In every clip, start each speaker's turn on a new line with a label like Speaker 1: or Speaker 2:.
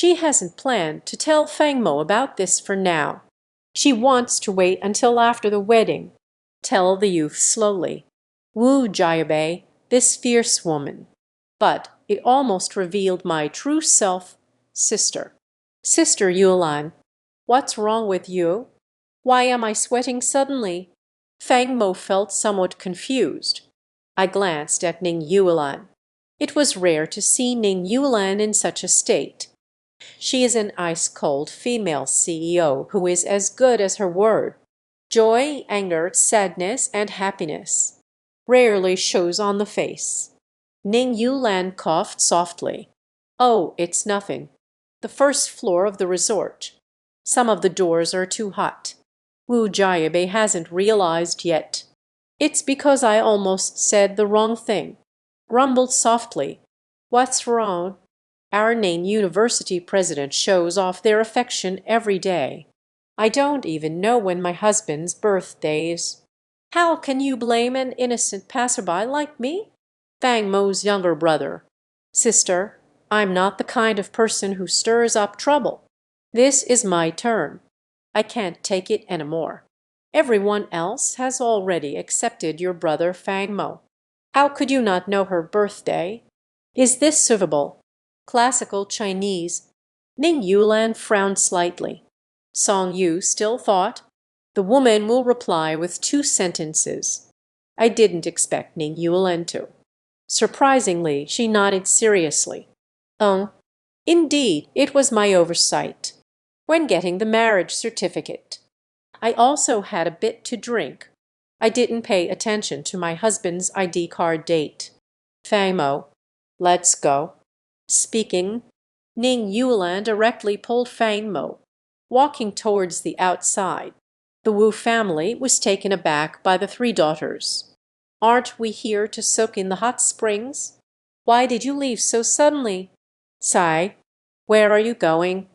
Speaker 1: She hasn't planned to tell Fang Mo about this for now. She wants to wait until after the wedding. Tell the youth slowly. Woo Jiabe, this fierce woman. But it almost revealed my true self, sister. Sister Yulan, what's wrong with you? Why am I sweating suddenly? Fang Mo felt somewhat confused. I glanced at Ning Yulan. It was rare to see Ning Yulan in such a state. She is an ice-cold female CEO who is as good as her word. Joy, anger, sadness, and happiness rarely shows on the face. Ning Yulan coughed softly. Oh, it's nothing. The first floor of the resort. Some of the doors are too hot. Wu Jiabe hasn't realized yet. It's because I almost said the wrong thing. Rumbled softly. What's wrong? Our Nain University president shows off their affection every day. I don't even know when my husband's birthday is. How can you blame an innocent passerby like me? Fang Mo's younger brother. Sister, I'm not the kind of person who stirs up trouble. This is my turn. I can't take it anymore. Everyone else has already accepted your brother Fang Mo. How could you not know her birthday? Is this suitable? Classical Chinese. Ning Yulan frowned slightly. Song Yu still thought. The woman will reply with 2 sentences. I didn't expect Ning Yulan to. Surprisingly, she nodded seriously. Indeed, it was my oversight. When getting the marriage certificate. I also had a bit to drink. I didn't pay attention to my husband's ID card date. Fang Mo, let's go. Speaking, Ning Yulan directly pulled Fang Mo, walking towards the outside. The Wu family was taken aback by the 3 daughters. Aren't we here to soak in the hot springs? Why did you leave so suddenly? Sai, where are you going?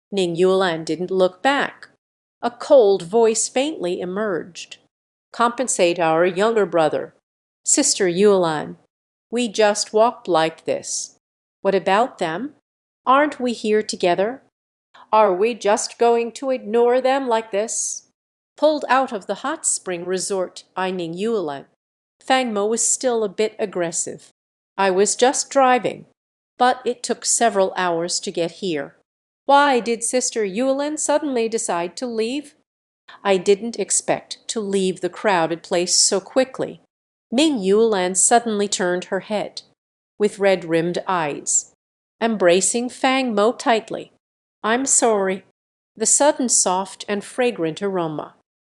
Speaker 1: Ning Yulan didn't look back. A cold voice faintly emerged. Compensate our younger brother. Sister Yulan, we just walked like this. What about them? Aren't we here together? Are we just going to ignore them like this? Pulled out of the hot spring resort, I Ning Yulan. Fang Mo was still a bit aggressive. I was just driving, but it took several hours to get here. Why did Sister Yulan suddenly decide to leave? I didn't expect to leave the crowded place so quickly. Ning Yulan suddenly turned her head, with red-rimmed eyes, embracing Fang Mo tightly. I'm sorry. The sudden soft and fragrant aroma.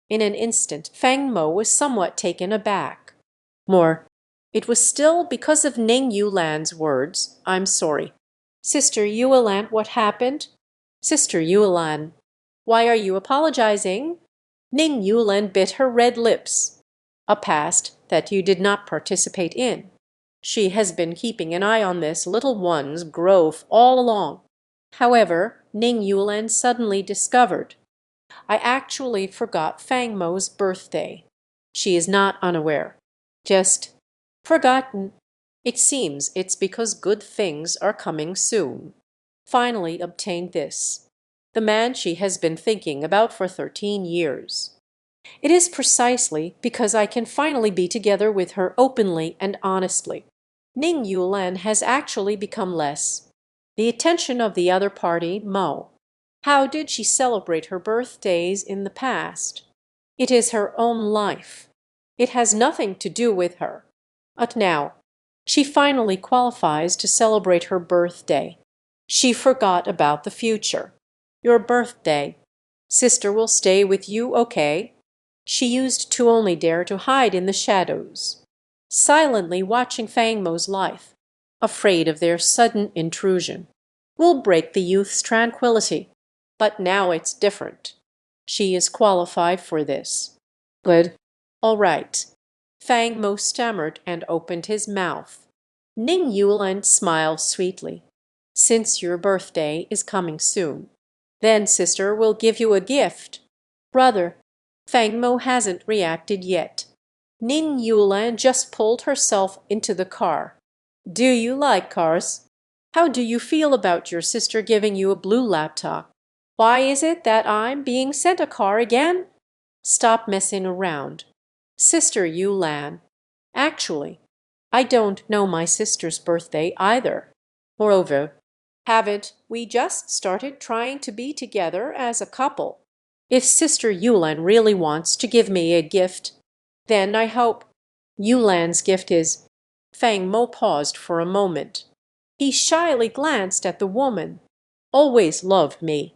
Speaker 1: In an instant, Fang Mo was somewhat taken aback. More, it was still because of Ning Yulan's words, I'm sorry. Sister Yulan, what happened? Sister Yulan, why are you apologizing? Ning Yulan bit her red lips. A past that you did not participate in. She has been keeping an eye on this little one's growth all along. However, Ning Yulan suddenly discovered. I actually forgot Fang Mo's birthday. She is not unaware. Just forgotten. It seems it's because good things are coming soon. Finally obtained this. The man she has been thinking about for 13 years. It is precisely because I can finally be together with her openly and honestly. Ning Yulan has actually become less. The attention of the other party, Mo. How did she celebrate her birthdays in the past? It is her own life. It has nothing to do with her. But now, she finally qualifies to celebrate her birthday. She forgot about the future. Your birthday. Sister will stay with you, okay? She used to only dare to hide in the shadows, silently watching Fang Mo's life, afraid of their sudden intrusion. Will break the youth's tranquility. But now it's different. She is qualified for this. Good. All right. Fang Mo stammered and opened his mouth. Ning Yulan smiled sweetly. Since your birthday is coming soon, then sister will give you a gift. Brother, Fang Mo hasn't reacted yet. Ning Yulan just pulled herself into the car. Do you like cars? How do you feel about your sister giving you a blue laptop? Why is it that I'm being sent a car again? Stop messing around. Sister Yulan. Actually, I don't know my sister's birthday either. Moreover, haven't we just started trying to be together as a couple? If Sister Yulan really wants to give me a gift, then I hope Yulan's gift is. Fang Mo paused for a moment. He shyly glanced at the woman. Always loved me.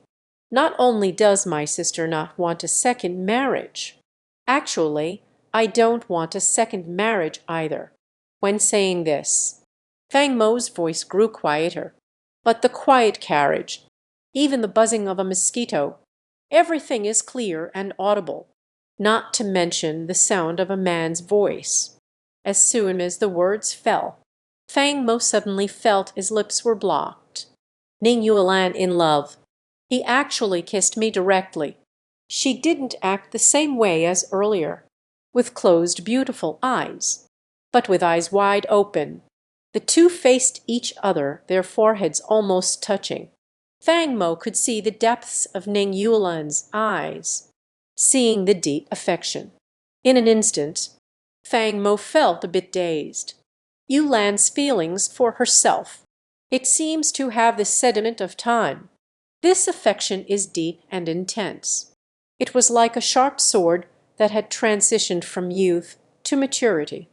Speaker 1: Not only does my sister not want a second marriage, actually, I don't want a second marriage either. When saying this, Fang Mo's voice grew quieter, but the quiet carriage, even the buzzing of a mosquito, everything is clear and audible, not to mention the sound of a man's voice. As soon as the words fell, Fang Mo suddenly felt his lips were blocked. Ning Yuelan in love. He actually kissed me directly. She didn't act the same way as earlier, with closed beautiful eyes, but with eyes wide open. The two faced each other, their foreheads almost touching. Fang Mo could see the depths of Ning Yuelan's eyes, seeing the deep affection. In an instant, Fang Mo felt a bit dazed. Yulan's feelings for herself. It seems to have the sediment of time. This affection is deep and intense. It was like a sharp sword that had transitioned from youth to maturity,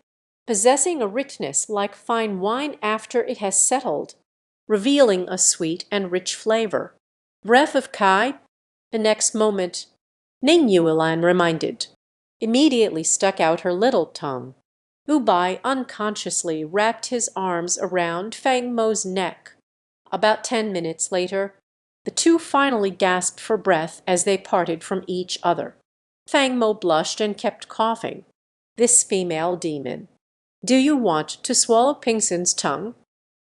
Speaker 1: possessing a richness like fine wine after it has settled, revealing a sweet and rich flavor. Breath of Kai? The next moment, Ning Yuelan reminded, immediately stuck out her little tongue. Ubai unconsciously wrapped his arms around Fang Mo's neck. About 10 minutes later, the two finally gasped for breath as they parted from each other. Fang Mo blushed and kept coughing. This female demon. Do you want to swallow Pingson's tongue?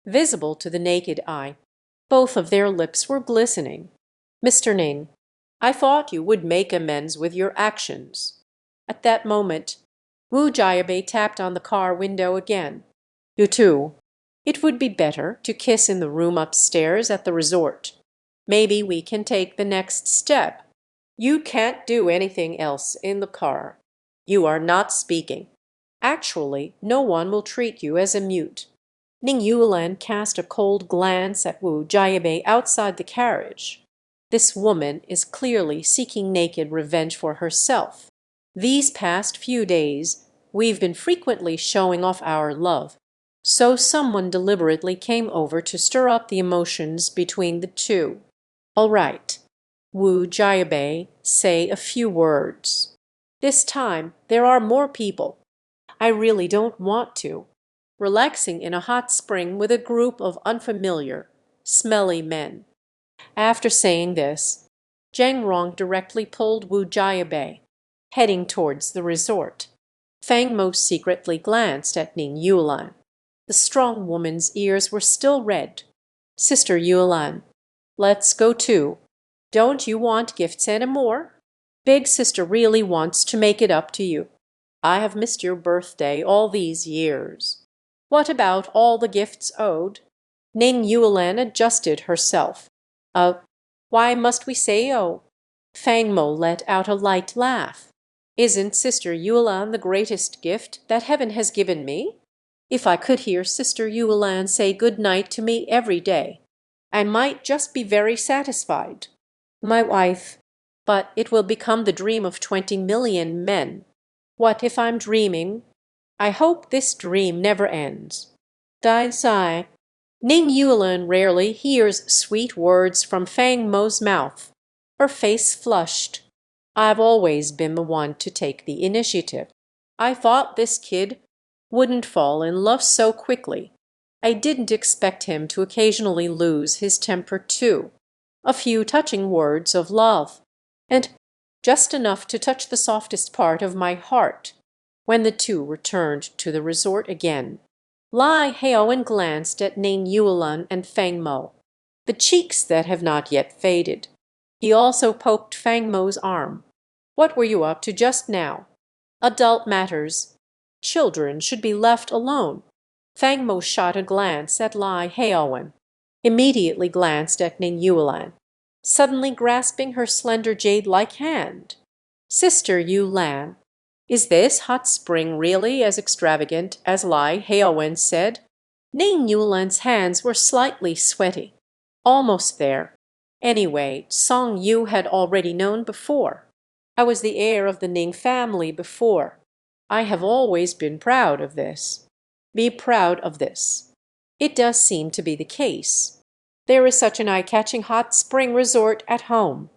Speaker 1: Visible to the naked eye, both of their lips were glistening. Mr. Ning, I thought you would make amends with your actions. At that moment, Wu Jiabei tapped on the car window again. You too. It would be better to kiss in the room upstairs at the resort. Maybe we can take the next step. You can't do anything else in the car. You are not speaking. Actually, no one will treat you as a mute. Ning Yuelan cast a cold glance at Wu Jiabei outside the carriage. This woman is clearly seeking naked revenge for herself. These past few days, we've been frequently showing off our love. So someone deliberately came over to stir up the emotions between the two. All right, Wu Jiabei, say a few words. This time, there are more people. I really don't want to. Relaxing in a hot spring with a group of unfamiliar, smelly men. After saying this, Zhang Rong directly pulled Wu Jiabei, heading towards the resort. Fang Mo secretly glanced at Ning Yuelan. The strong woman's ears were still red. Sister Yuelan, let's go too. Don't you want gifts anymore? Big sister really wants to make it up to you. I have missed your birthday all these years. What about all the gifts owed? Ning Yuelan adjusted herself. Why must we say oh? Fang Mo let out a light laugh. Isn't Sister Yuelan the greatest gift that heaven has given me? If I could hear Sister Yuelan say good night to me every day, I might just be very satisfied. My wife, but it will become the dream of 20 million men. What if I'm dreaming? I hope this dream never ends. Dai sigh. Ning Yuelan rarely hears sweet words from Fang Mo's mouth. Her face flushed. I've always been the one to take the initiative. I thought this kid wouldn't fall in love so quickly. I didn't expect him to occasionally lose his temper too. A few touching words of love, and just enough to touch the softest part of my heart. When the two returned to the resort again, Lai Heowen glanced at Ning Yuelan and Fang Mo, the cheeks that have not yet faded. He also poked Fang Mo's arm. What were you up to just now? Adult matters. Children should be left alone. Fang Mo shot a glance at Lai Heowen. immediately glanced at Ning Yulan, suddenly grasping her slender jade-like hand. Sister Yulan, is this hot spring really as extravagant as Lai Heowen said? Ning Yulan's hands were slightly sweaty. Almost there. Anyway, Song Yu had already known before. I was the heir of the Ning family before. I have always been proud of this. Be proud of this. It does seem to be the case. There is such an eye-catching hot spring resort at home.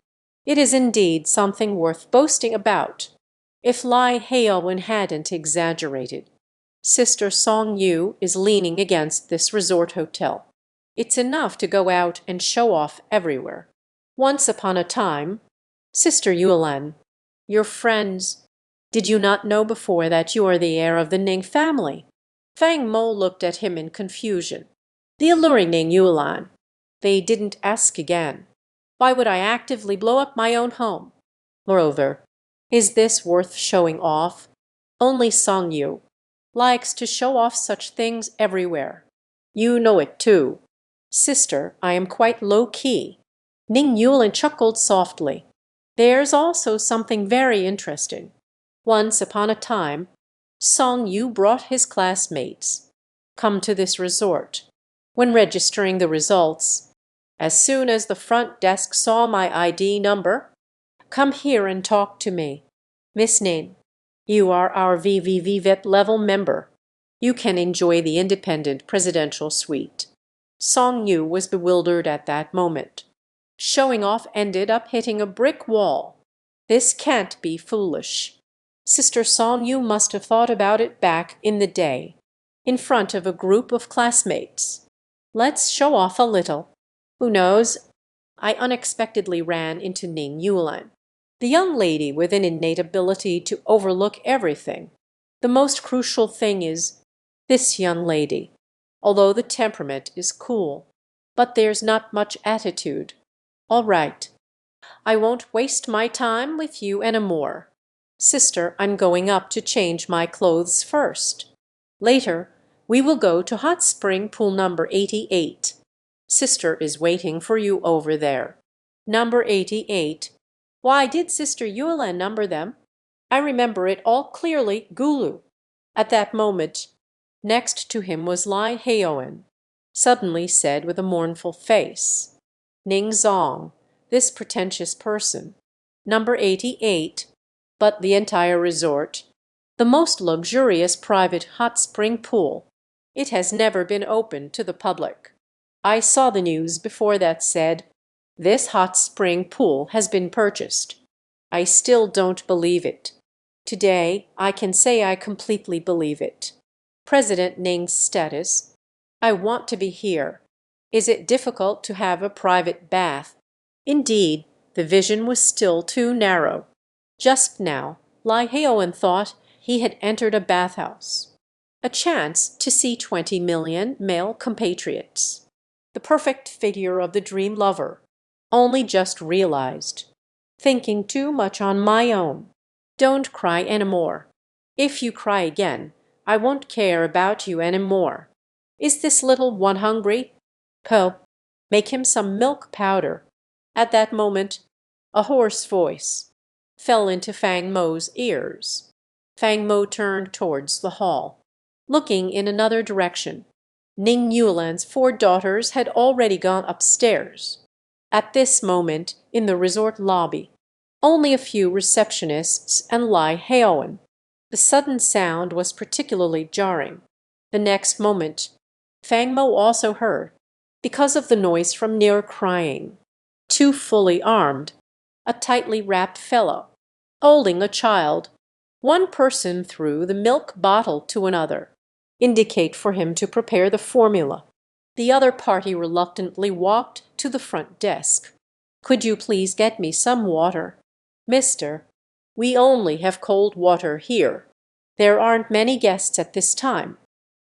Speaker 1: It is indeed something worth boasting about. If Lai Heowen hadn't exaggerated. Sister Song Yu is leaning against this resort hotel. It's enough to go out and show off everywhere. Once upon a time, Sister Yulan, your friends, did you not know before that you are the heir of the Ning family? Fang Mo looked at him in confusion. The alluring Ning Yulan. They didn't ask again. Why would I actively blow up my own home? Moreover, is this worth showing off? Only Song Yu likes to show off such things everywhere. You know it too. Sister, I am quite low-key. Ning Yulan chuckled softly. There's also something very interesting. Once upon a time, Song Yu brought his classmates. Come to this resort. When registering the results, as soon as the front desk saw my ID number, come here and talk to me. Miss Ning, you are our VVV level member. You can enjoy the independent presidential suite. Song Yu was bewildered at that moment. Showing off ended up hitting a brick wall. This can't be foolish. Sister Song Yu must have thought about it back in the day, in front of a group of classmates. Let's show off a little. Who knows? I unexpectedly ran into Ning Yulan, the young lady with an innate ability to overlook everything. The most crucial thing is this young lady, although the temperament is cool, but there's not much attitude. All right. I won't waste my time with you anymore. Sister, I'm going up to change my clothes first. Later, we will go to hot spring pool number 88. Sister is waiting for you over there. Number 88. Why did Sister Yulan number them? I remember it all clearly, Gulu. At that moment, next to him was Lai Heowen, suddenly said with a mournful face. Ning Zong, this pretentious person. Number 88, but the entire resort, the most luxurious private hot spring pool. It has never been open to the public. I saw the news before that said, this hot spring pool has been purchased. I still don't believe it. Today, I can say I completely believe it. President Ning's status. I want to be here. Is it difficult to have a private bath? Indeed, the vision was still too narrow. Just now, Lai Heowen thought he had entered a bathhouse. A chance to see 20 million male compatriots. The perfect figure of the dream lover. Only just realized. Thinking too much on my own. Don't cry anymore. If you cry again, I won't care about you anymore. Is this little one hungry? Po, make him some milk powder. At that moment, a hoarse voice fell into Fang Mo's ears. Fang Mo turned towards the hall, looking in another direction. Ning Yulan's 4 daughters had already gone upstairs. At this moment, in the resort lobby, only a few receptionists and Lai Heowen. The sudden sound was particularly jarring. The next moment, Fang Mo also heard, because of the noise from near crying. 2 fully armed, a tightly wrapped fellow, holding a child. One person threw the milk bottle to another, indicate for him to prepare the formula. The other party reluctantly walked to the front desk. Could you please get me some water? Mister, we only have cold water here. There aren't many guests at this time,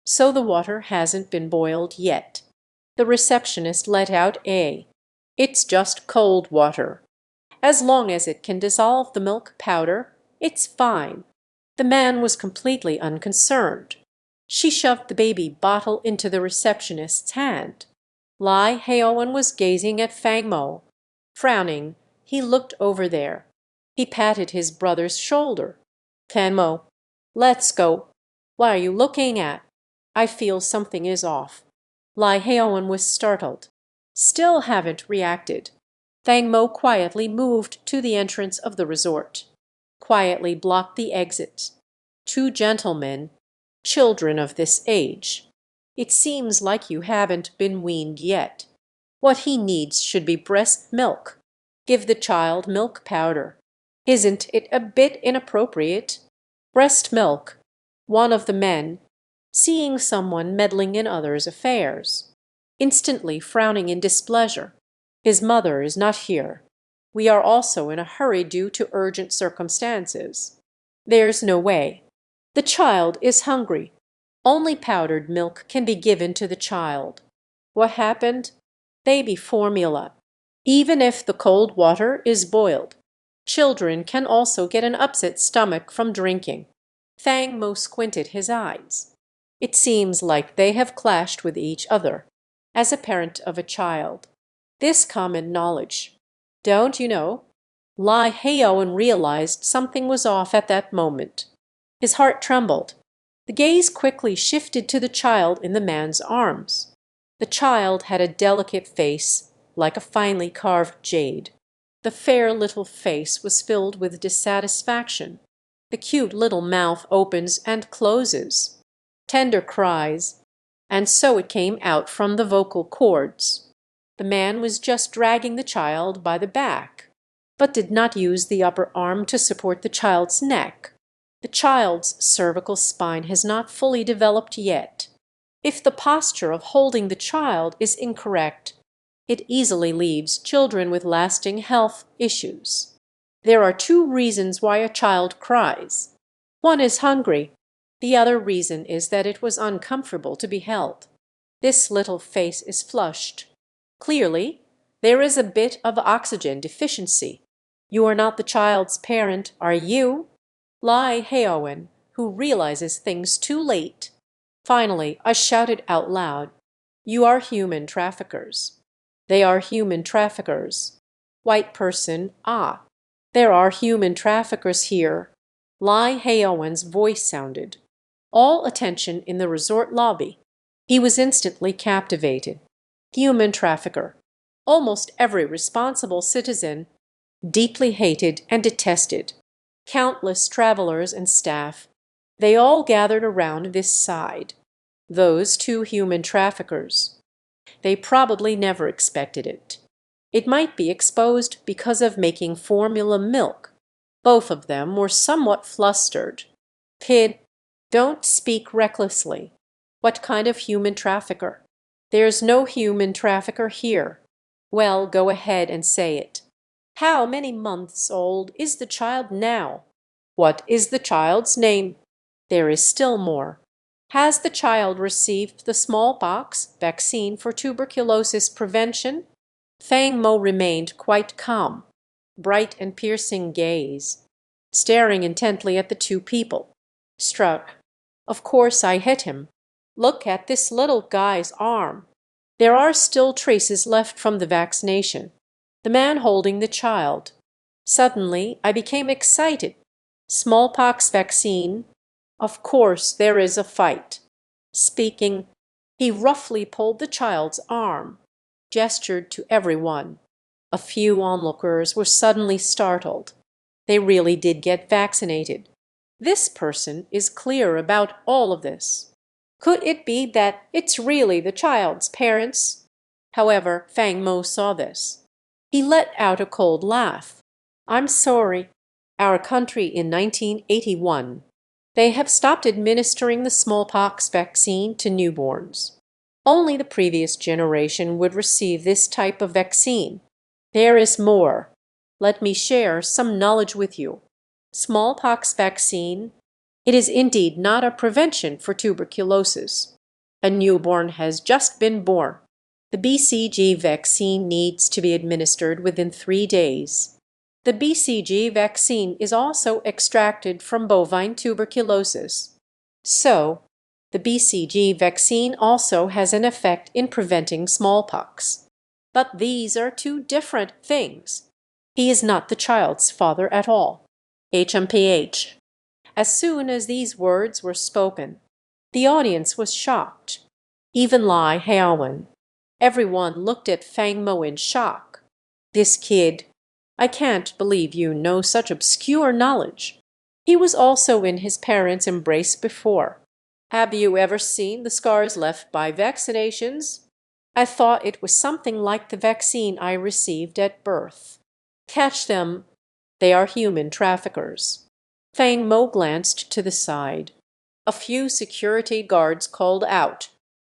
Speaker 1: so the water hasn't been boiled yet. The receptionist let out a, it's just cold water. As long as it can dissolve the milk powder, it's fine. The man was completely unconcerned. She shoved the baby bottle into the receptionist's hand. Lai Heowen was gazing at Fang Mo. Frowning, he looked over there. He patted his brother's shoulder. Fan Mo, let's go. What are you looking at? I feel something is off. Lai Heowen was startled. Still haven't reacted. Fang Mo quietly moved to the entrance of the resort. Quietly blocked the exit. Two gentlemen, children of this age. It seems like you haven't been weaned yet. What he needs should be breast milk. Give the child milk powder. Isn't it a bit inappropriate? Breast milk. One of the men, seeing someone meddling in others' affairs, instantly frowning in displeasure. His mother is not here. We are also in a hurry due to urgent circumstances. There's no way. The child is hungry. Only powdered milk can be given to the child. What happened? Baby formula. Even if the cold water is boiled, children can also get an upset stomach from drinking. Fang Mo squinted his eyes. It seems like they have clashed with each other. As a parent of a child, this common knowledge. Don't you know? Lai Heowen realized something was off at that moment. His heart trembled. The gaze quickly shifted to the child in the man's arms. The child had a delicate face, like a finely carved jade. The fair little face was filled with dissatisfaction. The cute little mouth opens and closes. Tender cries, and so it came out from the vocal cords. The man was just dragging the child by the back, but did not use the upper arm to support the child's neck. The child's cervical spine has not fully developed yet. If the posture of holding the child is incorrect, it easily leaves children with lasting health issues. There are two reasons why a child cries. One is hungry. The other reason is that it was uncomfortable to be held. This little face is flushed. Clearly, there is a bit of oxygen deficiency. You are not the child's parent, are you? Lai Heowen, who realizes things too late. Finally, I shouted out loud, "You are human traffickers." They are human traffickers. White person, ah. There are human traffickers here. Lai Heowen's voice sounded. All attention in the resort lobby. He was instantly captivated. Human trafficker. Almost every responsible citizen, deeply hated and detested. Countless travelers and staff. They all gathered around this side. Those two human traffickers. They probably never expected it. It might be exposed because of making formula milk. Both of them were somewhat flustered. Kid, don't speak recklessly. What kind of human trafficker? There's no human trafficker here. Well, go ahead and say it. How many months old is the child now? What is the child's name? There is still more. Has the child received the smallpox vaccine for tuberculosis prevention? Fang Mo remained quite calm, bright and piercing gaze, staring intently at the two people. Struck. Of course I hit him. Look at this little guy's arm. There are still traces left from the vaccination. The man holding the child. Suddenly I became excited. Smallpox vaccine. Of course there is a fight. Speaking, he roughly pulled the child's arm, gestured to everyone. A few onlookers were suddenly startled. They really did get vaccinated. This person is clear about all of this. Could it be that it's really the child's parents? However, Fang Mo saw this. He let out a cold laugh. I'm sorry. Our country in 1981. They have stopped administering the smallpox vaccine to newborns. Only the previous generation would receive this type of vaccine. There is more. Let me share some knowledge with you. Smallpox vaccine. It is indeed not a prevention for tuberculosis. A newborn has just been born. The BCG vaccine needs to be administered within 3 days. The BCG vaccine is also extracted from bovine tuberculosis. So, The BCG vaccine also has an effect in preventing smallpox. But these are two different things. He is not the child's father at all. HMPH. As soon as these words were spoken, the audience was shocked. Even Lai Heowen. Everyone looked at Fang Mo in shock. This kid, I can't believe you know such obscure knowledge. He was also in his parents' embrace before. Have you ever seen the scars left by vaccinations? I thought it was something like the vaccine I received at birth. Catch them. They are human traffickers. Fang Mo glanced to the side. A few security guards called out.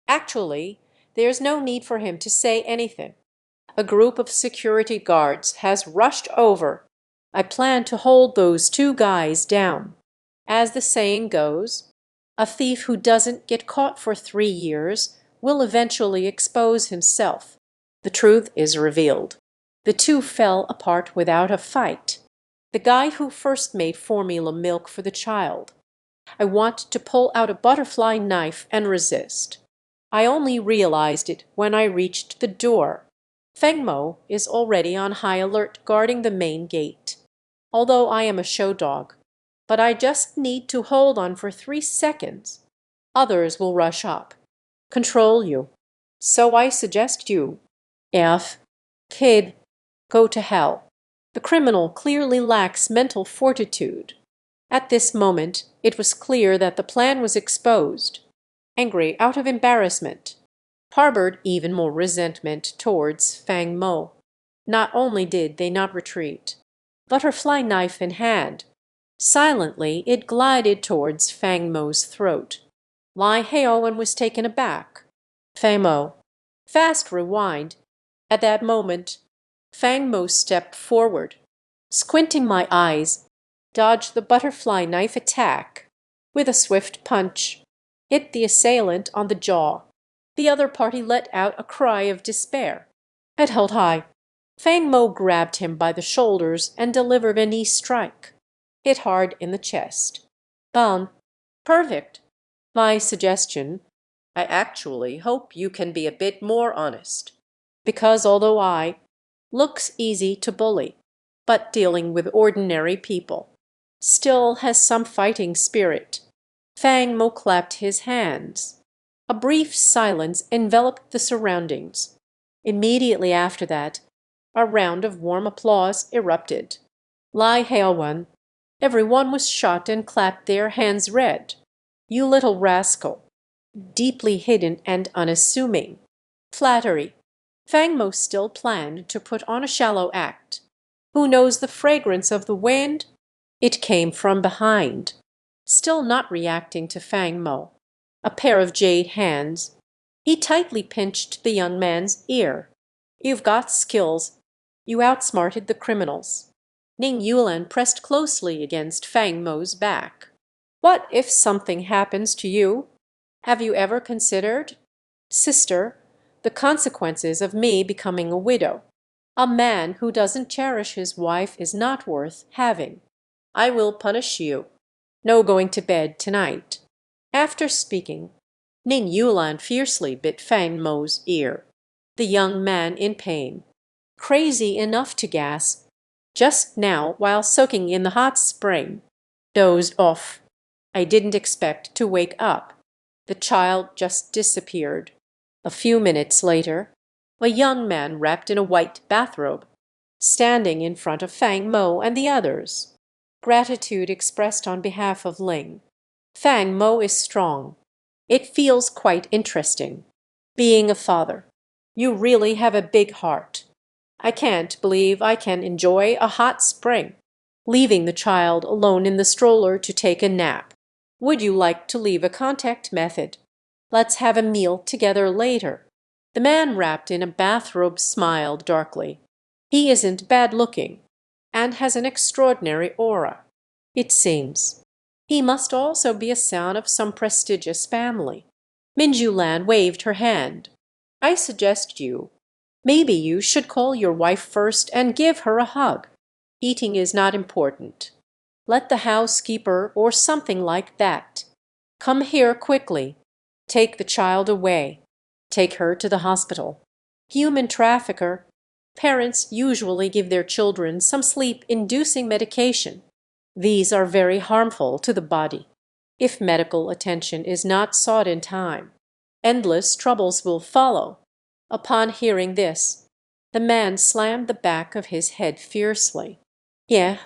Speaker 1: Actually, there's no need for him to say anything. A group of security guards has rushed over. I plan to hold those two guys down. As the saying goes, a thief who doesn't get caught for 3 years will eventually expose himself. The truth is revealed. The two fell apart without a fight. The guy who first made formula milk for the child. I wanted to pull out a butterfly knife and resist. I only realized it when I reached the door. Feng Mo is already on high alert guarding the main gate. Although I am a show dog, but I just need to hold on for 3 seconds. Others will rush up. Control you. So I suggest you. Kid, go to hell. The criminal clearly lacks mental fortitude. At this moment, it was clear that the plan was exposed. Angry out of embarrassment, harbored even more resentment towards Fang Mo. Not only did they not retreat, butterfly knife in hand, silently it glided towards Fang Mo's throat. Lai Heowen was taken aback. Fang Mo. Fast rewind. At that moment, Fang Mo stepped forward. Squinting my eyes, dodged the butterfly knife attack. With a swift punch, hit the assailant on the jaw. The other party let out a cry of despair. Head held high. Fang Mo grabbed him by the shoulders and delivered a knee strike. Hit hard in the chest. Bon. Perfect. My suggestion, I actually hope you can be a bit more honest. Because although I looks easy to bully, but dealing with ordinary people, still has some fighting spirit. Fang Mo clapped his hands. A brief silence enveloped the surroundings. Immediately after that, a round of warm applause erupted. Lai Heowen. Everyone was shot and clapped their hands red. You little rascal. Deeply hidden and unassuming. Flattery. Fang Mo still planned to put on a shallow act. Who knows the fragrance of the wind? It came from behind. Still not reacting to Fang Mo. A pair of jade hands. He tightly pinched the young man's ear. You've got skills. You outsmarted the criminals. Ning Yulan pressed closely against Fang Mo's back. What if something happens to you? Have you ever considered, sister, the consequences of me becoming a widow? A man who doesn't cherish his wife is not worth having. I will punish you. No going to bed tonight. After speaking, Ning Yulan fiercely bit Fang Mo's ear. The young man in pain, crazy enough to gasp, just now while soaking in the hot spring, dozed off. I didn't expect to wake up. The child just disappeared. A few minutes later, a young man wrapped in a white bathrobe, standing in front of Fang Mo and the others. Gratitude expressed on behalf of Ling. Fang Mo is strong. It feels quite interesting. Being a father, you really have a big heart. I can't believe I can enjoy a hot spring, leaving the child alone in the stroller to take a nap. Would you like to leave a contact method? Let's have a meal together later. The man wrapped in a bathrobe smiled darkly. He isn't bad-looking and has an extraordinary aura, it seems. He must also be a son of some prestigious family. Minju Lan waved her hand. I suggest maybe you should call your wife first and give her a hug. Eating is not important. Let the housekeeper or something like that come here quickly Take the child away. Take her to the hospital. Human trafficker. Parents usually give their children some sleep-inducing medication. These are very harmful to the body. If medical attention is not sought in time, endless troubles will follow. Upon hearing this, the man slammed the back of his head fiercely. Yeah,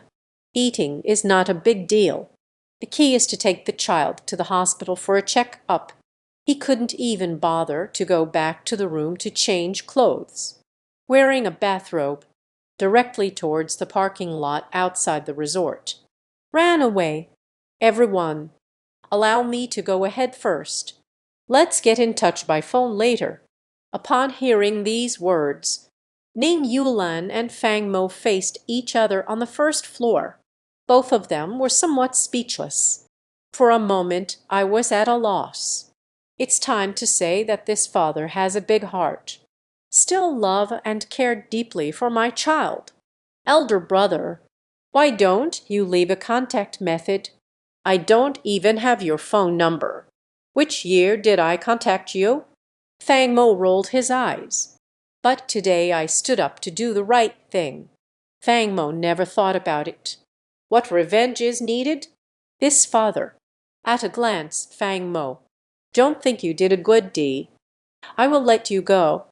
Speaker 1: eating is not a big deal. The key is to take the child to the hospital for a check-up. He couldn't even bother to go back to the room to change clothes. Wearing a bathrobe, directly towards the parking lot outside the resort. Ran away. Everyone, allow me to go ahead first. Let's get in touch by phone later. Upon hearing these words, Ning Yulan and Fang Mo faced each other on the first floor. Both of them were somewhat speechless. For a moment I was at a loss. It's time to say that this father has a big heart. Still love and care deeply for my child. Elder brother, why don't you leave a contact method? I don't even have your phone number. Which year did I contact you? Fang Mo rolled his eyes. But today I stood up to do the right thing. Fang Mo never thought about it. What revenge is needed? This father. At a glance, Fang Mo. Don't think you did a good deed. I will let you go.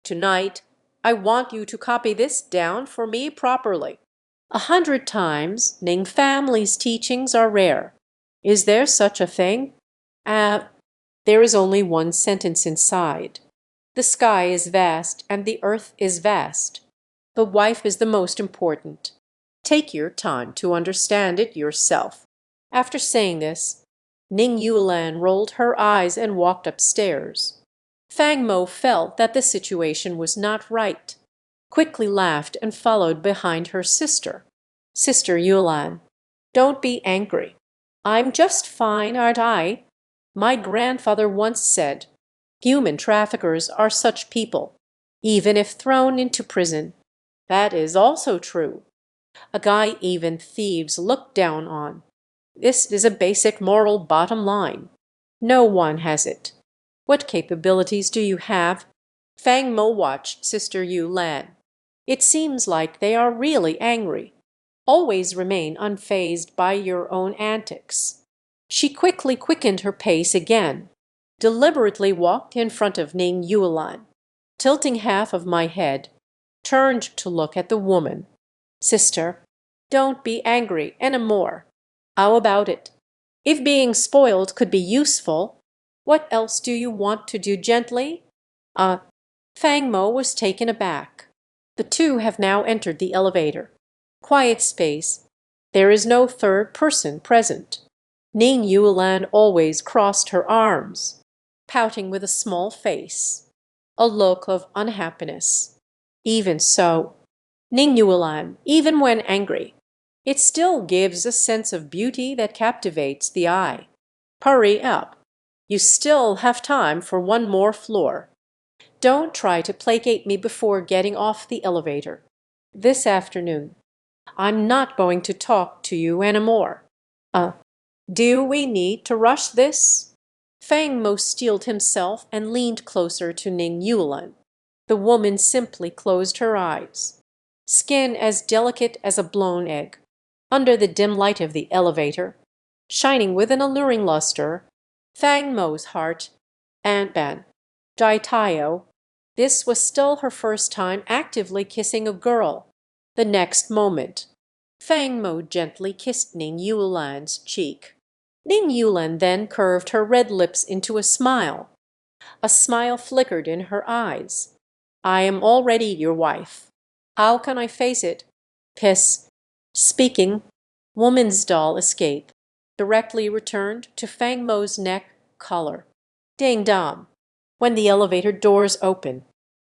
Speaker 1: Tonight, I want you to copy this down for me properly. 100 times, Ning family's teachings are rare. Is there such a thing? There is only one sentence inside. The sky is vast and the earth is vast. The wife is the most important. Take your time to understand it yourself. After saying this, Ning Yulan rolled her eyes and walked upstairs. Fang Mo felt that the situation was not right, quickly laughed and followed behind her sister. Sister Yulan, don't be angry. I'm just fine, aren't I? My grandfather once said, human traffickers are such people, even if thrown into prison. That is also true. A guy even thieves look down on. This is a basic moral bottom line. No one has it. What capabilities do you have? Fang Mo watched Sister Yu Lan. It seems like they are really angry. Always remain unfazed by your own antics. She quickly quickened her pace again, deliberately walked in front of Ning Yulan, tilting half of my head, turned to look at the woman. Sister, don't be angry any more. How about it? If being spoiled could be useful, what else do you want to do gently? Fang Mo was taken aback. The two have now entered the elevator. Quiet space. There is no third person present. Ning Yulan always crossed her arms, pouting with a small face, a look of unhappiness. Even so, Ning Yulan, even when angry, it still gives a sense of beauty that captivates the eye. Hurry up. You still have time for one more floor. Don't try to placate me before getting off the elevator. This afternoon. I'm not going to talk to you anymore. Do we need to rush this? Fang Mo steeled himself and leaned closer to Ning Yulan. The woman simply closed her eyes. Skin as delicate as a blown egg. Under the dim light of the elevator, shining with an alluring luster, Fang Mo's heart, Ban, Dai Taio. This was still her first time actively kissing a girl. The next moment, Fang Mo gently kissed Ning Yulan's cheek. Ning Yulan then curved her red lips into a smile. A smile flickered in her eyes. I am already your wife. How can I face it? Piss. Speaking, woman's doll escape, directly returned to Fang Mo's neck collar. Ding dong. When the elevator doors open,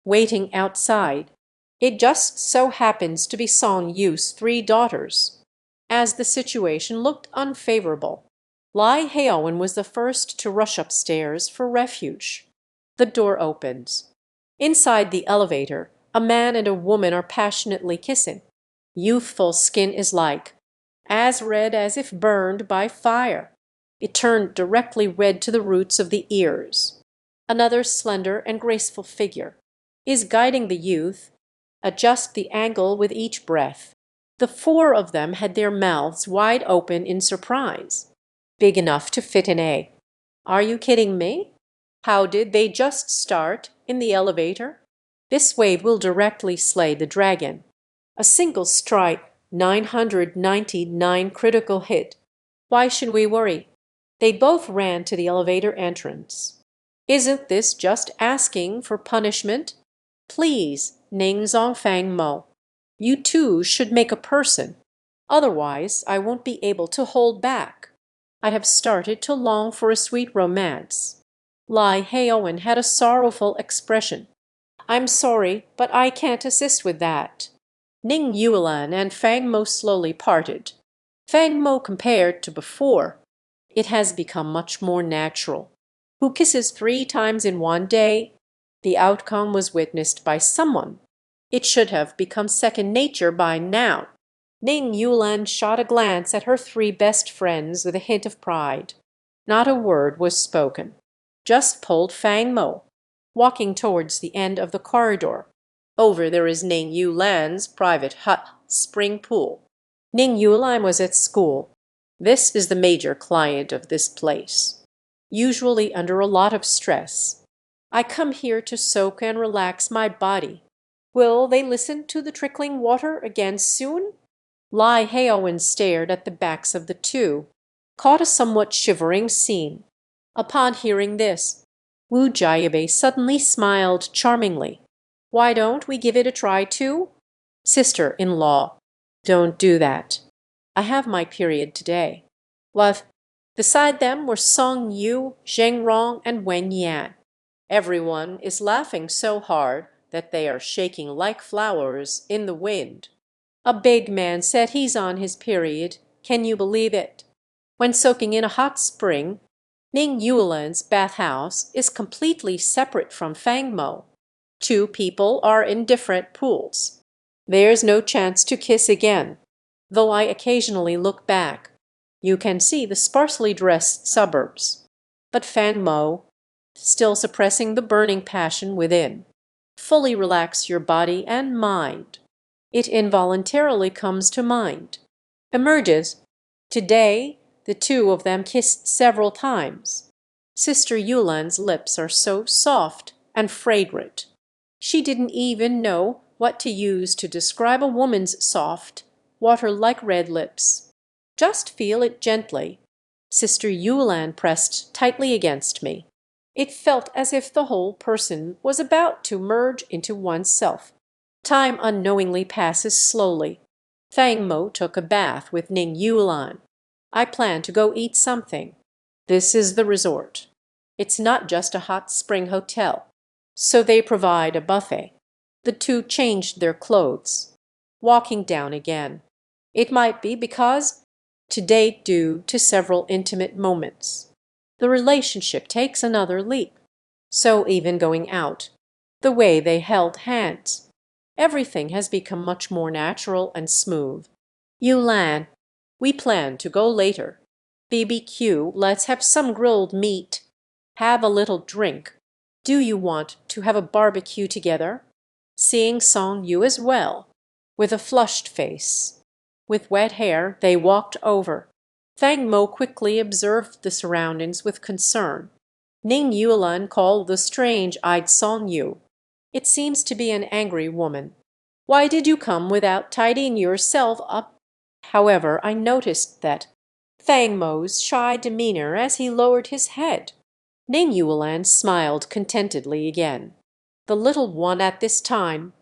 Speaker 1: waiting outside, it just so happens to be Song Yu's 3 daughters. As the situation looked unfavorable, Lai Heowen was the first to rush upstairs for refuge. The door opens. Inside the elevator, a man and a woman are passionately kissing. Youthful skin is like, as red as if burned by fire. It turned directly red to the roots of the ears. Another slender and graceful figure is guiding the youth. Adjust the angle with each breath. The four of them had their mouths wide open in surprise. Big enough to fit an egg. Are you kidding me? How did they just start in the elevator? This wave will directly slay the dragon. A single strike, 999 critical hit. Why should we worry? They both ran to the elevator entrance. Isn't this just asking for punishment? Please, Ning Zong Fang Mo. You two should make a person. Otherwise, I won't be able to hold back. I have started to long for a sweet romance. Lai Heowen had a sorrowful expression. I'm sorry, but I can't assist with that. Ning Yuelan and Fang Mo slowly parted. Fang Mo compared to before. It has become much more natural. Who kisses 3 times in one day? The outcome was witnessed by someone. It should have become second nature by now. Ning Yuelan shot a glance at her 3 best friends with a hint of pride. Not a word was spoken. Just pulled Fang Mo, walking towards the end of the corridor. Over there is Ning Yuelan's private hut spring pool. Ning Yuelan was at school. This is the major client of this place. Usually under a lot of stress. I come here to soak and relax my body. Will they listen to the trickling water again soon? Lai Heowen stared at the backs of the two, caught a somewhat shivering scene. Upon hearing this, Wu Jiabe suddenly smiled charmingly. Why don't we give it a try too? Sister-in-law, don't do that. I have my period today. What? Beside them were Song Yu, Zheng Rong, and Wen Yan. Everyone is laughing so hard that they are shaking like flowers in the wind. A big man said he's on his period. Can you believe it? When soaking in a hot spring, Ning Yuelan's bathhouse is completely separate from Fang Mo. 2 people are in different pools. There's no chance to kiss again, though I occasionally look back. You can see the sparsely dressed suburbs. But Fang Mo, still suppressing the burning passion within. Fully relax your body and mind. It involuntarily comes to mind. Emerges. Today, the 2 of them kissed several times. Sister Yulan's lips are so soft and fragrant. She didn't even know what to use to describe a woman's soft, water-like red lips. Just feel it gently. Sister Yulan pressed tightly against me. It felt as if the whole person was about to merge into oneself. Time unknowingly passes slowly. Fang Mo took a bath with Ning Yuelan. I plan to go eat something. This is the resort. It's not just a hot spring hotel, so they provide a buffet. The 2 changed their clothes, walking down again. It might be because today due to several intimate moments. The relationship takes another leap. So even going out, the way they held hands, everything has become much more natural and smooth. Yulan, we plan to go later. BBQ, let's have some grilled meat. Have a little drink. Do you want to have a barbecue together? Seeing Song Yu as well, with a flushed face. With wet hair, they walked over. Fang Mo quickly observed the surroundings with concern. Ning Yuelan called the strange-eyed Song Yu. It seems to be an angry woman. Why did you come without tidying yourself up? However, I noticed that Fang Mo's shy demeanor as he lowered his head. Ning Yuelan smiled contentedly again. The little one at this time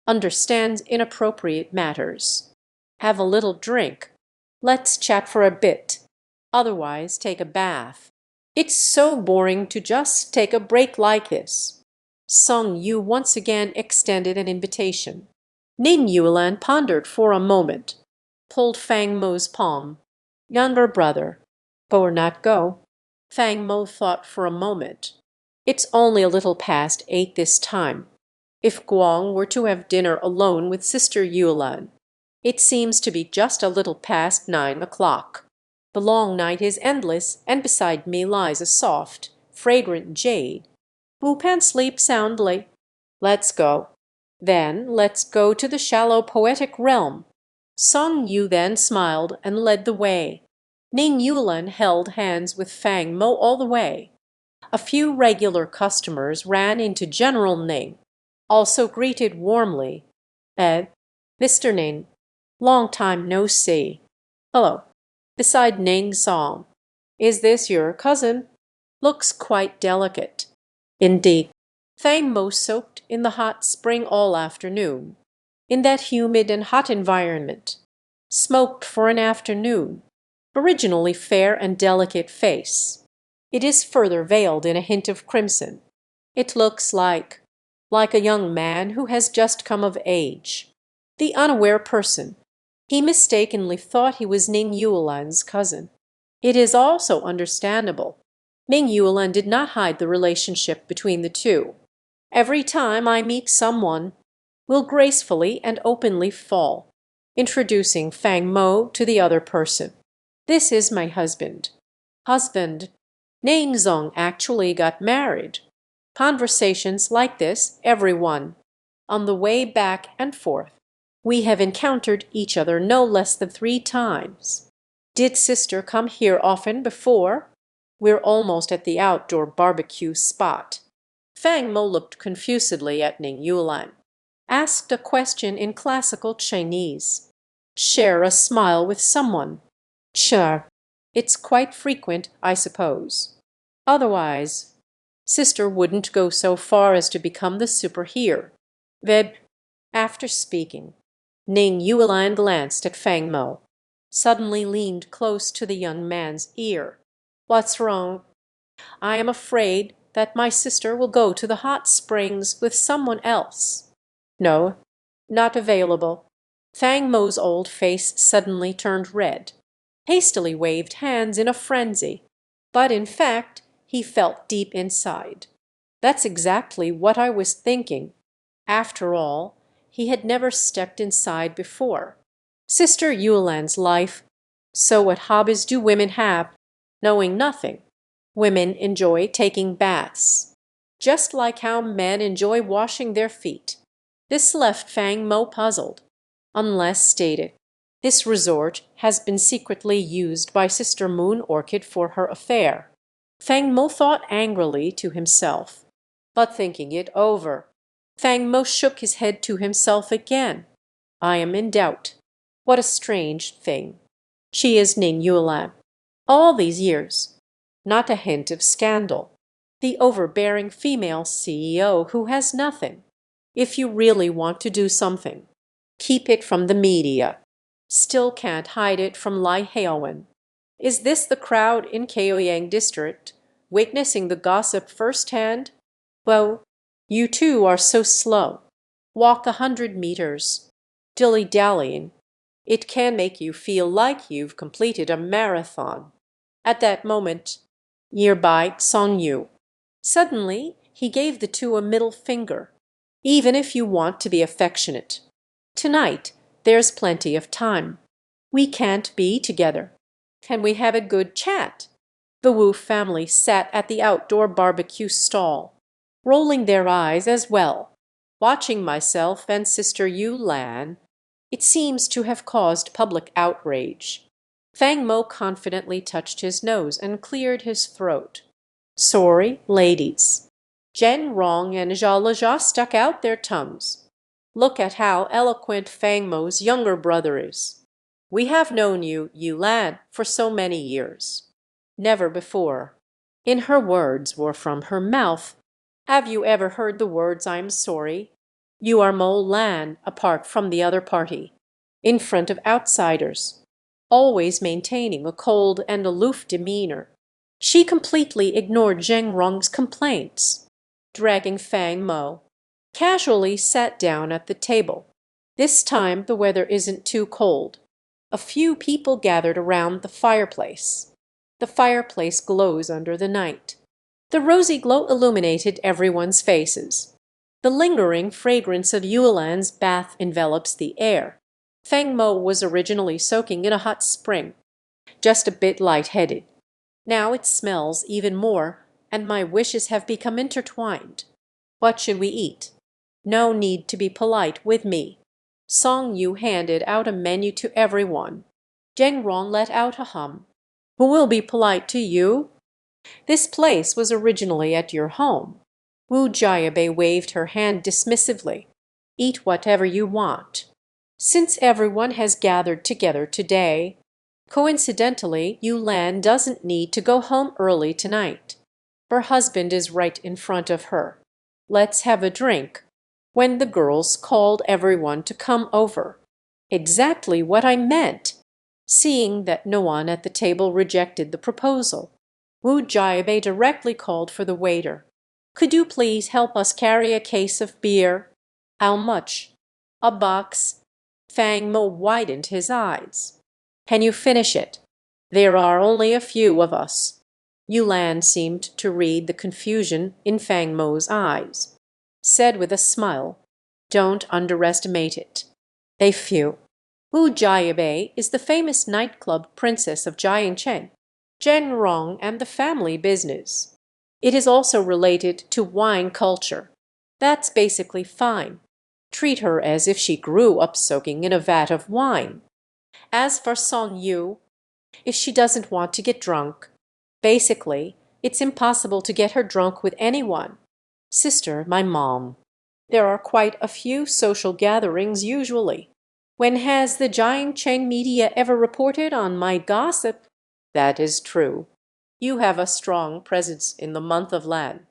Speaker 1: understands inappropriate matters. Have a little drink. Let's chat for a bit. Otherwise, take a bath. It's so boring to just take a break like this. Song Yu once again extended an invitation. Ning Yuelan pondered for a moment, pulled Fang Mo's palm. Younger brother, go or not go? Fang Mo thought for a moment. It's only a little past 8 this time. If Guang were to have dinner alone with Sister Yuelan, it seems to be just a little past 9 o'clock. The long night is endless, and beside me lies a soft, fragrant jade. Wu Pan sleep soundly. Let's go. Then let's go to the shallow poetic realm. Song Yu then smiled and led the way. Ning Yulan held hands with Fang Mo all the way. A few regular customers ran into General Ning, also greeted warmly. Mr. Ning, long time no see. Hello. Beside Ning Song. Is this your cousin? Looks quite delicate. Indeed. Fang Mo soaked in the hot spring all afternoon. In that humid and hot environment. Smoked for an afternoon. Originally fair and delicate face. It is further veiled in a hint of crimson. It looks like a young man who has just come of age. The unaware person. He mistakenly thought he was Ning Yuelan's cousin. It is also understandable. Ming Yuelan did not hide the relationship between the two. Every time I meet someone, will gracefully and openly fall, introducing Fang Mo to the other person. This is my husband. Husband. Ning Zong actually got married. Conversations like this, everyone. On the way back and forth, we have encountered each other no less than 3 times. Did sister come here often before? We're almost at the outdoor barbecue spot. Fang Mo looked confusedly at Ning Yulan. Asked a question in classical Chinese. Share a smile with someone. Sure. It's quite frequent, I suppose. Otherwise, sister wouldn't go so far as to become the superhero. Veb. After speaking, Ning Yuelan glanced at Fang Mo, suddenly leaned close to the young man's ear. What's wrong? I am afraid that my sister will go to the hot springs with someone else. No, not available. Fang Mo's old face suddenly turned red, hastily waved hands in a frenzy. But in fact, he felt deep inside. That's exactly what I was thinking. After all, he had never stepped inside before. Sister Yuelan's life. So what hobbies do women have? Knowing nothing. Women enjoy taking baths, just like how men enjoy washing their feet. This left Fang Mo puzzled. Unless stated, this resort has been secretly used by Sister Moon Orchid for her affair. Fang Mo thought angrily to himself, but thinking it over, Fang Mo shook his head to himself again. I am in doubt. What a strange thing. She is Ning Yuelan. All these years, not a hint of scandal. The overbearing female CEO who has nothing. If you really want to do something, keep it from the media. Still can't hide it from Lai Heroine. Is this the crowd in Chaoyang district, witnessing the gossip firsthand? Well, you two are so slow. Walk 100 meters. Dilly-dallying. It can make you feel like you've completed a marathon. At that moment, nearby Song Yu. Suddenly, he gave the two a middle finger. Even if you want to be affectionate. Tonight, there's plenty of time. We can't be together. Can we have a good chat? The Wu family sat at the outdoor barbecue stall, rolling their eyes as well. Watching myself and Sister Yu Lan, it seems to have caused public outrage. Fang Mo confidently touched his nose and cleared his throat. Sorry, ladies. Jen Rong and Zhao Lejia stuck out their tongues. Look at how eloquent Fang Mo's younger brother is. We have known you, Yu Lan, for so many years. Never before. In her words were from her mouth. Have you ever heard the words I'm sorry? You are Mo Lan apart from the other party, in front of outsiders, always maintaining a cold and aloof demeanor. She completely ignored Zheng Rong's complaints, dragging Fang Mo, casually sat down at the table. This time the weather isn't too cold. A few people gathered around the fireplace. The fireplace glows under the night. The rosy glow illuminated everyone's faces. The lingering fragrance of Yuelan's bath envelops the air. Fang Mo was originally soaking in a hot spring. Just a bit light-headed. Now it smells even more, and my wishes have become intertwined. What should we eat? No need to be polite with me. Song Yu handed out a menu to everyone. Zheng Rong let out a hum. Who will be polite to you? This place was originally at your home. Wu Jiabei waved her hand dismissively. Eat whatever you want. Since everyone has gathered together today, coincidentally, Yu Lan doesn't need to go home early tonight. Her husband is right in front of her. Let's have a drink. When the girls called everyone to come over. Exactly what I meant. Seeing that no one at the table rejected the proposal, Wu Jiabei directly called for the waiter. Could you please help us carry a case of beer? How much? A box. Fang Mo widened his eyes. Can you finish it? There are only a few of us. Yulan seemed to read the confusion in Fang Mo's eyes. Said with a smile, don't underestimate it. A few. Wu Jiabei is the famous nightclub princess of Jiangcheng, Zheng Rong and the family business. It is also related to wine culture. That's basically fine. Treat her as if she grew up soaking in a vat of wine. As for Song Yu, if she doesn't want to get drunk, basically, it's impossible to get her drunk with anyone. Sister, my mom. There are quite a few social gatherings usually. When has the Jiangcheng media ever reported on my gossip? That is true. You have a strong presence in the month of Lan.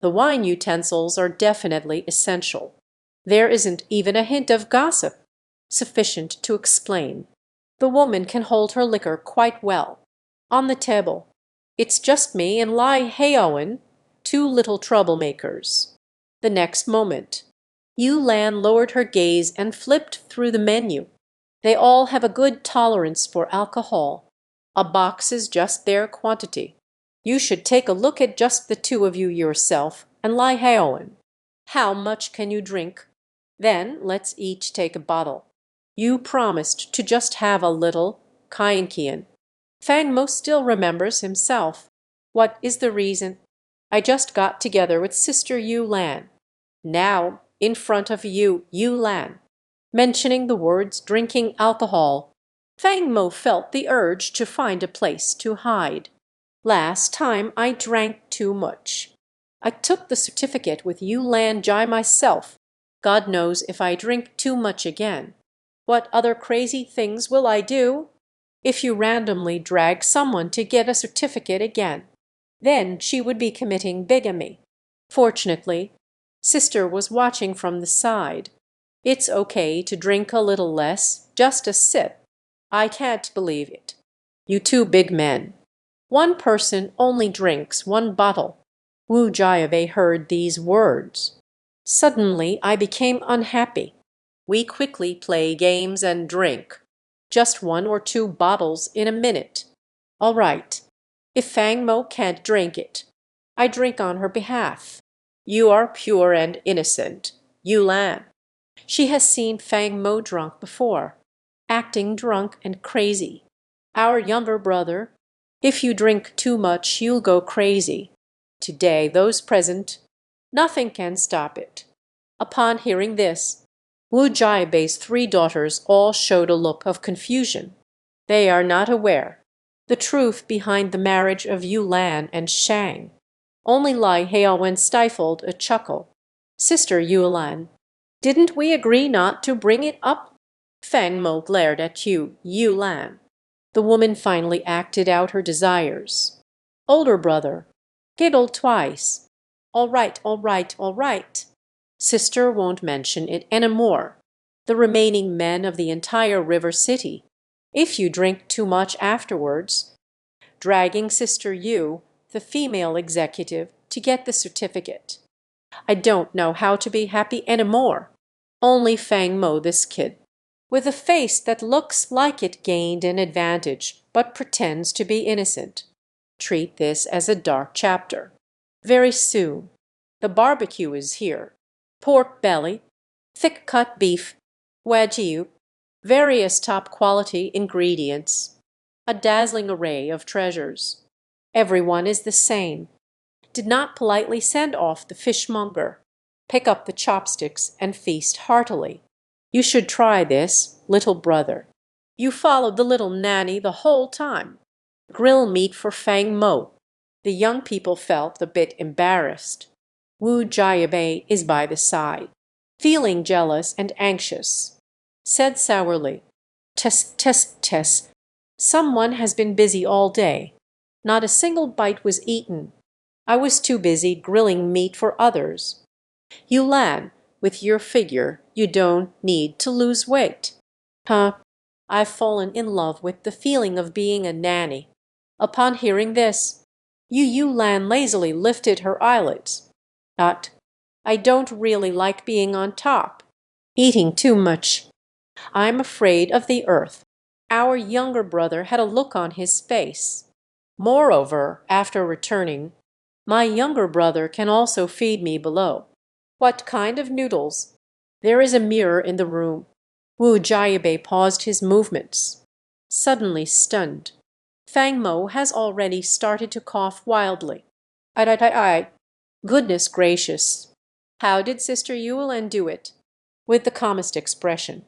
Speaker 1: The wine utensils are definitely essential. There isn't even a hint of gossip, sufficient to explain. The woman can hold her liquor quite well. On the table, it's just me and Lai Heowen, two little troublemakers. The next moment, Yu Lan lowered her gaze and flipped through the menu. They all have a good tolerance for alcohol. A box is just their quantity. You should take a look at just the two of you yourself and Lai Heowen. How much can you drink? Then let's each take a bottle. You promised to just have a little, Kian. Fang Mo still remembers himself. What is the reason? I just got together with Sister Yu Lan. Now, in front of you, Yu Lan. Mentioning the words drinking alcohol, Fang Mo felt the urge to find a place to hide. Last time I drank too much. I took the certificate with Yu Lan Jai myself. God knows if I drink too much again. What other crazy things will I do? If you randomly drag someone to get a certificate again, then she would be committing bigamy. Fortunately, Sister was watching from the side. It's okay to drink a little less, just a sip. I can't believe it. You two big men. One person only drinks one bottle. Wu Jiabei heard these words. Suddenly I became unhappy. We quickly play games and drink. Just 1 or 2 bottles in a minute. All right. If Fang Mo can't drink it, I drink on her behalf. You are pure and innocent. Yu Lan. She has seen Fang Mo drunk before, acting drunk and crazy. Our younger brother, if you drink too much, you'll go crazy. Today, those present, nothing can stop it. Upon hearing this, Wu Jiabei's 3 daughters all showed a look of confusion. They are not aware the truth behind the marriage of Yu Lan and Shang. Only Lai Heowen stifled a chuckle. Sister Yu Lan, didn't we agree not to bring it up? Fang Mo glared at Yu Lan. The woman finally acted out her desires. Older brother, giggled twice. All right, all right, all right. Sister won't mention it anymore. The remaining men of the entire river city. If you drink too much afterwards, dragging Sister Yu, the female executive, to get the certificate. I don't know how to be happy anymore. Only Fang Mo, this kid, with a face that looks like it gained an advantage but pretends to be innocent. Treat this as a dark chapter. Very soon, the barbecue is here. Pork belly, thick-cut beef, wagyu, various top-quality ingredients. a dazzling array of treasures. Everyone is the same. Did not politely send off the fishmonger. Pick up the chopsticks and feast heartily. You should try this, little brother. You followed the little nanny the whole time. Grill meat for Fang Mo. The young people felt a bit embarrassed. Wu Jiabei is by the side, feeling jealous and anxious. Said sourly, Tess. Someone has been busy all day. Not a single bite was eaten. I was too busy grilling meat for others. You Lan, with your figure, you don't need to lose weight. Huh? I've fallen in love with the feeling of being a nanny. Upon hearing this, Yu Lan lazily lifted her eyelids. Not. I don't really like being on top. Eating too much. I'm afraid of the earth. Our younger brother had a look on his face. Moreover, after returning, my younger brother can also feed me below. What kind of noodles? There is a mirror in the room. Wu Jiabei paused his movements. Suddenly stunned. Fang Mo has already started to cough wildly. I. Goodness gracious. How did Sister Yulin do it? With the calmest expression.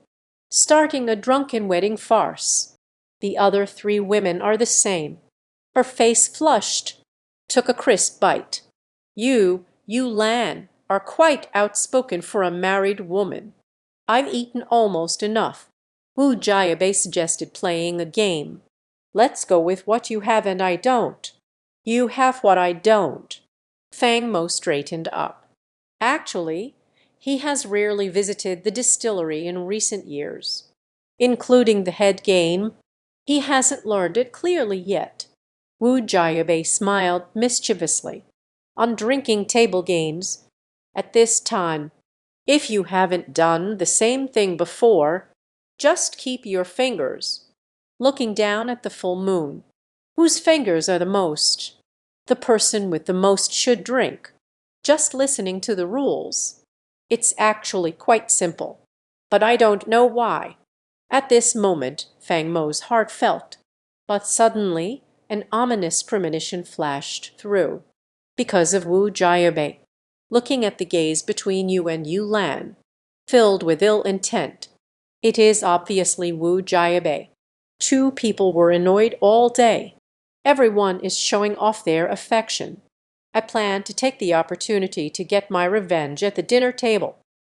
Speaker 1: Starting a drunken wedding farce. The other three women are the same. Her face flushed. Took a crisp bite. You Lan, are quite outspoken for a married woman. I've eaten almost enough. Wu Jiabei suggested playing a game. Let's go with what you have and I don't. You have what I don't. Fang Mo straightened up. Actually, he has rarely visited the distillery in recent years. Including the head game, he hasn't learned it clearly yet. Wu Jiabei smiled mischievously. On drinking table games, at this time, if you haven't done the same thing before, just keep your fingers. Looking down at the full moon. Whose fingers are the most? The person with the most should drink. Just listening to the rules. It's actually quite simple. But I don't know why. At this moment, Fang Mo's heart felt. But suddenly, an ominous premonition flashed through. Because of Wu Jiabei. Looking at the gaze between you and Yu Lan. Filled with ill intent. It is obviously Wu Jiabei. Two people were annoyed all day. Everyone is showing off their affection. I plan to take the opportunity to get my revenge at the dinner table.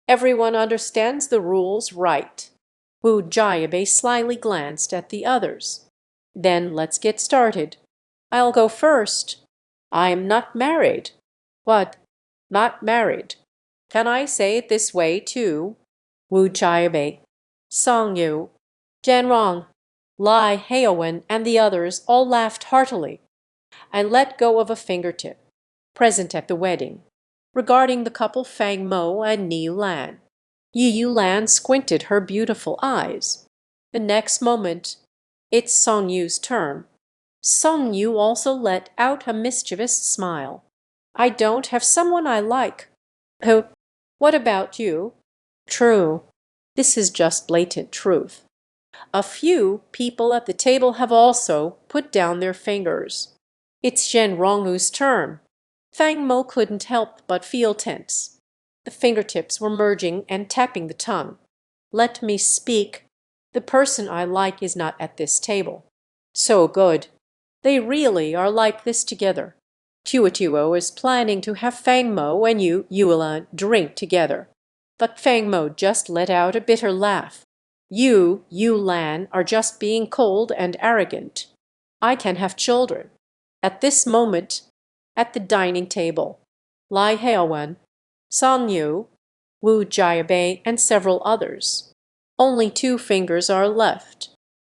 Speaker 1: Everyone understands the rules, right? Wu Jiabei slyly glanced at the others. Then let's get started. I'll go first. I am not married. What? Not married. Can I say it this way too? Wu Jiabei, Song Yu, Jianrong, Lai Heowen, and the others all laughed heartily. I let go of a fingertip, present at the wedding, regarding the couple Fang Mo and Ni Lan. Yu Lan squinted her beautiful eyes. The next moment, it's Song Yu's turn. Song Yu also let out a mischievous smile. I don't have someone I like. Oh, what about you? True. This is just blatant truth. A few people at the table have also put down their fingers. It's Zhen Rongu's turn. Fang Mo couldn't help but feel tense. The fingertips were merging and tapping the tongue. Let me speak. The person I like is not at this table. So good. They really are like this together. Tuo is planning to have Fang Mo and Yulan drink together. But Fang Mo just let out a bitter laugh. You Lan, are just being cold and arrogant. I can have children. At this moment, at the dining table, Lai Heowen, Song Yu, Wu Jiabei, and several others. Only 2 fingers are left.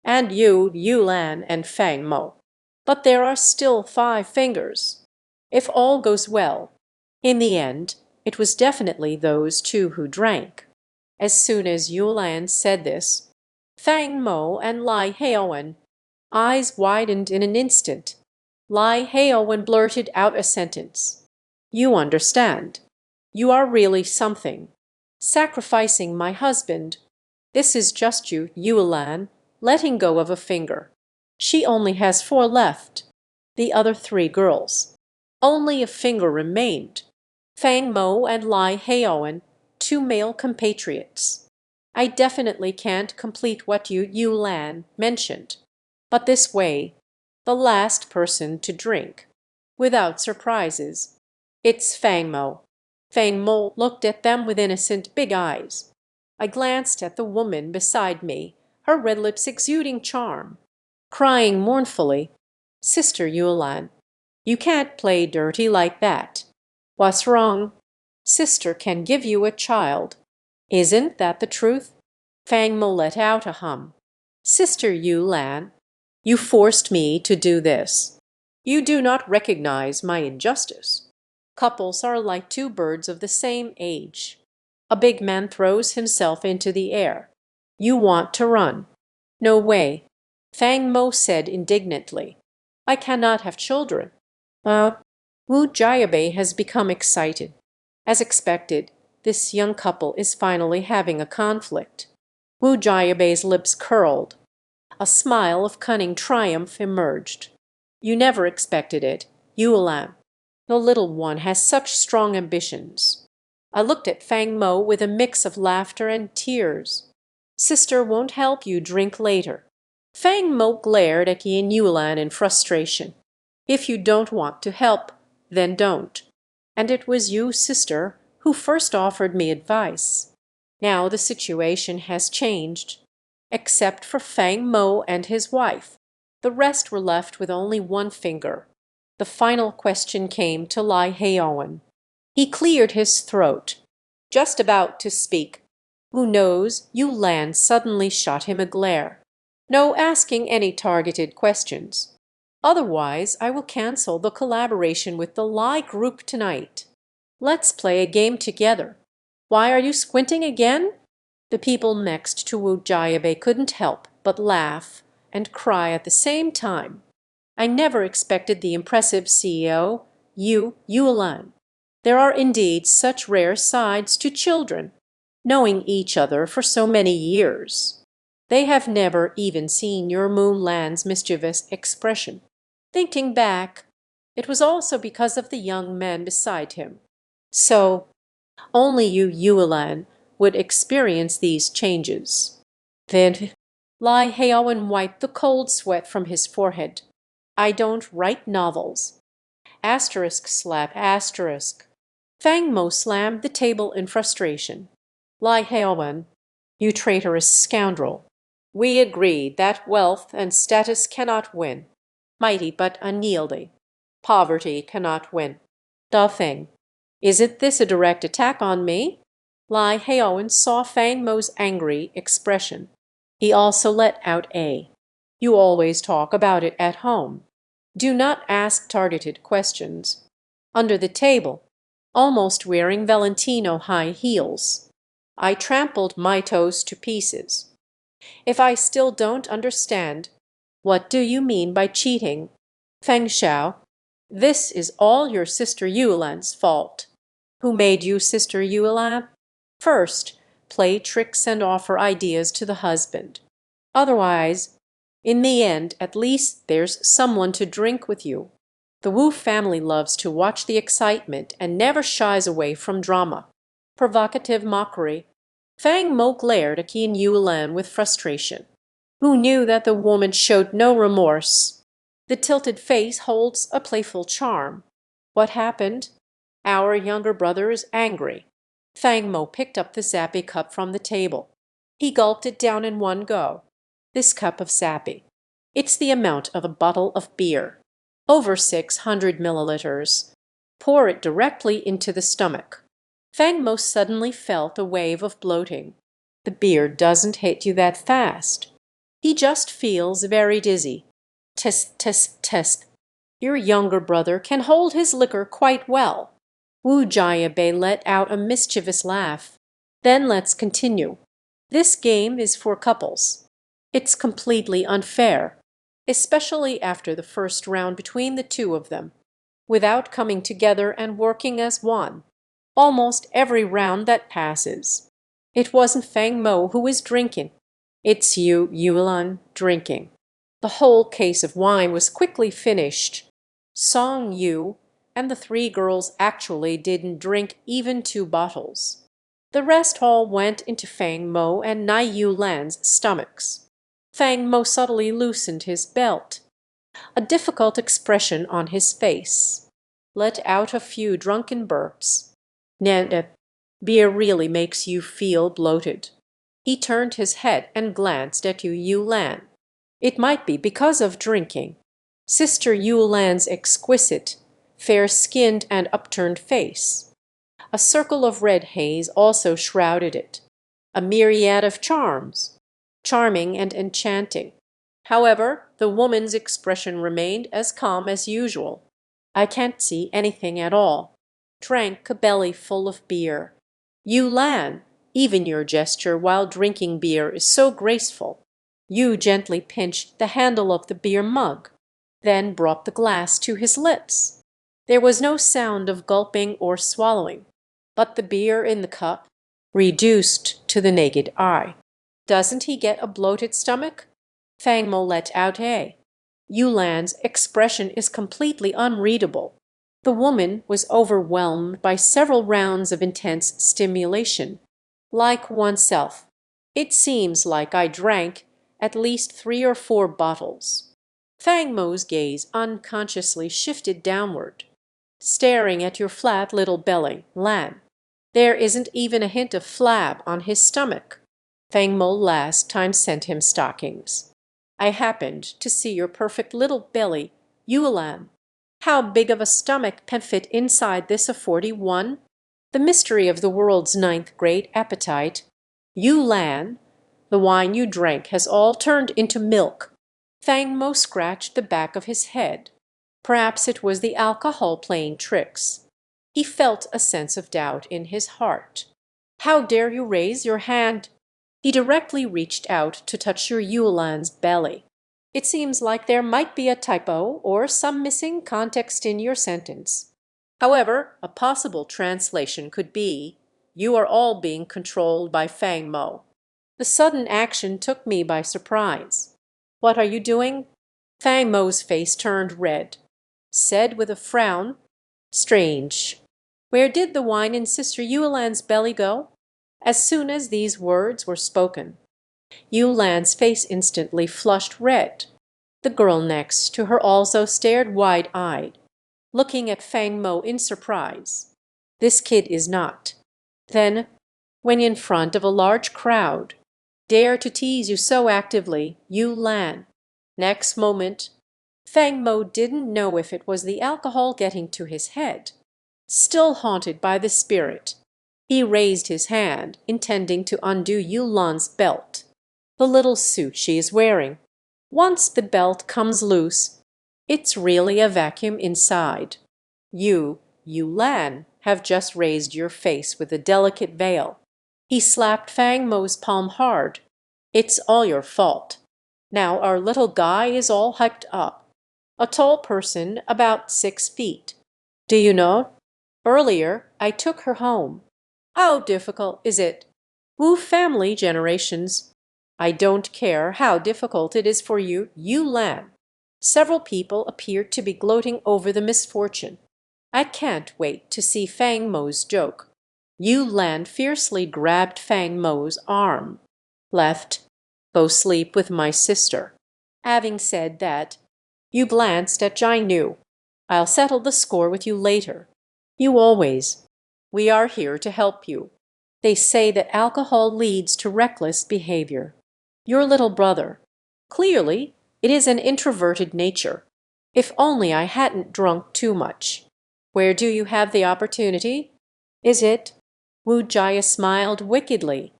Speaker 1: And Yulan, and Fang Mo. But there are still 5 fingers. If all goes well, in the end, it was definitely those 2 who drank. As soon as Yulan said this, Fang Mo and Lai Heowen eyes widened in an instant. Lai Heowen blurted out a sentence. You understand. You are really something. Sacrificing my husband. This is just Yulan letting go of a finger. She only has 4 left. The other 3 girls. Only a finger remained. Fang Mo and Lai Heoan, 2 male compatriots. I definitely can't complete what Yu Lan mentioned. But this way, the last person to drink. Without surprises. It's Fang Mo. Fang Mo looked at them with innocent big eyes. I glanced at the woman beside me, her red lips exuding charm, crying mournfully, "Sister Yulan, you can't play dirty like that. What's wrong? Sister can give you a child. Isn't that the truth?" Fang Mo let out a hum. "Sister Yulan, you forced me to do this. You do not recognize my injustice. Couples are like 2 birds of the same age. A big man throws himself into the air. You want to run. No way." Fang Mo said indignantly, "I cannot have children." Wu Jiabei has become excited. As expected, this young couple is finally having a conflict. Wu Jiabei's lips curled. A smile of cunning triumph emerged. "You never expected it, Yulan. The little one has such strong ambitions." I looked at Fang Mo with a mix of laughter and tears. "Sister won't help you drink later." Fang Mo glared at Yin Yulan in frustration. "If you don't want to help, then don't. And it was you, sister, who first offered me advice. Now the situation has changed. Except for Fang Mo and his wife, the rest were left with only 1 finger. The final question came to Lai Heoan. He cleared his throat, just about to speak. Who knows, Yu Lan suddenly shot him a glare. "No asking any targeted questions. Otherwise I will cancel the collaboration with the Lai group tonight. Let's play a game together. Why are you squinting again?" The people next to Wu Jiabei couldn't help but laugh and cry at the same time. I never expected the impressive CEO, Yulan. There are indeed such rare sides to children, knowing each other for so many years. They have never even seen your Moonland's mischievous expression. Thinking back, it was also because of the young man beside him. So, only Yulan would experience these changes. Then Lai Heowen wiped the cold sweat from his forehead. "I don't write novels." Asterisk slap asterisk. Fang Mo slammed the table in frustration. "Lai Heowen, you traitorous scoundrel. We agreed that wealth and status cannot win. Mighty but unyielding. Poverty cannot win. Da Feng. Isn't this a direct attack on me?" Lai Heowen saw Fang Mo's angry expression. He also let out a, "You always talk about it at home. Do not ask targeted questions." Under the table, almost wearing Valentino high heels, I trampled my toes to pieces. "If I still don't understand, what do you mean by cheating? Feng Xiao, this is all your sister Yulan's fault." "Who made you sister Yulan?" "First, play tricks and offer ideas to the husband. Otherwise, in the end, at least there's someone to drink with you." The Wu family loves to watch the excitement and never shies away from drama. Provocative mockery. Fang Mo glared at Yin Yulan with frustration. Who knew that the woman showed no remorse? The tilted face holds a playful charm. What happened? "Our younger brother is angry." Fang Mo picked up the zappy cup from the table. He gulped it down in one go. "This cup of zappy. It's the amount of a bottle of beer. Over 600 milliliters. Pour it directly into the stomach." Fang Mo suddenly felt a wave of bloating. "The beer doesn't hit you that fast. He just feels very dizzy." "Test, test, test. Your younger brother can hold his liquor quite well." Wu Jiabei let out a mischievous laugh. "Then let's continue. This game is for couples. It's completely unfair, especially after the first round between the 2 of them, without coming together and working as one. Almost every round that passes. It wasn't Fang Mo who is drinking. It's Yulan drinking." The whole case of wine was quickly finished. Song Yu and the three girls actually didn't drink even 2 bottles. The rest all went into Fang Mo and Nai Yu Lan's stomachs. Fang Mo subtly loosened his belt, a difficult expression on his face, let out a few drunken burps. "Ned, beer really makes you feel bloated." He turned his head and glanced at Yu Lan. It might be because of drinking. Sister Yu Lan's exquisite, fair-skinned and upturned face. A circle of red haze also shrouded it, a myriad of charms, charming and enchanting. However, the woman's expression remained as calm as usual. "I can't see anything at all." Drank a belly full of beer. "Yu Lan, even your gesture while drinking beer is so graceful." Yu gently pinched the handle of the beer mug, then brought the glass to his lips. There was no sound of gulping or swallowing, but the beer in the cup reduced to the naked eye. "Doesn't he get a bloated stomach?" Fang Mo let out a. "Yu Lan's expression is completely unreadable." The woman was overwhelmed by several rounds of intense stimulation. "Like oneself. It seems like I drank at least 3 or 4 bottles." Fang Mo's gaze unconsciously shifted downward. "Staring at your flat little belly, Lan. There isn't even a hint of flab on his stomach." Fang Mo last time sent him stockings. "I happened to see your perfect little belly, Yu Lan. How big of a stomach can fit inside this of 41? The mystery of the world's 9th great appetite. Yu Lan, the wine you drank has all turned into milk." Fang Mo scratched the back of his head. Perhaps it was the alcohol playing tricks. He felt a sense of doubt in his heart. "How dare you raise your hand?" He directly reached out to touch your Yu Lan's belly. "It seems like there might be a typo or some missing context in your sentence. However, a possible translation could be, 'You are all being controlled by Fang Mo.'" The sudden action took me by surprise. "What are you doing?" Fang Mo's face turned red. Said with a frown, "Strange. Where did the wine in Sister Yu Lan's belly go?" As soon as these words were spoken, Yu Lan's face instantly flushed red. The girl next to her also stared wide-eyed, looking at Fang Mo in surprise. "This kid is not." Then, when in front of a large crowd, "Dare to tease you so actively, Yu Lan." Next moment, Fang Mo didn't know if it was the alcohol getting to his head. Still haunted by the spirit, he raised his hand, intending to undo Yu Lan's belt, the little suit she is wearing. Once the belt comes loose, it's really a vacuum inside. "You, Yu Lan, have just raised your face with a delicate veil." He slapped Fang Mo's palm hard. "It's all your fault. Now our little guy is all hyped up. A tall person, about 6 feet. Do you know? Earlier I took her home. How difficult is it? Wu family generations. I don't care how difficult it is for you, Yu Lan." Several people appeared to be gloating over the misfortune. I can't wait to see Fang Mo's joke. Yu Lan fiercely grabbed Fang Mo's arm. "Left. Go sleep with my sister." Having said that, you glanced at Jai Nu. "I'll settle the score with you later." "You always. We are here to help you." They say that alcohol leads to reckless behavior. Your little brother. Clearly, it is an introverted nature. If only I hadn't drunk too much. Where do you have the opportunity? Is it? Wu Jaya smiled wickedly.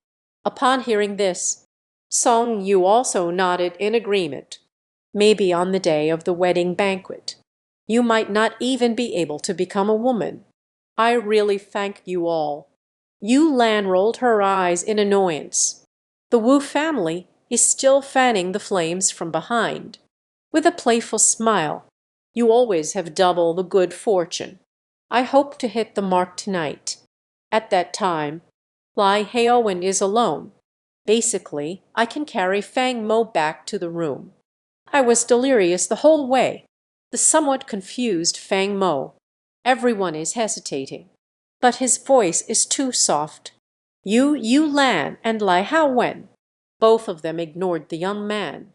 Speaker 1: Upon hearing this, Song Yu also nodded in agreement. Maybe on the day of the wedding banquet. You might not even be able to become a woman. I really thank you all. Yu Lan rolled her eyes in annoyance. The Wu family is still fanning the flames from behind. With a playful smile, "You always have double the good fortune. I hope to hit the mark tonight. At that time, heroine is alone. Basically, I can carry Fang Mo back to the room." I was delirious the whole way. The somewhat confused Fang Mo. Everyone is hesitating. But his voice is too soft. You Lan and Lai Hao Wen. Both of them ignored the young man.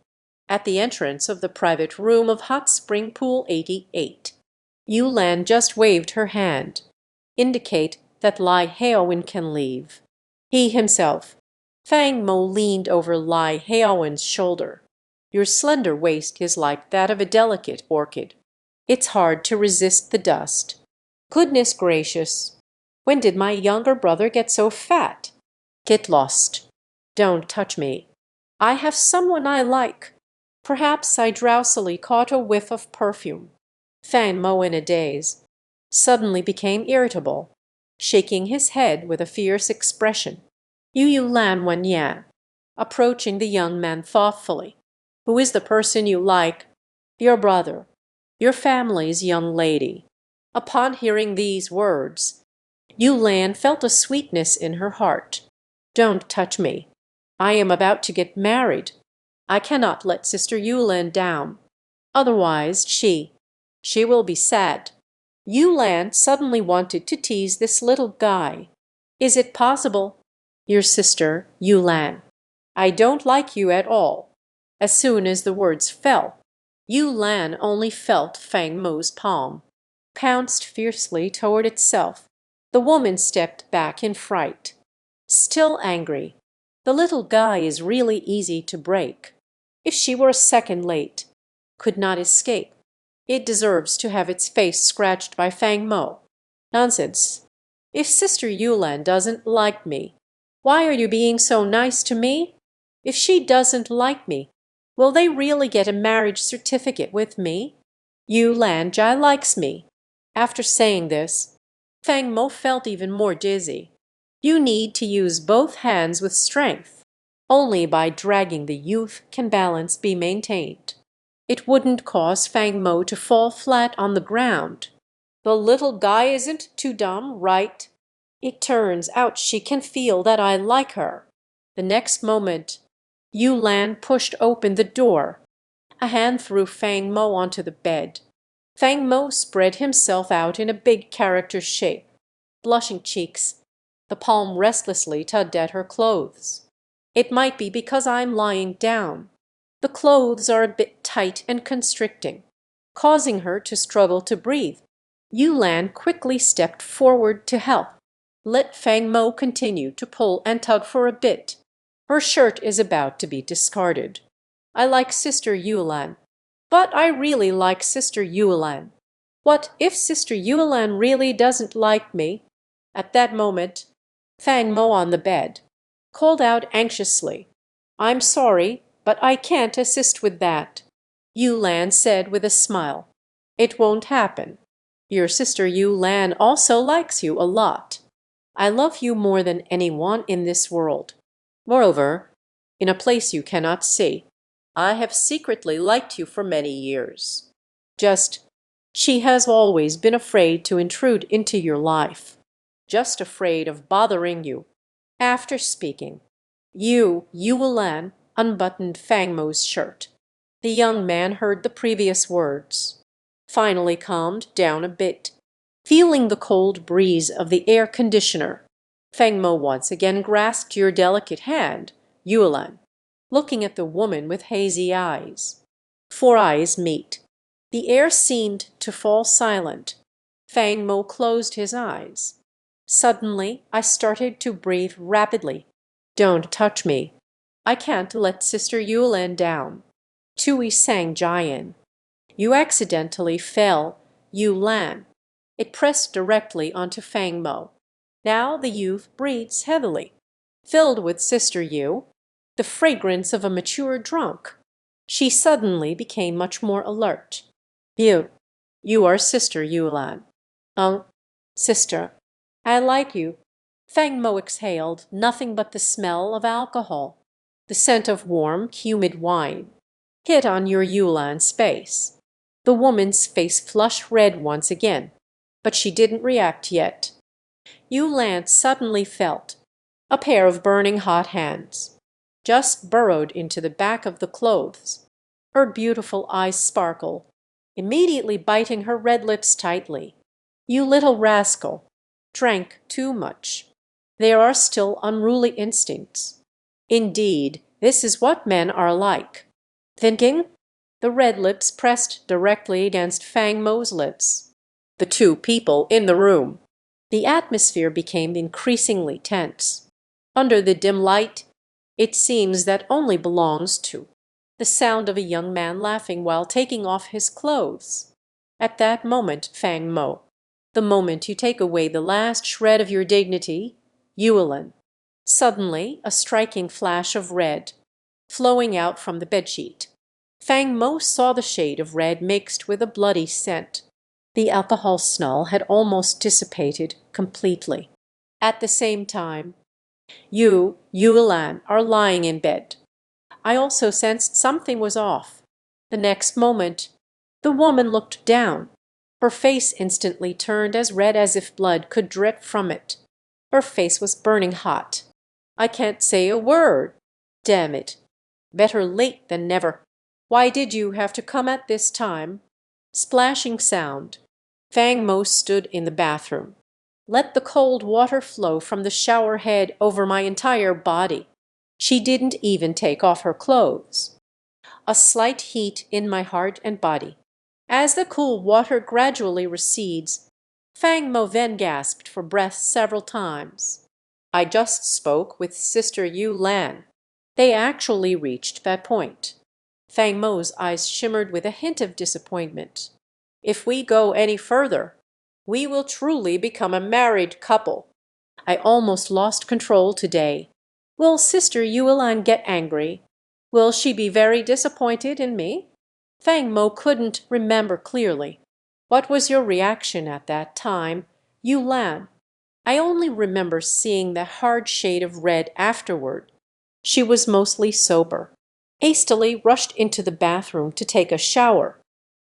Speaker 1: At the entrance of the private room of Hot Spring Pool 88, Yu Lan just waved her hand. Indicate that Lai Haowen can leave. He himself. Fang Mo leaned over Lai Haowen's shoulder. Your slender waist is like that of a delicate orchid. It's hard to resist the dust. Goodness gracious! When did my younger brother get so fat? Get lost. Don't touch me. I have someone I like. Perhaps I drowsily caught a whiff of perfume. Fan Mo in a daze suddenly became irritable, shaking his head with a fierce expression. Yu Lan Wanyan, approaching the young man thoughtfully. Who is the person you like? Your brother. Your family's young lady. Upon hearing these words, Yu Lan felt a sweetness in her heart. Don't touch me. I am about to get married. I cannot let Sister Yu Lan down. Otherwise she will be sad. Yu Lan suddenly wanted to tease this little guy. Is it possible? Your sister, Yu Lan. I don't like you at all. As soon as the words fell, Yu Lan only felt Fang Mo's palm, pounced fiercely toward itself. The woman stepped back in fright. Still angry. The little guy is really easy to break. If she were a second late, could not escape. It deserves to have its face scratched by Fang Mo. Nonsense. If Sister Yulan doesn't like me, why are you being so nice to me? If she doesn't like me, will they really get a marriage certificate with me? Yulan Jai likes me. After saying this, Fang Mo felt even more dizzy. You need to use both hands with strength. Only by dragging the youth can balance be maintained. It wouldn't cause Fang Mo to fall flat on the ground. The little guy isn't too dumb, right? It turns out she can feel that I like her. The next moment, Yu Lan pushed open the door. A hand threw Fang Mo onto the bed. Fang Mo spread himself out in a big character shape, blushing cheeks. The palm restlessly tugged at her clothes. It might be because I'm lying down. The clothes are a bit tight and constricting, causing her to struggle to breathe. Yu Lan quickly stepped forward to help. Let Fang Mo continue to pull and tug for a bit. Her shirt is about to be discarded. I like Sister Yulan, but I really like Sister Yulan. What if Sister Yulan really doesn't like me? At that moment, Fang Mo on the bed called out anxiously, I'm sorry, but I can't assist with that. Yu Lan said with a smile, It won't happen. Your sister Yu Lan also likes you a lot. I love you more than anyone in this world. Moreover, in a place you cannot see, I have secretly liked you for many years. Just, she has always been afraid to intrude into your life. Just afraid of bothering you. After speaking, Yu Lan unbuttoned Fang Mo's shirt. The young man heard the previous words, finally calmed down a bit, feeling the cold breeze of the air conditioner. Fang Mo once again grasped your delicate hand, Yulan, looking at the woman with hazy eyes. Four eyes meet. The air seemed to fall silent. Fang Mo closed his eyes. Suddenly, I started to breathe rapidly. Don't touch me. I can't let Sister Yulan down. Tui sang Jian. You accidentally fell, Yulan. It pressed directly onto Fang Mo. Now the youth breathes heavily, filled with Sister Yu, the fragrance of a mature drunk. She suddenly became much more alert. You are Sister Yulan. Sister. I like you. Fang Mo exhaled nothing but the smell of alcohol. The scent of warm, humid wine hit on your Yulan's face. The woman's face flushed red once again, but she didn't react yet. Yulan suddenly felt a pair of burning hot hands just burrowed into the back of the clothes. Her beautiful eyes sparkle, immediately biting her red lips tightly. "You little rascal! Drank too much. There are still unruly instincts. Indeed, this is what men are like. Thinking?" The red lips pressed directly against Fang Mo's lips. The two people in the room. The atmosphere became increasingly tense. Under the dim light, it seems that only belongs to the sound of a young man laughing while taking off his clothes. At that moment, Fang Mo, the moment you take away the last shred of your dignity, Yulin. Suddenly, a striking flash of red, flowing out from the bedsheet. Fang Mo saw the shade of red mixed with a bloody scent. The alcohol smell had almost dissipated completely. At the same time, you, Yulan, are lying in bed. I also sensed something was off. The next moment, the woman looked down. Her face instantly turned as red as if blood could drip from it. Her face was burning hot. "I can't say a word. Damn it. Better late than never. Why did you have to come at this time?" Splashing sound. Fang Mo stood in the bathroom. Let the cold water flow from the shower head over my entire body. She didn't even take off her clothes. A slight heat in my heart and body. As the cool water gradually recedes, Fang Mo then gasped for breath several times. "I just spoke with Sister Yu Lan." They actually reached that point. Fang Mo's eyes shimmered with a hint of disappointment. "If we go any further, we will truly become a married couple. I almost lost control today. Will Sister Yulan get angry? Will she be very disappointed in me?" Fang Mo couldn't remember clearly. "What was your reaction at that time, Yulan?" "I only remember seeing the hard shade of red afterward." She was mostly sober. Hastily rushed into the bathroom to take a shower.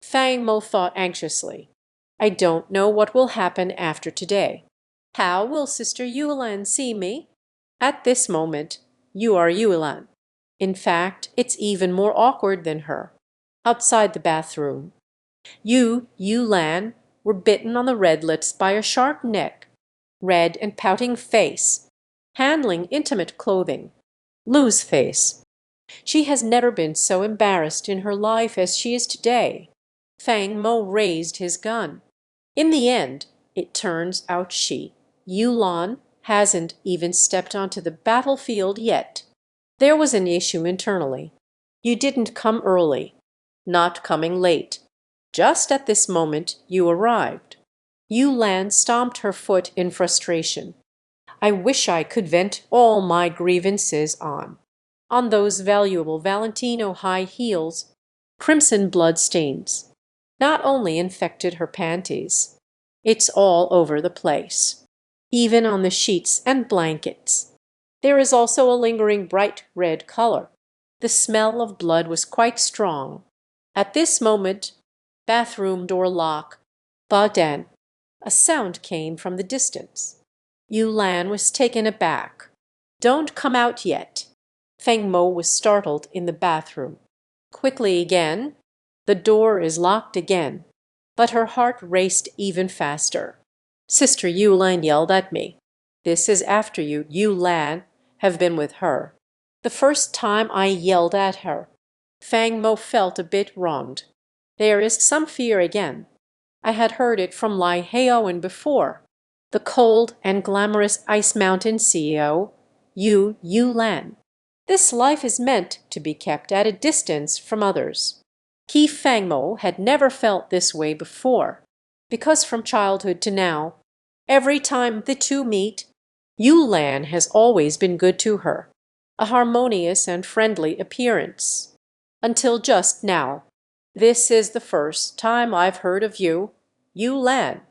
Speaker 1: Fang Mo thought anxiously. "I don't know what will happen after today. How will Sister Yulan see me?" At this moment, you are Yulan. In fact, it's even more awkward than her. Outside the bathroom, you, Yulan, were bitten on the red lips by a sharp neck, red and pouting face, handling intimate clothing, loose face. She has never been so embarrassed in her life as she is today. Fang Mo raised his gun. In the end, it turns out she, Yulan, hasn't even stepped onto the battlefield yet. There was an issue internally. You didn't come early, not coming late. Just at this moment you arrived. Yulan stomped her foot in frustration. "I wish I could vent all my grievances on those valuable Valentino high heels. Crimson blood stains not only infected her panties, it's all over the place, even on the sheets and blankets. There is also a lingering bright red color. The smell of blood was quite strong." At this moment, bathroom door lock, Badan. A sound came from the distance. Yulan was taken aback. "Don't come out yet." Feng Mo was startled in the bathroom. Quickly again, "The door is locked again." But her heart raced even faster. Sister Yulan yelled at me. This is after you, Yulan, have been with her. The first time I yelled at her, Fang Mo felt a bit wronged. There is some fear again. I had heard it from Lai Heroine before. The cold and glamorous Ice Mountain CEO, Yulan. This life is meant to be kept at a distance from others. He Fang Mo had never felt this way before, because from childhood to now, every time the two meet, Yulan has always been good to her, a harmonious and friendly appearance. Until just now. This is the first time I've heard of you, Yulan,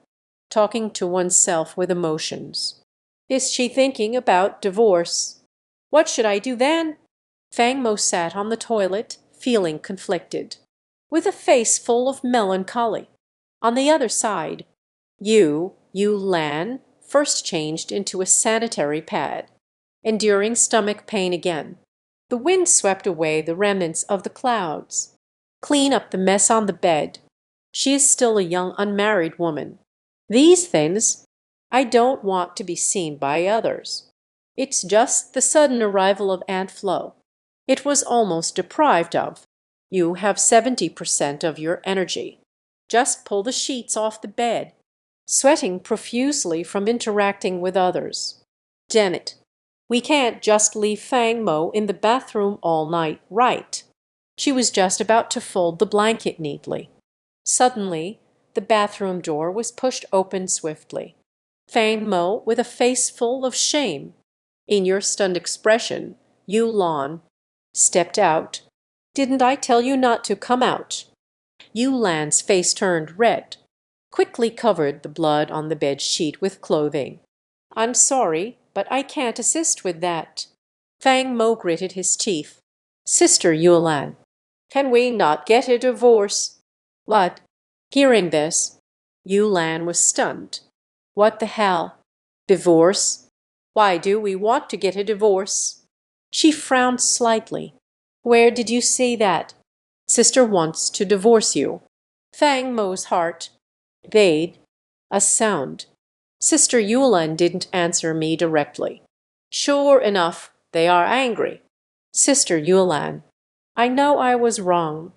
Speaker 1: talking to oneself with emotions. Is she thinking about divorce? What should I do then? Fang Mo sat on the toilet, feeling conflicted, with a face full of melancholy. On the other side, Yulan, first changed into a sanitary pad, enduring stomach pain again. The wind swept away the remnants of the clouds. Clean up the mess on the bed. She is still a young unmarried woman. These things I don't want to be seen by others. It's just the sudden arrival of Aunt Flo. It was almost deprived of. You have 70% of your energy. Just pull the sheets off the bed, sweating profusely from interacting with others. Damn it. We can't just leave Fang Mo in the bathroom all night, right? She was just about to fold the blanket neatly. Suddenly, the bathroom door was pushed open swiftly. Fang Mo, with a face full of shame, in your stunned expression, Yu Lan, stepped out. Didn't I tell you not to come out? Yu Lan's face turned red, quickly covered the blood on the bed sheet with clothing. I'm sorry, but I can't assist with that. Fang Mo gritted his teeth. Sister Yulan, can we not get a divorce? What? Hearing this, Yulan was stunned. What the hell? Divorce? Why do we want to get a divorce? She frowned slightly. Where did you see that? Sister wants to divorce you. Fang Mo's heart obeyed a sound. Sister Yulan didn't answer me directly. Sure enough, they are angry. Sister Yulan, I know I was wrong.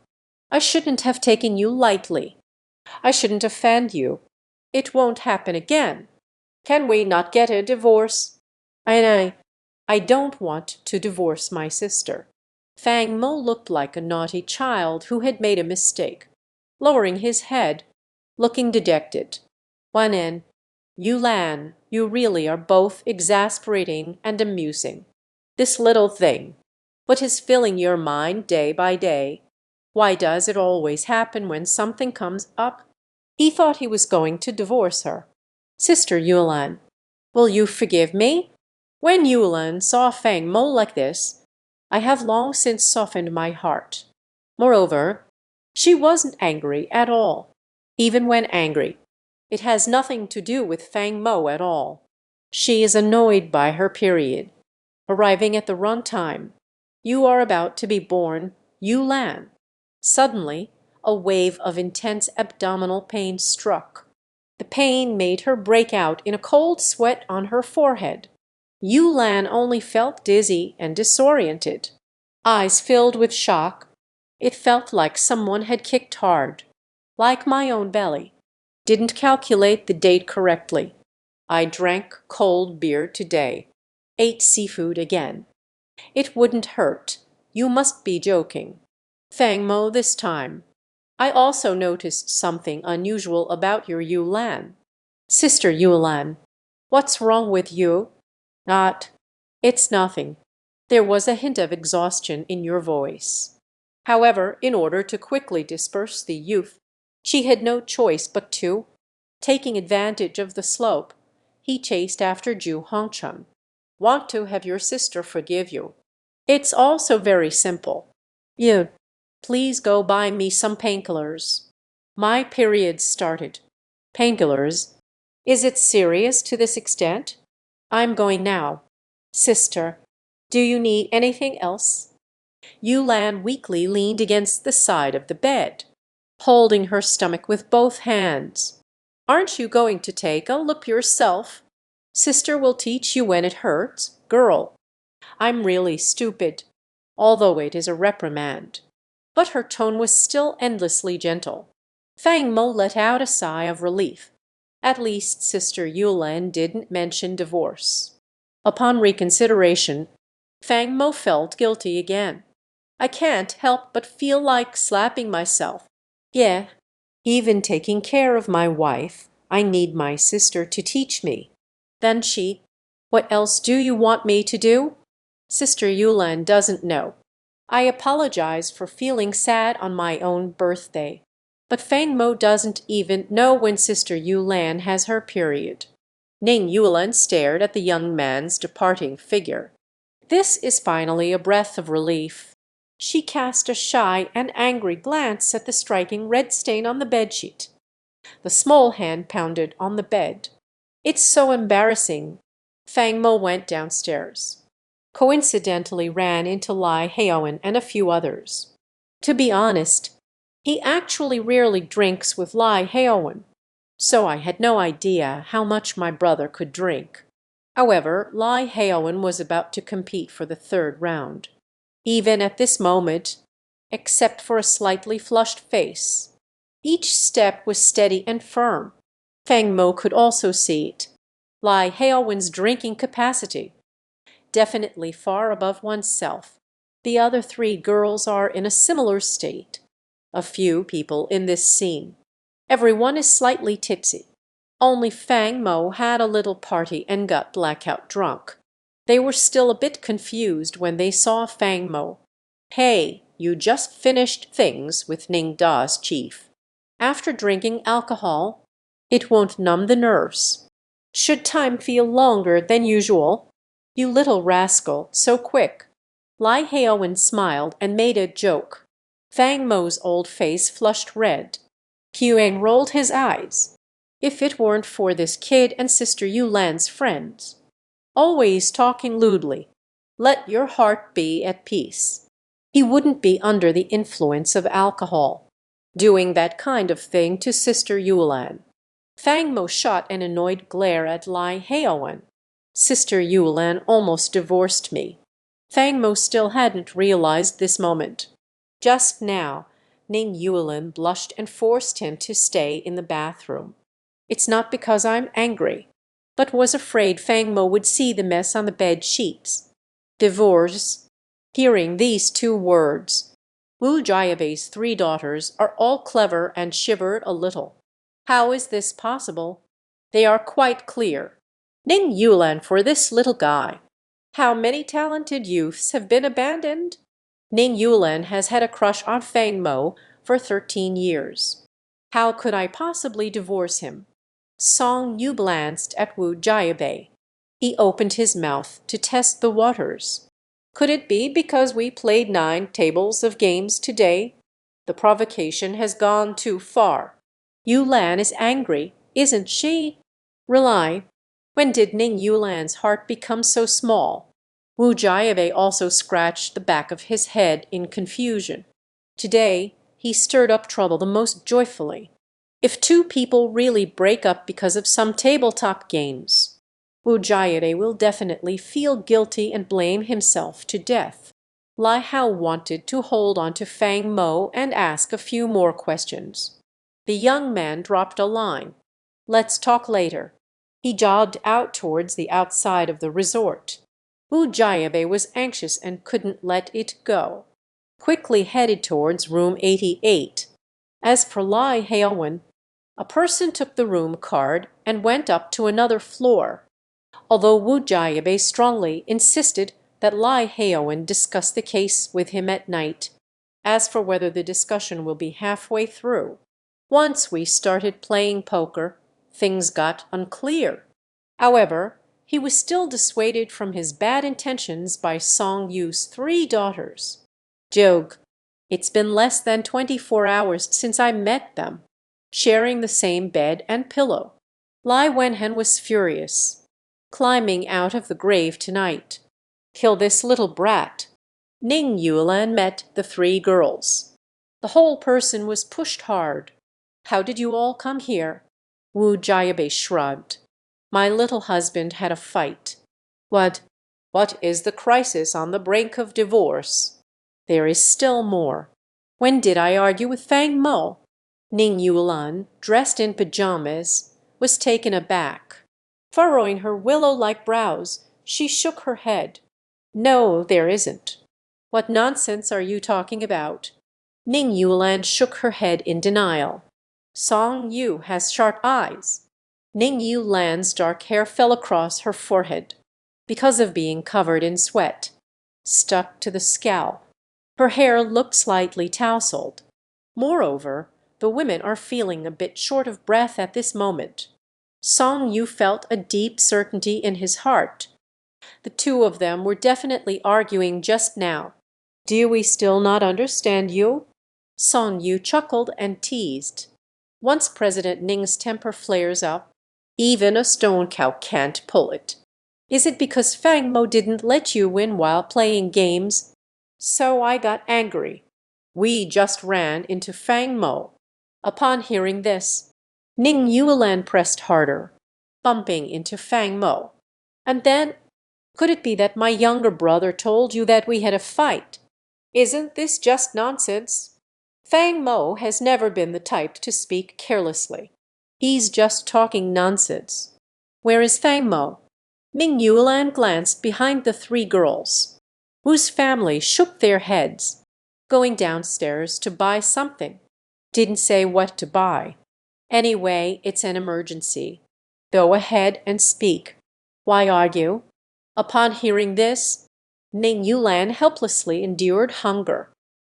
Speaker 1: I shouldn't have taken you lightly. I shouldn't offend you. It won't happen again. Can we not get a divorce? And I don't want to divorce my sister. Fang Mo looked like a naughty child who had made a mistake, lowering his head, looking dejected. One in, Yu Lan, you really are both exasperating and amusing. This little thing, what is filling your mind day by day? Why does it always happen when something comes up? He thought he was going to divorce her. Sister Yulan, will you forgive me? When Yulan saw Fang Mo like this, I have long since softened my heart. Moreover, she wasn't angry at all. Even when angry, it has nothing to do with Fang Mo at all. She is annoyed by her period. Arriving at the run time, you are about to be born, Yu Lan. Suddenly, a wave of intense abdominal pain struck. The pain made her break out in a cold sweat on her forehead. Yu Lan only felt dizzy and disoriented. Eyes filled with shock. It felt like someone had kicked hard. Like my own belly. Didn't calculate the date correctly. I drank cold beer today. Ate seafood again. It wouldn't hurt. You must be joking. Fang Mo this time. I also noticed something unusual about your Yu Lan. Sister Yu Lan, what's wrong with you? Not. It's nothing. There was a hint of exhaustion in your voice. However, in order to quickly disperse the youth, she had no choice but to, taking advantage of the slope, he chased after Ju Hongchun. Want to have your sister forgive you. It's also very simple. You, please go buy me some painkillers. My period started. Painkillers? Is it serious to this extent? I'm going now. Sister, do you need anything else? Yu Lan weakly leaned against the side of the bed, holding her stomach with both hands. Aren't you going to take a look yourself? Sister will teach you when it hurts, girl. I'm really stupid, although it is a reprimand. But her tone was still endlessly gentle. Fang Mo let out a sigh of relief. At least Sister Yulan didn't mention divorce. Upon reconsideration, Fang Mo felt guilty again. I can't help but feel like slapping myself. Yeah, even taking care of my wife, I need my sister to teach me. Then she, what else do you want me to do? Sister Yulan doesn't know. I apologize for feeling sad on my own birthday. But Fang Mo doesn't even know when Sister Yulan has her period. Ning Yulan stared at the young man's departing figure. This is finally a breath of relief. She cast a shy and angry glance at the striking red stain on the bedsheet. The small hand pounded on the bed. It's so embarrassing. Fang Mo went downstairs. Coincidentally ran into Lai Heroine and a few others. To be honest, He actually rarely drinks with Lai Heowen, so I had no idea how much my brother could drink. However, Lai Heowen was about to compete for the third round. Even at this moment, except for a slightly flushed face, each step was steady and firm. Fang Mo could also see it. Lai Heowen's drinking capacity, definitely far above oneself. The other three girls are in a similar state. A few people in this scene. Everyone is slightly tipsy. Only Fang Mo had a little party and got blackout drunk. They were still a bit confused when they saw Fang Mo. Hey, you just finished things with Ning Da's chief. After drinking alcohol, it won't numb the nerves. Should time feel longer than usual? You little rascal, so quick. Lai Heowen smiled and made a joke. Fang Mo's old face flushed red. Huang rolled his eyes. If it weren't for this kid and Sister Yulan's friends. Always talking lewdly. Let your heart be at peace. He wouldn't be under the influence of alcohol, doing that kind of thing to Sister Yulan. Fang Mo shot an annoyed glare at Lai Heowen. Sister Yulan almost divorced me. Fang Mo still hadn't realized this moment. Just now, Ning Yulan blushed and forced him to stay in the bathroom. It's not because I'm angry, but was afraid Fang Mo would see the mess on the bed sheets. Divorce. Hearing these two words, Wu Jiabei's three daughters are all clever and shivered a little. How is this possible? They are quite clear. Ning Yulan for this little guy. How many talented youths have been abandoned? Ning Yulan has had a crush on Fang Mo for 13 years. How could I possibly divorce him? Song Yu glanced at Wu Jiabei. He opened his mouth to test the waters. Could it be because we played 9 tables of games today? The provocation has gone too far. Yulan is angry, isn't she? Rely. When did Ning Yulan's heart become so small? Wu Jiabei also scratched the back of his head in confusion. Today, he stirred up trouble the most joyfully. If two people really break up because of some tabletop games, Wu Jiabei will definitely feel guilty and blame himself to death. Lai Hao wanted to hold on to Fang Mo and ask a few more questions. The young man dropped a line. Let's talk later. He jogged out towards the outside of the resort. Wu Jiabei was anxious and couldn't let it go. Quickly headed towards room 88. As for Lai Heowen, a person took the room card and went up to another floor. Although Wu Jiabei strongly insisted that Lai Heowen discuss the case with him at night. As for whether the discussion will be halfway through, once we started playing poker, things got unclear. However, he was still dissuaded from his bad intentions by Song Yu's 3 daughters. Joke, it's been less than 24 hours since I met them, sharing the same bed and pillow. Lai Wenhen was furious. Climbing out of the grave tonight. Kill this little brat. Ning Yulan met the 3 girls. The whole person was pushed hard. How did you all come here? Wu Jiabei shrugged. My little husband had a fight. What is the crisis on the brink of divorce? There is still more. When did I argue with Fang Mo? Ning Yulan, dressed in pajamas, was taken aback. Furrowing her willow-like brows, she shook her head. No, there isn't. What nonsense are you talking about? Ning Yulan shook her head in denial. Song Yu has sharp eyes. Ning Yulan's dark hair fell across her forehead, because of being covered in sweat, stuck to the scalp. Her hair looked slightly tousled. Moreover, the women are feeling a bit short of breath at this moment. Song Yu felt a deep certainty in his heart. The 2 of them were definitely arguing just now. Do we still not understand you? Song Yu chuckled and teased. Once President Ning's temper flares up, even a stone cow can't pull it. Is it because Fang Mo didn't let you win while playing games? So I got angry. We just ran into Fang Mo. Upon hearing this, Ning Yuelan pressed harder, bumping into Fang Mo. And then, could it be that my younger brother told you that we had a fight? Isn't this just nonsense? Fang Mo has never been the type to speak carelessly. He's just talking nonsense. Where is Fang Mo? Ming Yuelan glanced behind the three girls, whose family shook their heads. Going downstairs to buy something. Didn't say what to buy. Anyway, it's an emergency. Go ahead and speak. Why argue? Upon hearing this, Ning Yulan helplessly endured hunger.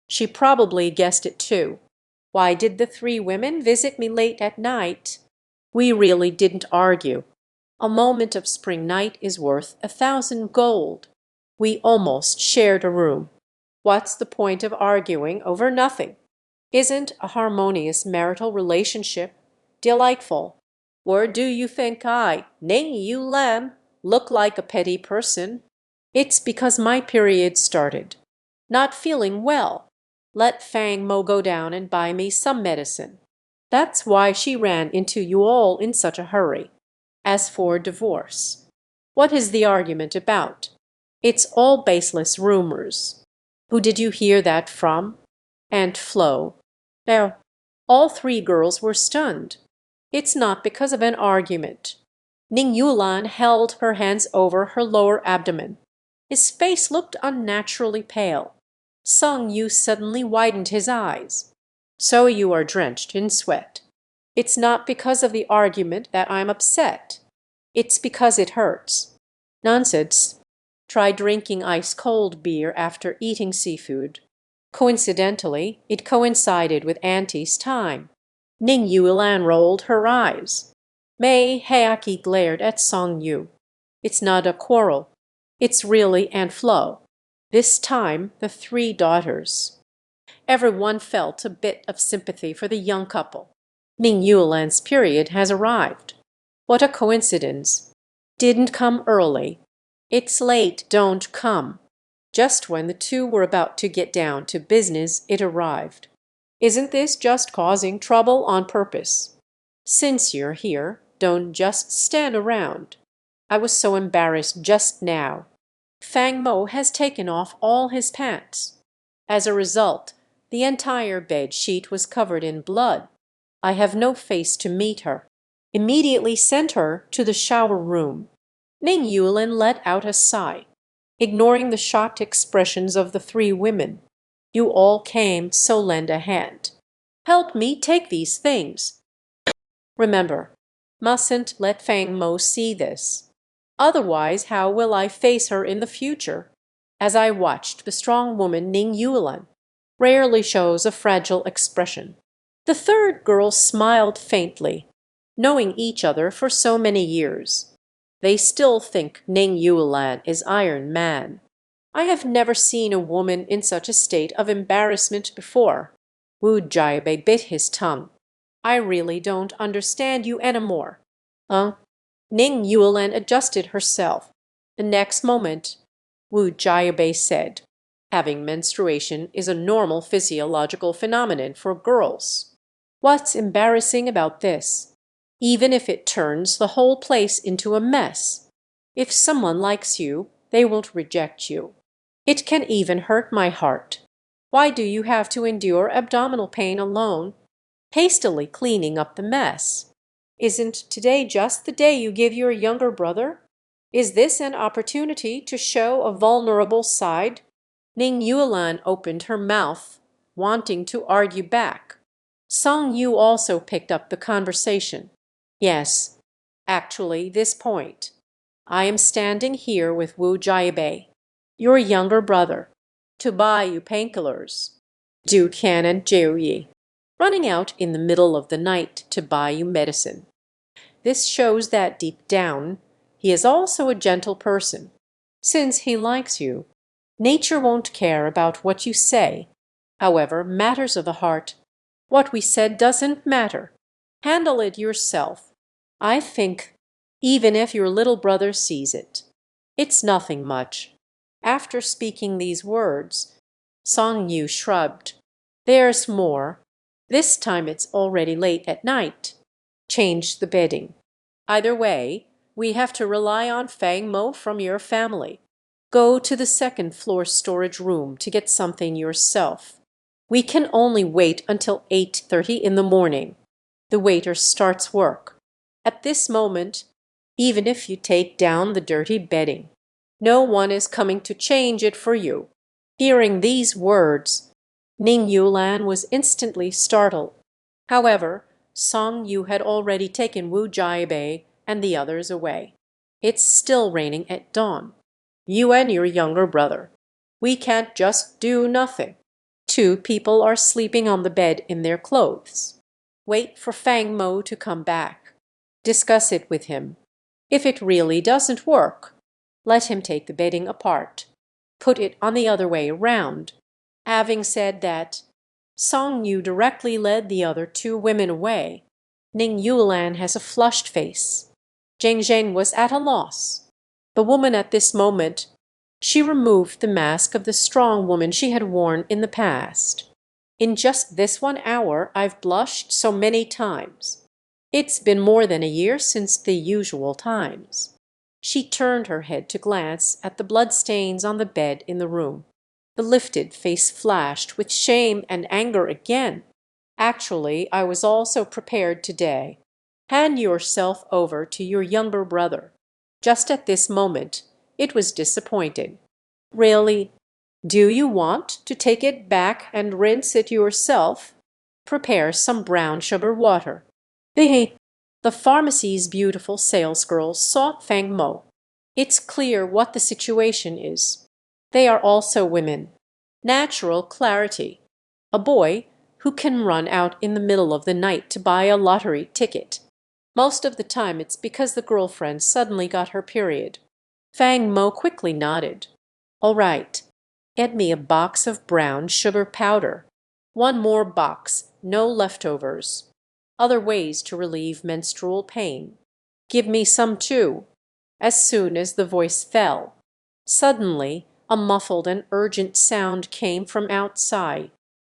Speaker 1: She probably guessed it too. Why did the three women visit me late at night? We really didn't argue. A moment of spring night is worth 1,000 gold. We almost shared a room. What's the point of arguing over nothing? Isn't a harmonious marital relationship delightful? Or do you think I, Ning Yulan, look like a petty person? It's because my period started. Not feeling well. Let Fang Mo go down and buy me some medicine. That's why she ran into you all in such a hurry. As for divorce, what is the argument about? It's all baseless rumors. Who did you hear that from? Aunt Flo. Now, all three girls were stunned. It's not because of an argument. Ning Yulan held her hands over her lower abdomen. His face looked unnaturally pale. Sung Yu suddenly widened his eyes. So you are drenched in sweat. It's not because of the argument that I'm upset. It's because it hurts. Nonsense. Try drinking ice-cold beer after eating seafood. Coincidentally, it coincided with Auntie's time. Ning Yuelan rolled her eyes. Mei Heaki glared at Song Yu. It's not a quarrel. It's really Aunt Flo. This time, the three daughters. Everyone felt a bit of sympathy for the young couple. Ning Yuelan's period has arrived. What a coincidence. Didn't come early. It's late, don't come. Just when the two were about to get down to business, it arrived. Isn't this just causing trouble on purpose? Since you're here, don't just stand around. I was so embarrassed just now. Fang Mo has taken off all his pants. As a result, the entire bed sheet was covered in blood. I have no face to meet her. Immediately sent her to the shower room. Ning Yuelan let out a sigh, ignoring the shocked expressions of the three women. You all came, so lend a hand. Help me take these things. Remember, mustn't let Fang Mo see this. Otherwise, how will I face her in the future? As I watched the strong woman Ning Yuelan, rarely shows a fragile expression. The third girl smiled faintly, knowing each other for so many years. They still think Ning Yuelan is Iron Man. I have never seen a woman in such a state of embarrassment before. Wu Jiabei bit his tongue. I really don't understand you anymore. Ning Yuelan adjusted herself. The next moment, Wu Jiabei said, having menstruation is a normal physiological phenomenon for girls. What's embarrassing about this? Even if it turns the whole place into a mess. If someone likes you, they won't reject you. It can even hurt my heart. Why do you have to endure abdominal pain alone, hastily cleaning up the mess? Isn't today just the day you give your younger brother? Is this an opportunity to show a vulnerable side? Ning Yuelan opened her mouth, wanting to argue back. Song Yu also picked up the conversation. Yes, actually, this point. I am standing here with Wu Jiabei, your younger brother, to buy you painkillers. Du Qian and Jiu Yi, running out in the middle of the night to buy you medicine. This shows that deep down, he is also a gentle person. Since he likes you, nature won't care about what you say. However, matters of the heart, what we said doesn't matter. Handle it yourself. I think, even if your little brother sees it, it's nothing much. After speaking these words, Song Yu shrugged. There's more. This time it's already late at night. Change the bedding. Either way, we have to rely on Fang Mo from your family. Go to the second floor storage room to get something yourself. We can only wait until 8:30 in the morning. The waiter starts work. At this moment, even if you take down the dirty bedding, no one is coming to change it for you. Hearing these words, Ning Yulan was instantly startled. However, Song Yu had already taken Wu Jiabei and the others away. It's still raining at dawn. You and your younger brother. We can't just do nothing. Two people are sleeping on the bed in their clothes. Wait for Fang Mo to come back. Discuss it with him. If it really doesn't work, let him take the bedding apart. Put it on the other way around. Having said that, Song Yu directly led the other two women away. Ning Yulan has a flushed face. Zheng Zhen was at a loss. The woman at this moment, she removed the mask of the strong woman she had worn in the past. In just this 1 hour, I've blushed so many times. It's been more than a year since the usual times. She turned her head to glance at the bloodstains on the bed in the room. The lifted face flashed with shame and anger again. Actually, I was also prepared today. Hand yourself over to your younger brother. Just at this moment, it was disappointing. Really? Do you want to take it back and rinse it yourself? Prepare some brown sugar water. The pharmacy's beautiful salesgirls saw Fang Mo. It's clear what the situation is. They are also women. Natural clarity. A boy who can run out in the middle of the night to buy a lottery ticket. Most of the time it's because the girlfriend suddenly got her period. Fang Mo quickly nodded. All right. Get me a box of brown sugar powder. One more box, no leftovers. Other ways to relieve menstrual pain. Give me some too. As soon as the voice fell, suddenly a muffled and urgent sound came from outside.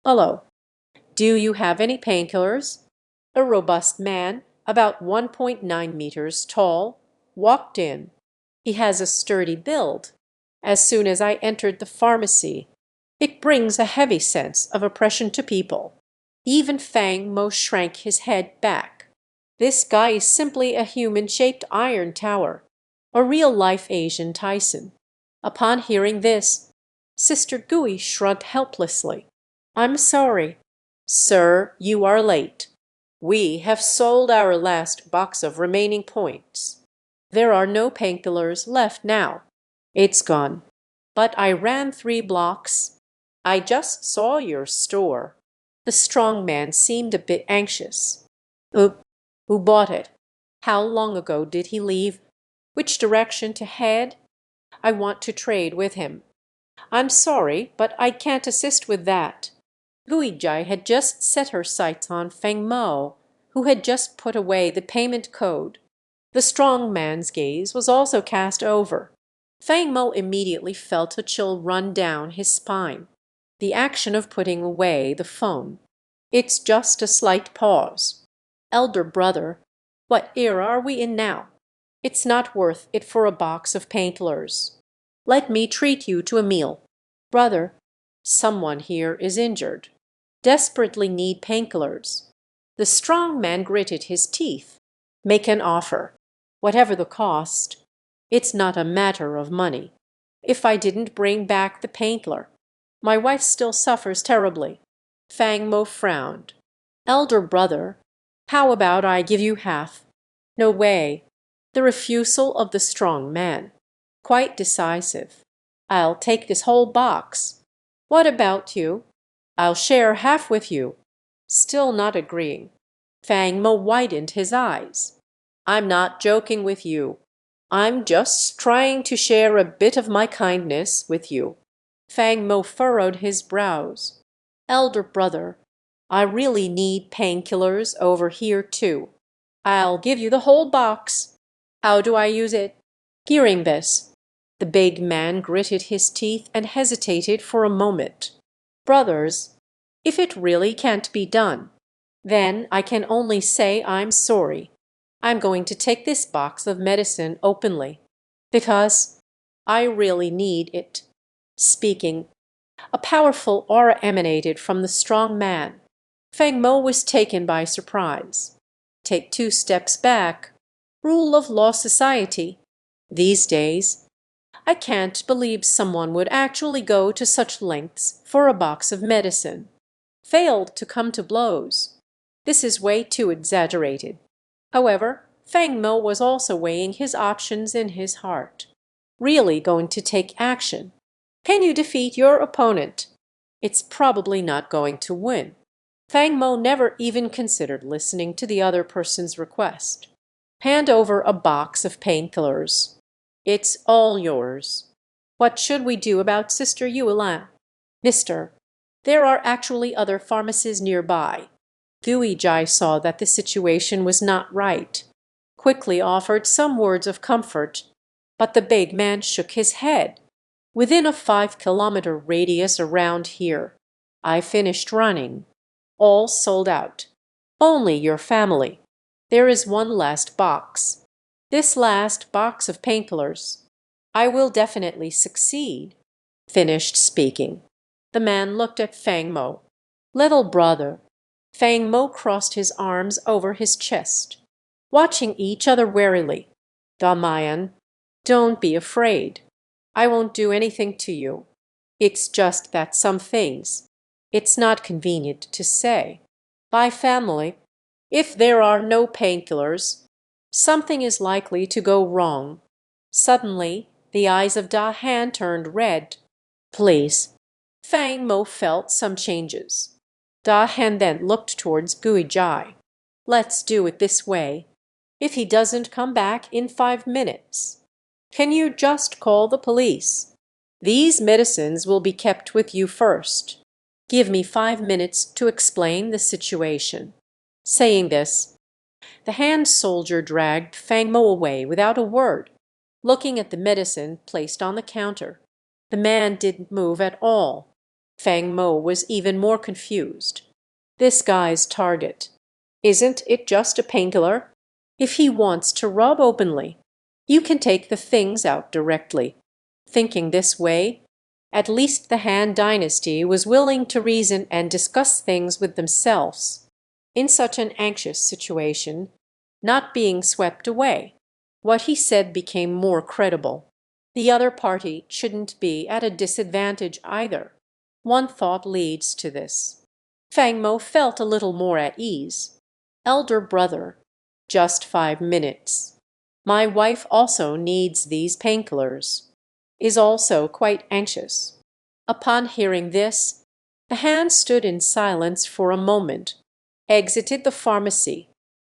Speaker 1: Hello. Do you have any painkillers? A robust man, about 1.9 meters tall, walked in. He has a sturdy build. As soon as I entered the pharmacy, it brings a heavy sense of oppression to people. Even Fang Mo shrank his head back. This guy is simply a human-shaped iron tower, a real-life Asian Tyson. Upon hearing this, Sister Gui shrugged helplessly. I'm sorry. Sir, you are late. We have sold our last box of remaining points. There are no painkillers left now. It's gone. But I ran 3 blocks. I just saw your store. The strong man seemed a bit anxious. Who bought it? How long ago did he leave? Which direction to head? I want to trade with him. I'm sorry, but I can't assist with that. Guijai had just set her sights on Feng Mo, who had just put away the payment code. The strong man's gaze was also cast over. Feng Mo immediately felt a chill run down his spine. The action of putting away the phone. It's just a slight pause. Elder brother, what era are we in now? It's not worth it for a box of painkillers. Let me treat you to a meal. Brother, someone here is injured. Desperately need painkillers. The strong man gritted his teeth. Make an offer. Whatever the cost. It's not a matter of money. If I didn't bring back the painkiller, my wife still suffers terribly. Fang Mo frowned. Elder brother, how about I give you half? No way. The refusal of the strong man. Quite decisive. I'll take this whole box. What about you? I'll share half with you. Still not agreeing. Fang Mo widened his eyes. I'm not joking with you. I'm just trying to share a bit of my kindness with you. Fang Mo furrowed his brows. Elder brother, I really need painkillers over here too. I'll give you the whole box. How do I use it? Hearing this, the big man gritted his teeth and hesitated for a moment. Brothers, If it really can't be done, then I can only say I'm sorry. I'm going to take this box of medicine openly, because I really need it. Speaking, a powerful aura emanated from the strong man. Feng Mo was taken by surprise. Take 2 steps back. Rule of law society. These days, I can't believe someone would actually go to such lengths for a box of medicine. Failed to come to blows. This is way too exaggerated. However, Feng Mo was also weighing his options in his heart. Really going to take action. Can you defeat your opponent? It's probably not going to win. Feng Mo never even considered listening to the other person's request. Hand over a box of painkillers. It's all yours. What should we do about Sister Yuelin? Mister, there are actually other pharmacies nearby. Gui Jai saw that the situation was not right. Quickly offered some words of comfort, but the big man shook his head. Within a 5-kilometer radius around here, I finished running. All sold out. Only your family. There is one last box. This last box of painkillers. I will definitely succeed. Finished speaking. The man looked at Feng Mo. Little brother. Feng Mo crossed his arms over his chest, watching each other warily. Damayan, don't be afraid. I won't do anything to you. It's just that some things, it's not convenient to say. My family, if there are no painkillers, something is likely to go wrong. Suddenly, the eyes of Da Han turned red. Please. Feng Mo felt some changes. Da Han then looked towards Gui Jai. Let's do it this way. If he doesn't come back in 5 minutes, can you just call the police? These medicines will be kept with you first. Give me 5 minutes to explain the situation. Saying this, the hand soldier dragged Feng Mo away without a word, looking at the medicine placed on the counter. The man didn't move at all. Feng Mo was even more confused. This guy's target. Isn't it just a painkiller? If he wants to rob openly, you can take the things out directly. Thinking this way, at least the Han dynasty was willing to reason and discuss things with themselves. In such an anxious situation, not being swept away, what he said became more credible. The other party shouldn't be at a disadvantage either. One thought leads to this. Feng Mo felt a little more at ease. Elder brother, just 5 minutes. My wife also needs these painkillers, is also quite anxious. Upon hearing this, the Han stood in silence for a moment, exited the pharmacy.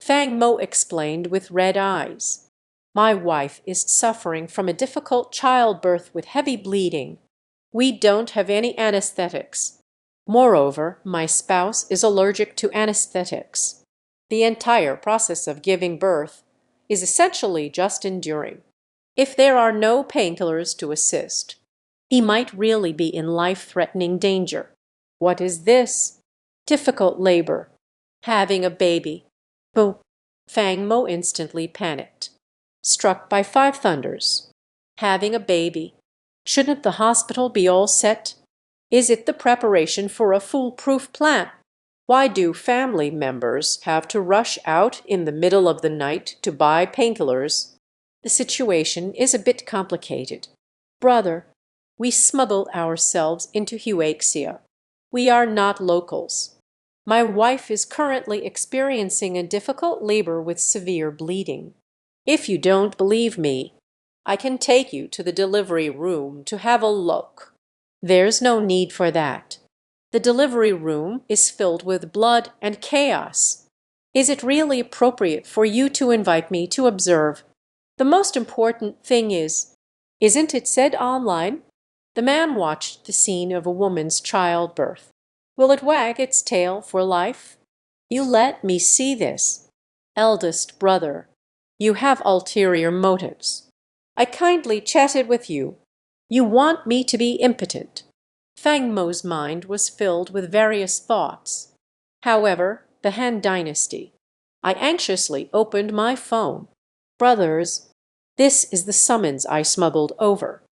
Speaker 1: Feng Mo explained with red eyes. My wife is suffering from a difficult childbirth with heavy bleeding. We don't have any anesthetics. Moreover, my spouse is allergic to anesthetics. The entire process of giving birth is essentially just enduring. If there are no painkillers to assist, he might really be in life-threatening danger. What is this? Difficult labor. Having a baby. Boo. Feng Mo instantly panicked. Struck by 5 thunders. Having a baby. Shouldn't the hospital be all set? Is it the preparation for a foolproof plan? Why do family members have to rush out in the middle of the night to buy painkillers? The situation is a bit complicated. Brother, we smuggle ourselves into Huaxia. We are not locals. My wife is currently experiencing a difficult labor with severe bleeding. If you don't believe me, I can take you to the delivery room to have a look. There's no need for that. The delivery room is filled with blood and chaos. Is it really appropriate for you to invite me to observe? The most important thing is, isn't it said online? The man watched the scene of a woman's childbirth. Will it wag its tail for life? You let me see this. Eldest brother, you have ulterior motives. I kindly chatted with you. You want me to be impotent. Fang Mo's mind was filled with various thoughts. However, the Han Dynasty. I anxiously opened my phone. Brothers, this is the summons I smuggled over.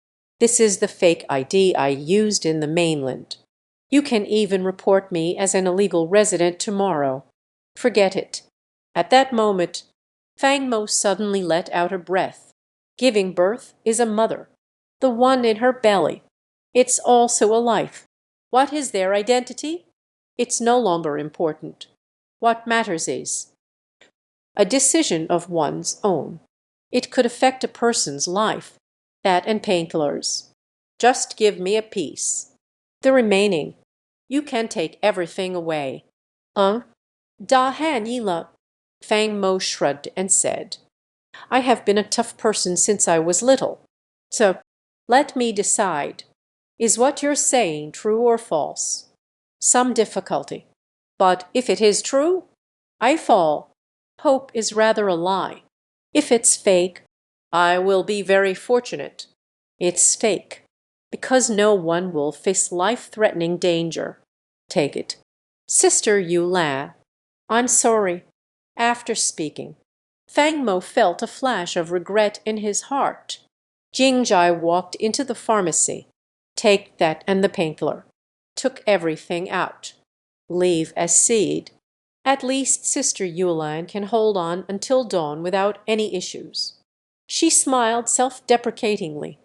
Speaker 1: This is the fake ID I used in the mainland. You can even report me as an illegal resident tomorrow. Forget it. At that moment, Fang Mo suddenly let out a breath. Giving birth is a mother. The one in her belly. It's also a life. What is their identity? It's no longer important. What matters is a decision of one's own. It could affect a person's life. That and painkillers. Just give me a piece. The remaining, you can take everything away. Da Han Yila. Fang Mo shrugged and said, I have been a tough person since I was little. So, let me decide. Is what you're saying true or false? Some difficulty. But if it is true, I fall. Hope is rather a lie. If it's fake, I will be very fortunate. It's fake, because no one will face life-threatening danger. Take it. Sister Yu Lan, I'm sorry. After speaking, Fang Mo felt a flash of regret in his heart. Jingjai walked into the pharmacy. Take that and the painkiller. Took everything out. Leave as seed. At least Sister Yulan can hold on until dawn without any issues. She smiled self-deprecatingly.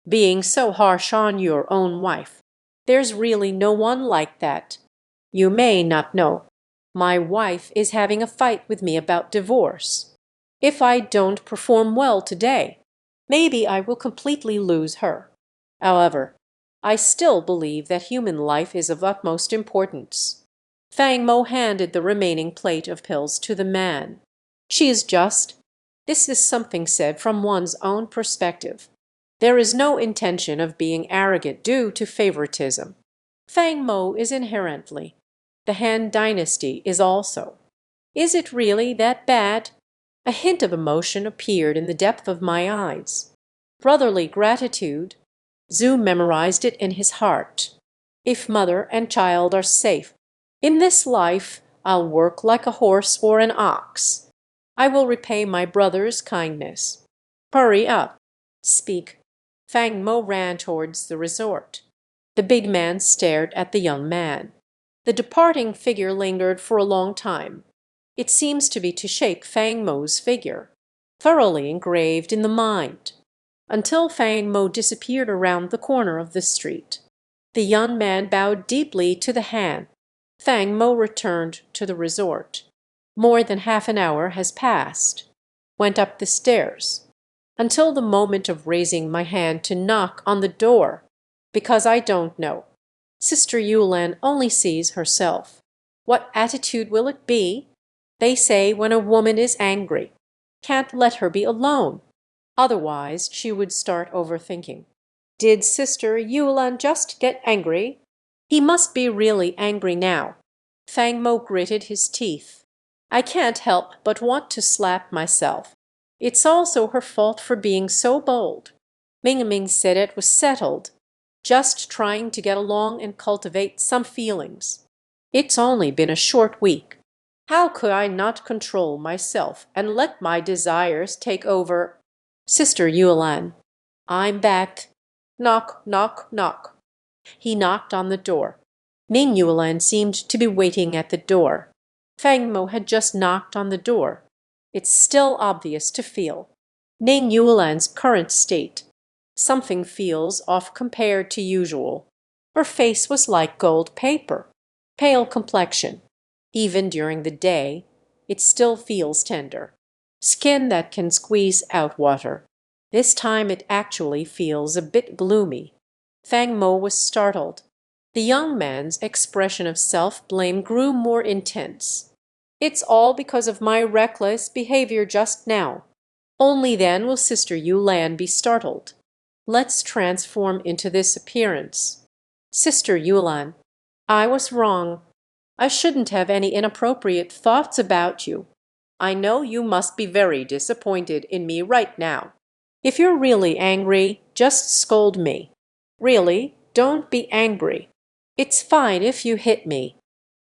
Speaker 1: Being so harsh on your own wife. There's really no one like that. You may not know. My wife is having a fight with me about divorce. If I don't perform well today, maybe I will completely lose her. However, I still believe that human life is of utmost importance. Fang Mo handed the remaining plate of pills to the man. She is just. This is something said from one's own perspective. There is no intention of being arrogant due to favoritism. Fang Mo is inherently. The Han Dynasty is also. Is it really that bad? A hint of emotion appeared in the depth of my eyes. Brotherly gratitude. Zhu memorized it in his heart. If mother and child are safe, in this life I'll work like a horse or an ox. I will repay my brother's kindness. Hurry up. Speak. Fang Mo ran towards the resort. The big man stared at the young man. The departing figure lingered for a long time. It seems to be to shape Fang Mo's figure, thoroughly engraved in the mind, until Fang Mo disappeared around the corner of the street. The young man bowed deeply to the Han. Fang Mo returned to the resort. More than half an hour has passed. Went up the stairs, until the moment of raising my hand to knock on the door, because I don't know. Sister Yulan only sees herself. What attitude will it be? They say when a woman is angry, can't let her be alone. Otherwise, she would start overthinking. Did Sister Yulan just get angry? He must be really angry now. Fang Mo gritted his teeth. I can't help but want to slap myself. It's also her fault for being so bold. Ming Ming said it was settled. Just trying to get along and cultivate some feelings. It's only been a short week. How could I not control myself and let my desires take over? Sister Yulan, I'm back. Knock, knock, knock. He knocked on the door. Ming Yulan seemed to be waiting at the door. Fang Mo had just knocked on the door. It's still obvious to feel. Ning Yulan's current state. Something feels off compared to usual. Her face was like gold paper. Pale complexion. Even during the day, it still feels tender. Skin that can squeeze out water. This time it actually feels a bit gloomy. Fang Mo was startled. The young man's expression of self-blame grew more intense. It's all because of my reckless behavior just now. Only then will Sister Yulan be startled. Let's transform into this appearance. Sister Yulan, I was wrong. I shouldn't have any inappropriate thoughts about you. I know you must be very disappointed in me right now. If you're really angry, just scold me. Really, don't be angry. It's fine if you hit me.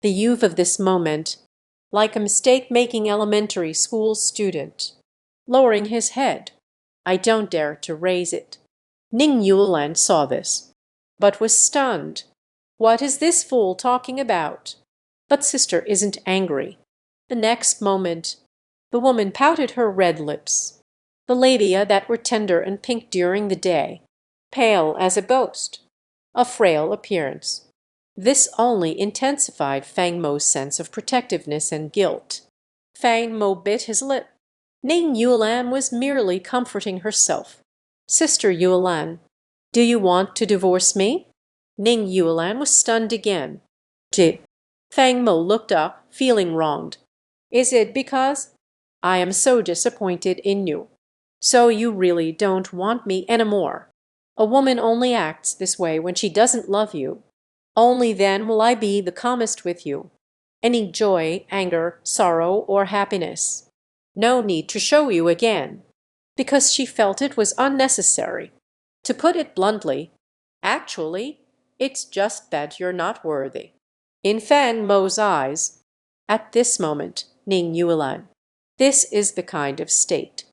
Speaker 1: The youth of this moment, like a mistake-making elementary school student, lowering his head. I don't dare to raise it. Ning Yuelan saw this, but was stunned. What is this fool talking about? But sister isn't angry. The next moment, the woman pouted her red lips, the labia that were tender and pink during the day, pale as a ghost, a frail appearance. This only intensified Fang Mo's sense of protectiveness and guilt. Fang Mo bit his lip. Ning Yuelan was merely comforting herself. Sister Yuelan, do you want to divorce me? Ning Yuelan was stunned again. Did Fang Mo looked up, feeling wronged. Is it because I am so disappointed in you? So you really don't want me anymore? A woman only acts this way when she doesn't love you. Only then will I be the calmest with you. Any joy, anger, sorrow, or happiness. No need to show you again. Because she felt it was unnecessary. To put it bluntly, actually, it's just that you're not worthy. In Fang Mo's eyes, at this moment, Ning Yuelan, this is the kind of state.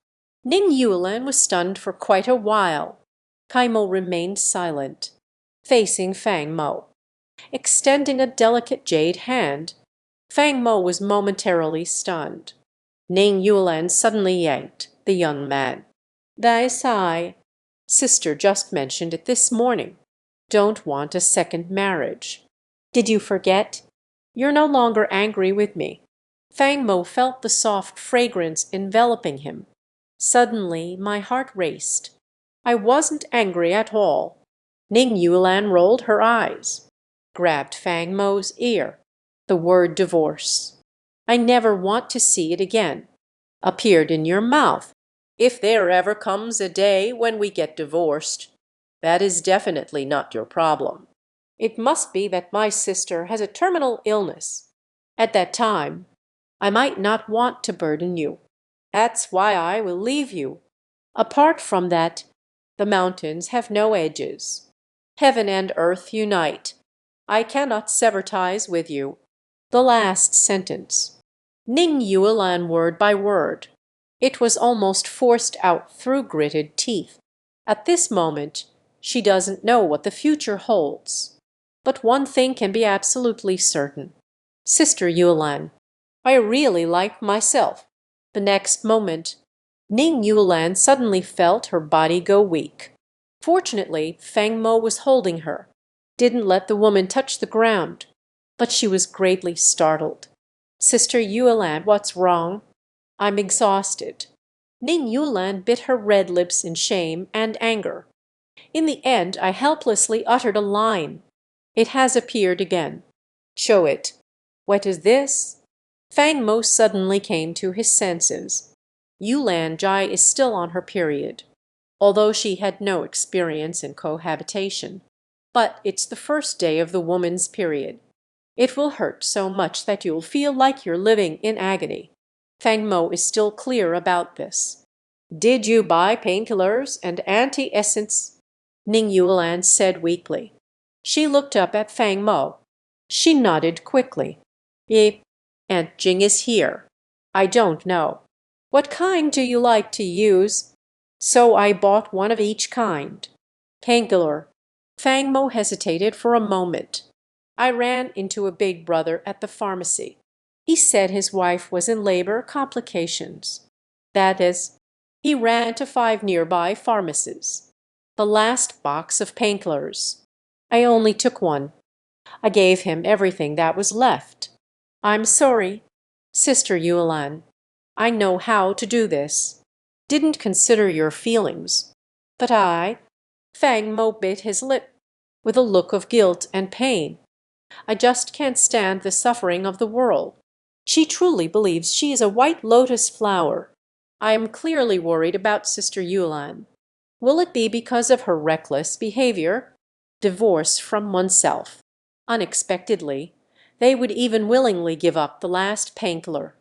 Speaker 1: Ning Yuelan was stunned for quite a while. Kai Mo remained silent, facing Fang Mo. Extending a delicate jade hand, Fang Mo was momentarily stunned. Ning Yuelan suddenly yanked the young man. Dai Sai, sister just mentioned it this morning. Don't want a second marriage. Did you forget? You're no longer angry with me. Fang Mo felt the soft fragrance enveloping him. Suddenly my heart raced. I wasn't angry at all. Ning Yuelan rolled her eyes, grabbed Fang Mo's ear. The word divorce. I never want to see it again. Appeared in your mouth. If there ever comes a day when we get divorced, that is definitely not your problem. It must be that my sister has a terminal illness. At that time, I might not want to burden you. That's why I will leave you. Apart from that, the mountains have no edges. Heaven and earth unite. I cannot sever ties with you. The last sentence. Ning Yuelan word by word. It was almost forced out through gritted teeth. At this moment, she doesn't know what the future holds. But one thing can be absolutely certain. Sister Yuelan, I really like myself. The next moment, Ning Yuelan suddenly felt her body go weak. Fortunately, Fang Mo was holding her, didn't let the woman touch the ground. But she was greatly startled. Sister Yuelan, what's wrong? I'm exhausted. Ning Yuelan bit her red lips in shame and anger. In the end, I helplessly uttered a line. It has appeared again. Show it. What is this? Fang Mo suddenly came to his senses. Yulan Jai is still on her period, although she had no experience in cohabitation. But it's the first day of the woman's period. It will hurt so much that you'll feel like you're living in agony. Fang Mo is still clear about this. Did you buy painkillers and anti-essence? Ning Yuelan said weakly. She looked up at Fang Mo. She nodded quickly. Aunt Jing is here. I don't know. What kind do you like to use? So I bought one of each kind. Painkiller. Fang Mo hesitated for a moment. I ran into a big brother at the pharmacy. He said his wife was in labor complications. That is, he ran to 5 nearby pharmacies. The last box of painkillers. I only took one. I gave him everything that was left. I'm sorry, Sister Yuelan. I know how to do this. Didn't consider your feelings. But Fang Mo bit his lip, with a look of guilt and pain. I just can't stand the suffering of the world. She truly believes she is a white lotus flower. I am clearly worried about Sister Yuelan. Will it be because of her reckless behavior? Divorce from oneself. Unexpectedly, they would even willingly give up the last painkiller.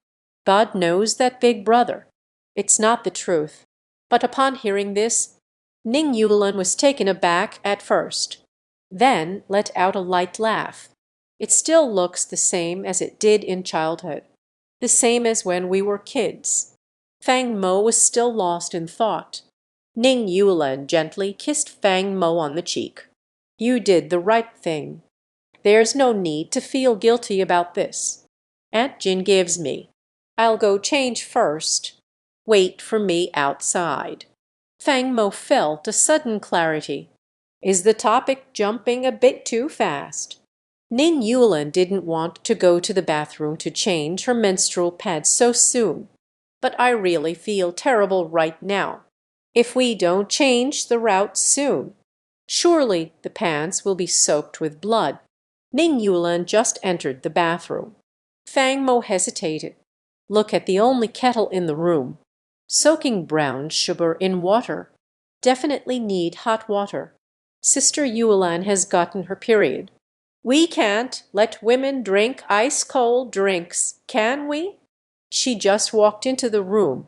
Speaker 1: God knows that big brother. It's not the truth. But upon hearing this, Ning Yuelan was taken aback at first. then let out a light laugh. It still looks the same as it did in childhood, the same as when we were kids. Fang Mo was still lost in thought. Ning Yulan gently kissed Fang Mo on the cheek. You did the right thing. There's no need to feel guilty about this. Aunt Jin gives me. I'll go change first. Wait for me outside. Fang Mo felt a sudden clarity. Is the topic jumping a bit too fast? Ning Yulan didn't want to go to the bathroom to change her menstrual pads so soon. But I really feel terrible right now. If we don't change the route soon, surely the pants will be soaked with blood. Ning Yulan just entered the bathroom. Fang Mo hesitated. Look at the only kettle in the room. Soaking brown sugar in water. Definitely need hot water. Sister Yulan has gotten her period. We can't let women drink ice-cold drinks, can we? She just walked into the room.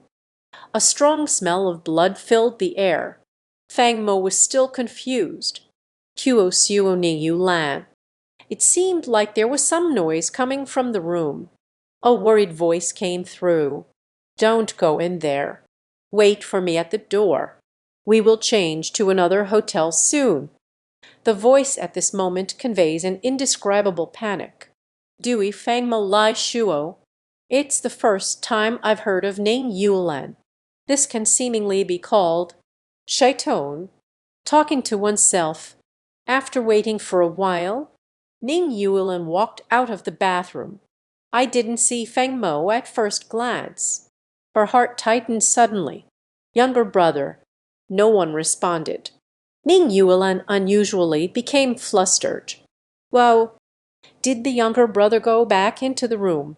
Speaker 1: A strong smell of blood filled the air. Fang Mo was still confused. Kuo Suo Ning Yulan. It seemed like there was some noise coming from the room. A worried voice came through. Don't go in there. Wait for me at the door. We will change to another hotel soon. The voice at this moment conveys an indescribable panic. Dewey Fang Mo Lai Shuo. It's the first time I've heard of Ning Yulan. This can seemingly be called shaiton, talking to oneself. After waiting for a while, Ning Yulan walked out of the bathroom. I didn't see Fang Mo at first glance. Her heart tightened suddenly. Younger brother. No one responded. Ning Yulan unusually became flustered. Whoa! Did the younger brother go back into the room?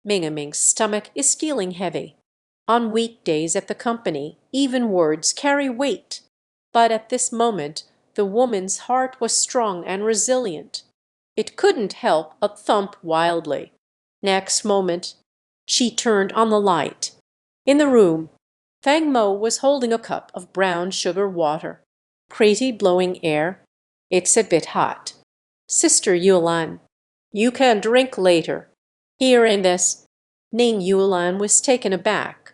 Speaker 1: Ming's stomach is feeling heavy. On weekdays at the company, even words carry weight. But at this moment, the woman's heart was strong and resilient. It couldn't help but thump wildly. Next moment, she turned on the light. In the room, Fang Mo was holding a cup of brown sugar water. Crazy blowing air. It's a bit hot. Sister Yulan, you can drink later. Hearing this, Ning Yulan was taken aback.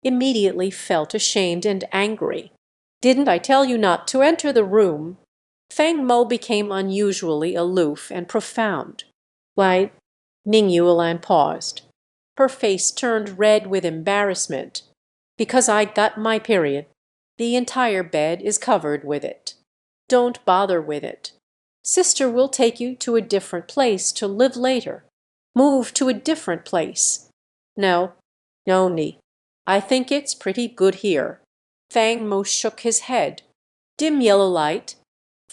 Speaker 1: Immediately felt ashamed and angry. Didn't I tell you not to enter the room? Fang Mo became unusually aloof and profound. Why? Ning Yulan paused. Her face turned red with embarrassment. Because I got my period. The entire bed is covered with it. Don't bother with it. Sister will take you to a different place to live later. Move to a different place. No, no need. I think it's pretty good here. Fang Mo shook his head. Dim yellow light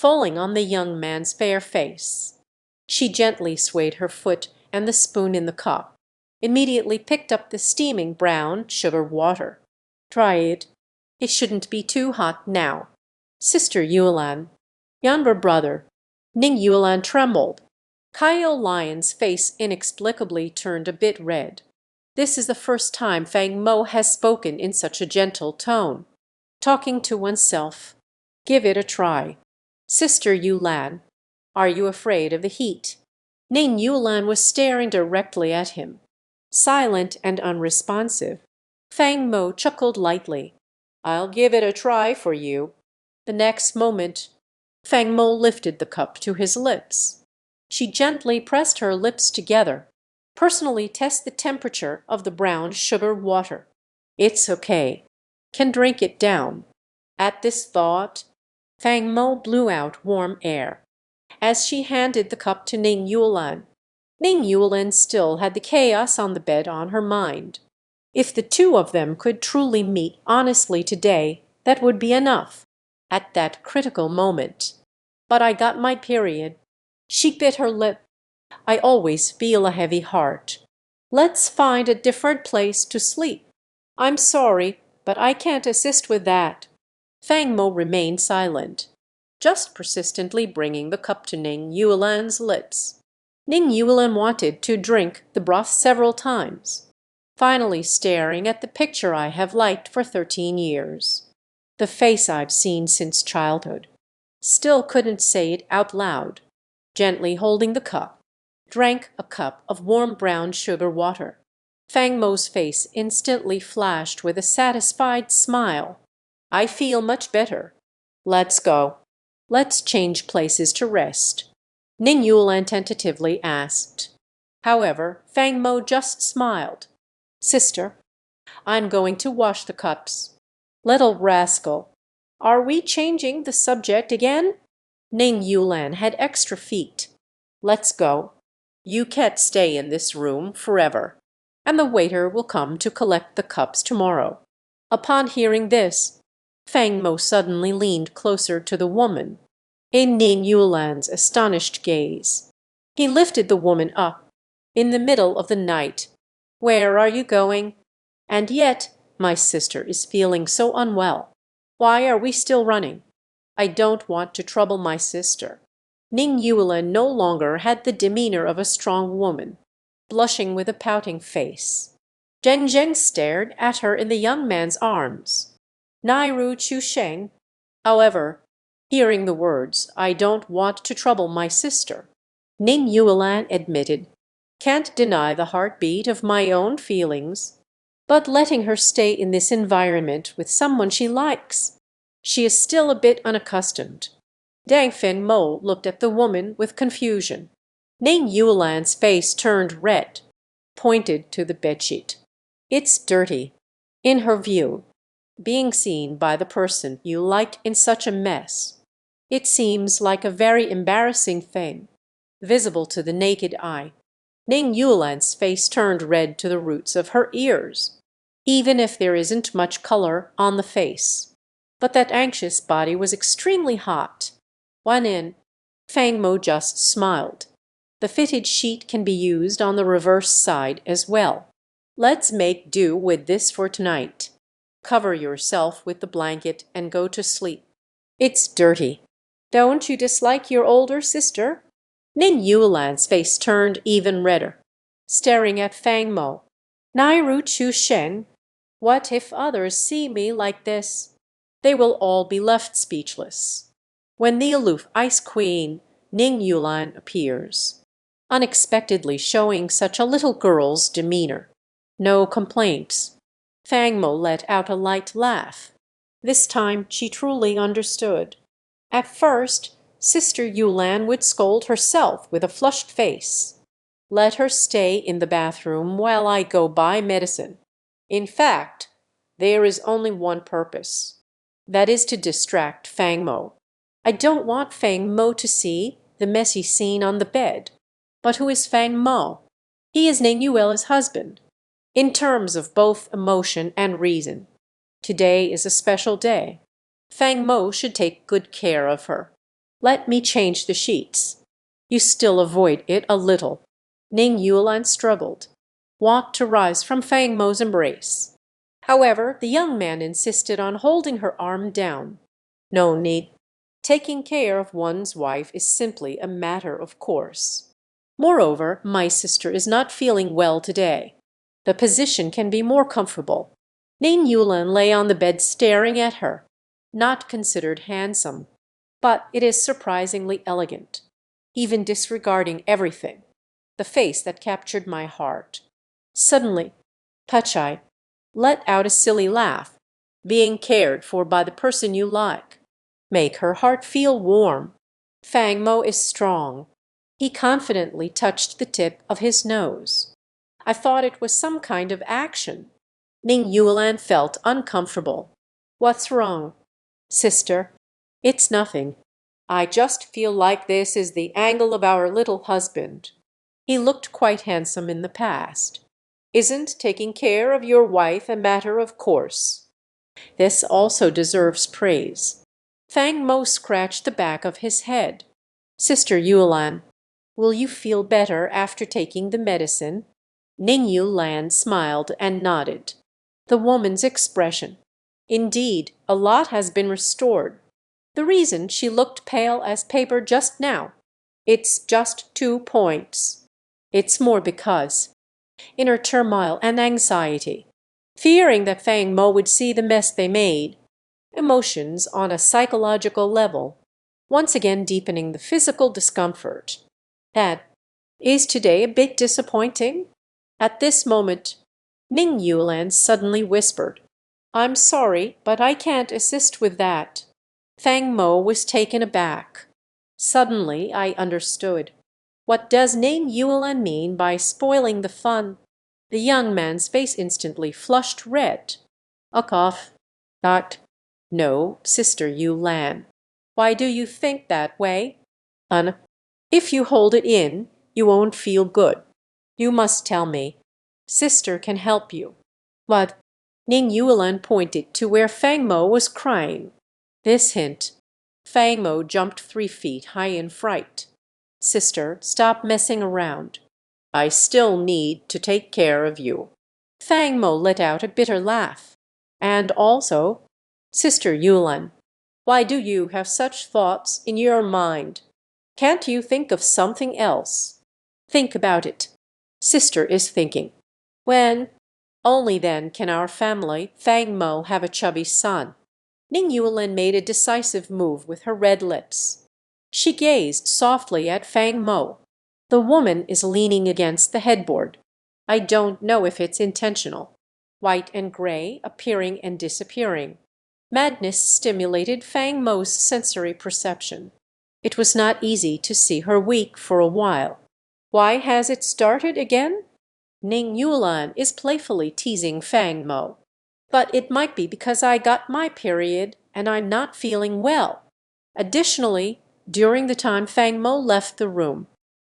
Speaker 1: falling on the young man's fair face. She gently swayed her foot and the spoon in the cup. Immediately picked up the steaming brown sugar water. Try it. It shouldn't be too hot now. Sister Yulan. Younger brother. Ning Yulan trembled. Kaio Lion's face inexplicably turned a bit red. This is the first time Fang Mo has spoken in such a gentle tone. Talking to oneself. Give it a try. Sister Yulan. Are you afraid of the heat? Ning Yulan was staring directly at him. Silent and unresponsive. Fang Mo chuckled lightly. I'll give it a try for you. The next moment, Fang Mo lifted the cup to his lips. She gently pressed her lips together. Personally test the temperature of the brown sugar water. It's okay. Can drink it down. At this thought, Fang Mo blew out warm air. As she handed the cup to Ning Yulan, Ning Yulan still had the chaos on the bed on her mind. If the two of them could truly meet honestly today, that would be enough. At that critical moment. But I got my period. She bit her lip. I always feel a heavy heart. Let's find a different place to sleep. I'm sorry, but I can't assist with that. Fang Mo remained silent, just persistently bringing the cup to Ning Yulan's lips. Ning Yulan wanted to drink the broth several times, finally staring at the picture I have liked for 13 years, the face I've seen since childhood. still couldn't say it out loud, gently holding the cup, drank a cup of warm brown sugar water. Fang Mo's face instantly flashed with a satisfied smile. "I feel much better. Let's go. Let's change places to rest," Ning Yulan tentatively asked. However, Fang Mo just smiled. "Sister, I'm going to wash the cups." "Little rascal, are we changing the subject again?" Ning Yulan had extra feet. "Let's go. You can't stay in this room forever, and the waiter will come to collect the cups tomorrow." Upon hearing this, Fang Mo suddenly leaned closer to the woman, in Ning Yulan's astonished gaze. He lifted the woman up, in the middle of the night. "Where are you going? And yet my sister is feeling so unwell. Why are we still running? I don't want to trouble my sister." Ning Yulan no longer had the demeanor of a strong woman, blushing with a pouting face. Zheng Zheng stared at her in the young man's arms. Nairu Chu Sheng, however, hearing the words, "I don't want to trouble my sister," Ning Yulan admitted, "can't deny the heartbeat of my own feelings. But letting her stay in this environment with someone she likes. She is still a bit unaccustomed." Dang Feng Mo looked at the woman with confusion. Ning Yulan's face turned red, pointed to the bedsheet. "It's dirty." In her view, being seen by the person you liked in such a mess, it seems like a very embarrassing thing, visible to the naked eye. Ning Yulan's face turned red to the roots of her ears. Even if there isn't much color on the face. But that anxious body was extremely hot. One in, Fang Mo just smiled. "The fitted sheet can be used on the reverse side as well. Let's make do with this for tonight. Cover yourself with the blanket and go to sleep. It's dirty. Don't you dislike your older sister?" Ning Yulan's face turned even redder, staring at Fang Mo. "Nairu Chu Shen, what if others see me like this?" They will all be left speechless when the aloof Ice Queen, Ning Yulan, appears, unexpectedly showing such a little girl's demeanor. No complaints. Fang Mo let out a light laugh. This time she truly understood. At first, Sister Yulan would scold herself with a flushed face. "Let her stay in the bathroom while I go buy medicine. In fact, there is only one purpose. That is to distract Fang Mo. I don't want Fang Mo to see the messy scene on the bed. But who is Fang Mo? He is Ning Yuela's husband. In terms of both emotion and reason, today is a special day. Fang Mo should take good care of her. Let me change the sheets." "You still avoid it a little." Ning Yulan struggled, want to rise from Fang Mo's embrace. However, the young man insisted on holding her arm down. "No need. Taking care of one's wife is simply a matter of course. Moreover, my sister is not feeling well today. The position can be more comfortable." Ning Yulan lay on the bed staring at her. Not considered handsome, but it is surprisingly elegant, even disregarding everything. The face that captured my heart. Suddenly, Pachai let out a silly laugh. Being cared for by the person you like. Make her heart feel warm. Fang Mo is strong. He confidently touched the tip of his nose. I thought it was some kind of action. Ning Yulan felt uncomfortable. "What's wrong?" "Sister, it's nothing. I just feel like this is the angle of our little husband. He looked quite handsome in the past. Isn't taking care of your wife a matter of course? This also deserves praise." Fang Mo scratched the back of his head. "Sister Yulan, will you feel better after taking the medicine?" Ning Yulan smiled and nodded. The woman's expression. Indeed, a lot has been restored. The reason she looked pale as paper just now. It's just 2 points. It's more because inner turmoil and anxiety, fearing that Fang Mo would see the mess they made, emotions on a psychological level. once again deepening the physical discomfort. That is today a bit disappointing. At this moment, Ning Yulan suddenly whispered, "I'm sorry, but I can't assist with that." Fang Mo was taken aback. Suddenly I understood. What does Ning Yulan mean by spoiling the fun? The young man's face instantly flushed red. A cough. Not. No, Sister Yulan. Why do you think that way? Un. If you hold it in, you won't feel good. You must tell me. Sister can help you. What? Ning Yulan pointed to where Fang Mo was crying. This hint. Fang Mo jumped 3 feet high in fright. Sister, stop messing around. I still need to take care of you. Fang Mo let out a bitter laugh. And also, Sister Yulan, why do you have such thoughts in your mind? Can't you think of something else? Think about it. Sister is thinking. When? Only then can our family, Fang Mo, have a chubby son. Ning Yulan made a decisive move with her red lips. She gazed softly at Fang Mo. The woman is leaning against the headboard. I don't know if it's intentional. White and gray, appearing and disappearing. Madness stimulated Fang Mo's sensory perception. It was not easy to see her weak for a while. Why has it started again? Ning Yulan is playfully teasing Fang Mo. But it might be because I got my period and I'm not feeling well. Additionally, during the time Fang Mo left the room,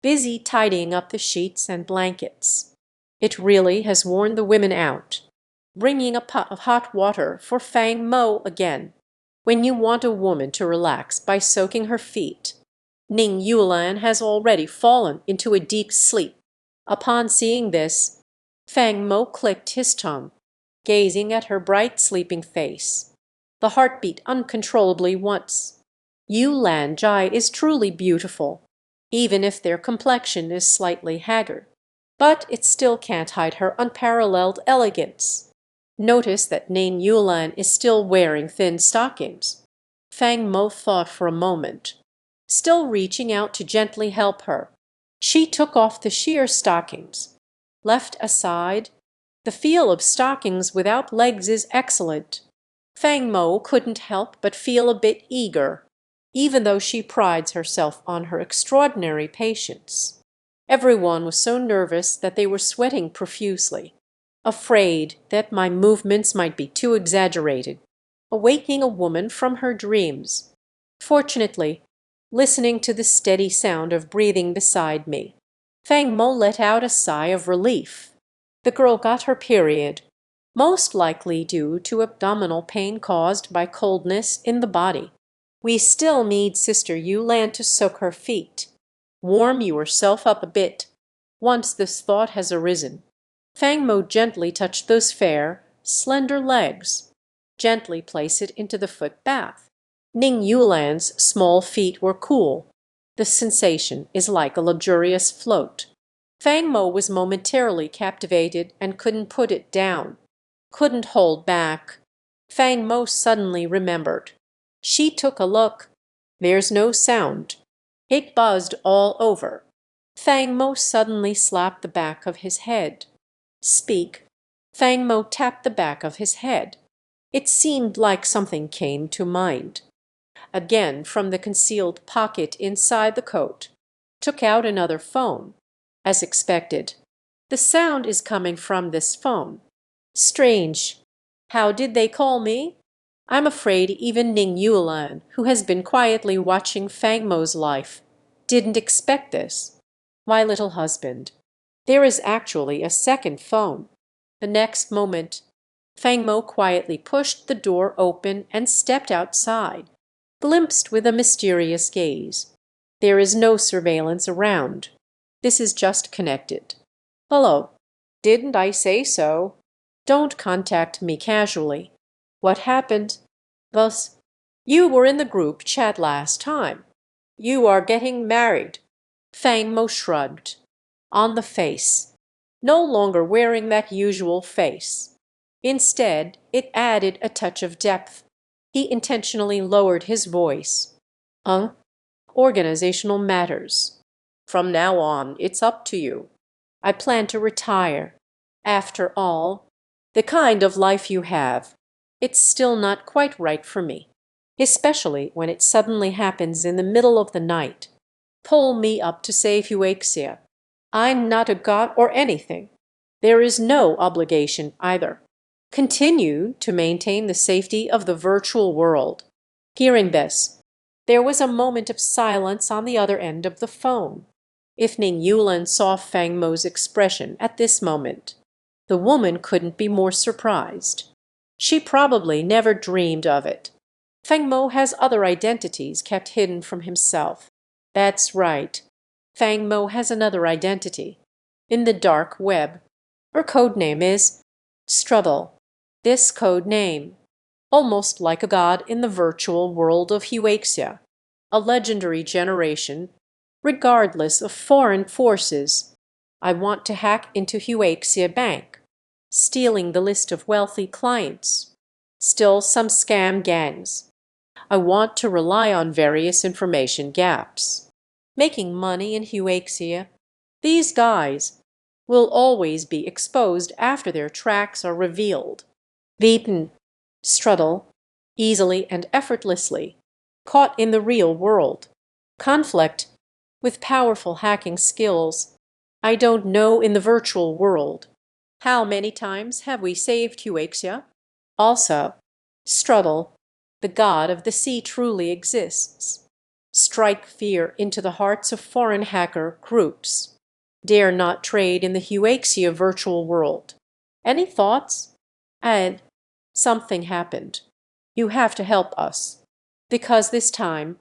Speaker 1: busy tidying up the sheets and blankets. It really has worn the women out. Bringing a pot of hot water for Fang Mo again, when you want a woman to relax by soaking her feet. Ning Yulan has already fallen into a deep sleep. Upon seeing this, Fang Mo clicked his tongue, gazing at her bright sleeping face. The heart beat uncontrollably once. Yulan Jai is truly beautiful, even if their complexion is slightly haggard. But it still can't hide her unparalleled elegance. Notice that Ning Yulan is still wearing thin stockings. Fang Mo thought for a moment, still reaching out to gently help her. She took off the sheer stockings. Left aside, the feel of stockings without legs is excellent. Fang Mo couldn't help but feel a bit eager, even though she prides herself on her extraordinary patience. Everyone was so nervous that they were sweating profusely, afraid that my movements might be too exaggerated, awaking a woman from her dreams. Fortunately, listening to the steady sound of breathing beside me, Fang Mo let out a sigh of relief. The girl got her period, most likely due to abdominal pain caused by coldness in the body. We still need Sister Yulan to soak her feet. Warm yourself up a bit. Once this thought has arisen, Fang Mo gently touched those fair, slender legs. Gently place it into the foot bath. Ning Yulan's small feet were cool. The sensation is like a luxurious float. Fang Mo was momentarily captivated and couldn't put it down. Couldn't hold back. Fang Mo suddenly remembered. She took a look. There's no sound. It buzzed all over. Fang Mo suddenly slapped the back of his head. Speak. Fang Mo tapped the back of his head. It seemed like something came to mind. Again from the concealed pocket inside the coat. Took out another phone. As expected. The sound is coming from this phone. Strange. How did they call me? I'm afraid even Ning Yulan, who has been quietly watching Fang Mo's life, didn't expect this. My little husband. There is actually a second phone. The next moment, Fang Mo quietly pushed the door open and stepped outside, glimpsed with a mysterious gaze. There is no surveillance around. This is just connected. Hello. Didn't I say so? Don't contact me casually. What happened? Thus, you were in the group chat last time. You are getting married. Fang Mo shrugged. On the face. No longer wearing that usual face. Instead, it added a touch of depth. He intentionally lowered his voice. organizational matters. From now on, it's up to you. I plan to retire. After all, the kind of life you have, it's still not quite right for me, especially when it suddenly happens in the middle of the night. Pull me up to save Euaxia. I'm not a god or anything. There is no obligation either. Continue to maintain the safety of the virtual world. Hearing this, there was a moment of silence on the other end of the phone. If Ning Yulan saw Fang Mo's expression at this moment, the woman couldn't be more surprised. She probably never dreamed of it. Fang Mo has other identities kept hidden from himself. That's right. Fang Mo has another identity. In the dark web. Her code name is Struggle. This code name, almost like a god in the virtual world of Euaxia, a legendary generation, regardless of foreign forces. I want to hack into Euaxia Bank, stealing the list of wealthy clients. Still some scam gangs. I want to rely on various information gaps. Making money in Euaxia, these guys will always be exposed after their tracks are revealed. Beaten, struggle, easily and effortlessly, caught in the real world. Conflict with powerful hacking skills. I don't know in the virtual world. How many times have we saved Euaxia? Also, struggle, the god of the sea truly exists. Strike fear into the hearts of foreign hacker groups. Dare not trade in the Euaxia virtual world. Any thoughts? Add, something happened. You have to help us. Because this time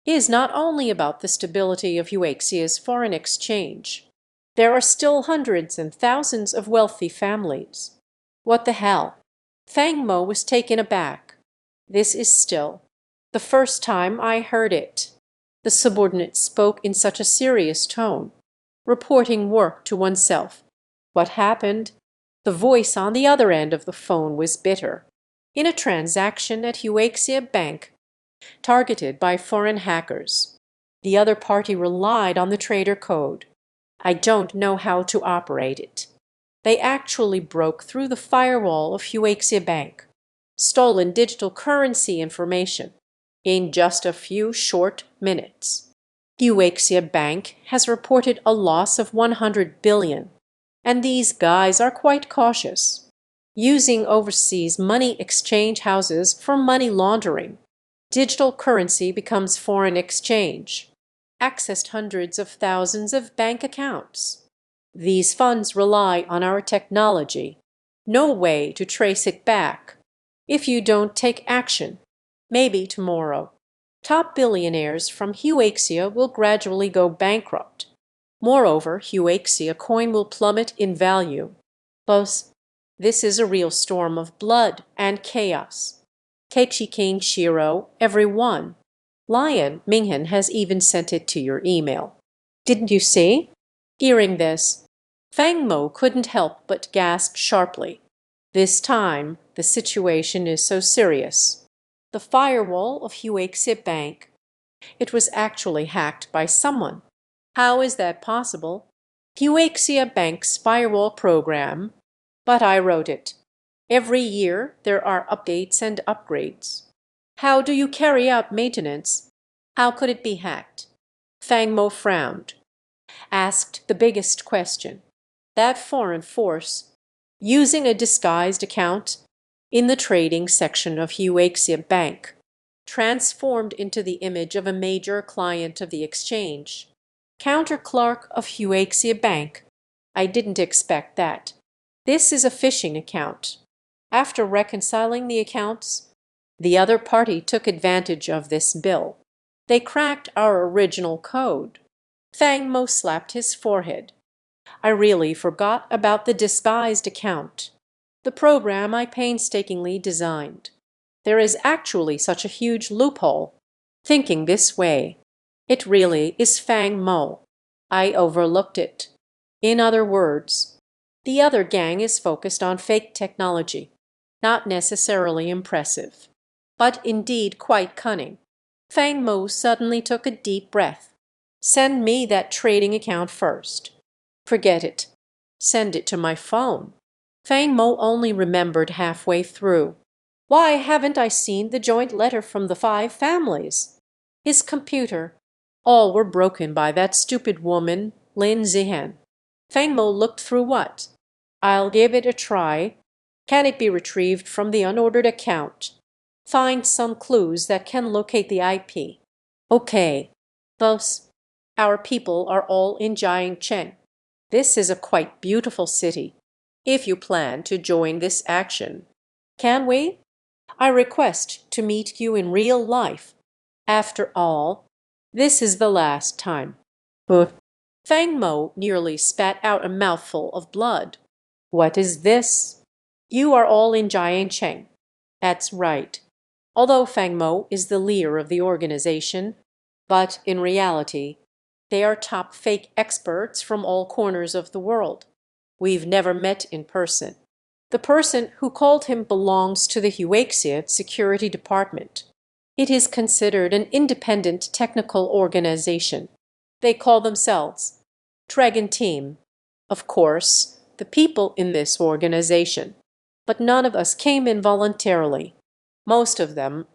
Speaker 1: is not only about the stability of Euaxia's foreign exchange. There are still hundreds and thousands of wealthy families. What the hell? Fang Mo was taken aback. This is still the first time I heard it. The subordinate spoke in such a serious tone, reporting work to oneself. What happened? The voice on the other end of the phone was bitter. In a transaction at Euaxia Bank, targeted by foreign hackers, the other party relied on the trader code. I don't know how to operate it. They actually broke through the firewall of Euaxia Bank, stolen digital currency information in just a few short minutes. Euaxia Bank has reported a loss of 100 billion, and these guys are quite cautious, using overseas money exchange houses for money laundering. Digital currency becomes foreign exchange, accessed hundreds of thousands of bank accounts. These funds rely on our technology. No way to trace it back. If you don't take action, maybe tomorrow, top billionaires from Euaxia will gradually go bankrupt. Moreover, Euaxia coin will plummet in value. Boss, this is a real storm of blood and chaos. Keiichi King Shiro, everyone. Lion Minghan has even sent it to your email. Didn't you see? Hearing this, Fang Mo couldn't help but gasp sharply. This time, the situation is so serious. The firewall of Euaxia Bank. It was actually hacked by someone. How is that possible? Euaxia Bank's firewall program. But I wrote it. Every year there are updates and upgrades. How do you carry out maintenance? How could it be hacked? Fang Mo frowned, asked the biggest question. That foreign force, using a disguised account in the trading section of Euaxia Bank, transformed into the image of a major client of the exchange, counter clerk of Euaxia Bank. I didn't expect that. This is a phishing account. After reconciling the accounts, the other party took advantage of this bill. They cracked our original code. Fang Mo slapped his forehead. I really forgot about the disguised account, the program I painstakingly designed. There is actually such a huge loophole. Thinking this way, it really is Fang Mo. I overlooked it. In other words, the other gang is focused on fake technology, not necessarily impressive, but indeed quite cunning. Fang Mo suddenly took a deep breath. Send me that trading account first. Forget it. Send it to my phone. Fang Mo only remembered halfway through. Why haven't I seen the joint letter from the 5 families? His computer. All were broken by that stupid woman, Lin Zihan. Fang Mo looked through what? I'll give it a try. Can it be retrieved from the unordered account? Find some clues that can locate the IP. Okay. Thus, our people are all in Jiangcheng. This is a quite beautiful city. If you plan to join this action, can we? I request to meet you in real life. After all, this is the last time. But Fang Mo nearly spat out a mouthful of blood. What is this? You are all in Jiangcheng. That's right. Although Fang Mo is the leader of the organization, but in reality, they are top fake experts from all corners of the world. We've never met in person. The person who called him belongs to the Huaxia Security Department. It is considered an independent technical organization. They call themselves Dragon Team. Of course, the people in this organization. But none of us came in voluntarily. Most of them,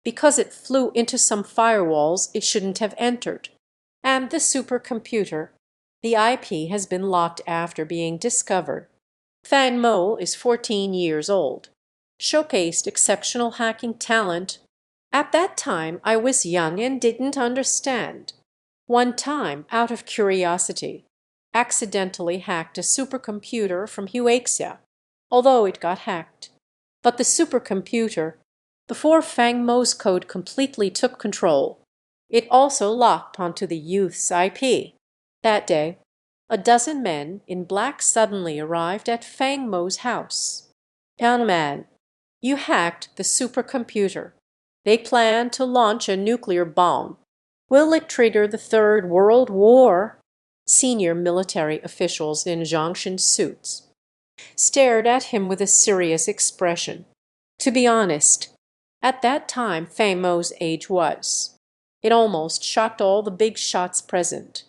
Speaker 1: because it flew into some firewalls it shouldn't have entered. And the supercomputer, the IP has been locked after being discovered. Fang Mo is 14 years old, showcased exceptional hacking talent. At that time, I was young and didn't understand. One time, out of curiosity, accidentally hacked a supercomputer from Huaxia, although it got hacked. But the supercomputer, before Fang Mo's code completely took control, it also locked onto the youth's IP. That day, a dozen men in black suddenly arrived at Fang Mo's house. Young man, you hacked the supercomputer. They plan to launch a nuclear bomb. Will it trigger the Third World War? Senior military officials in Zhongshan suits stared at him with a serious expression. To be honest, at that time Fang Mo's age was. It almost shocked all the big shots present.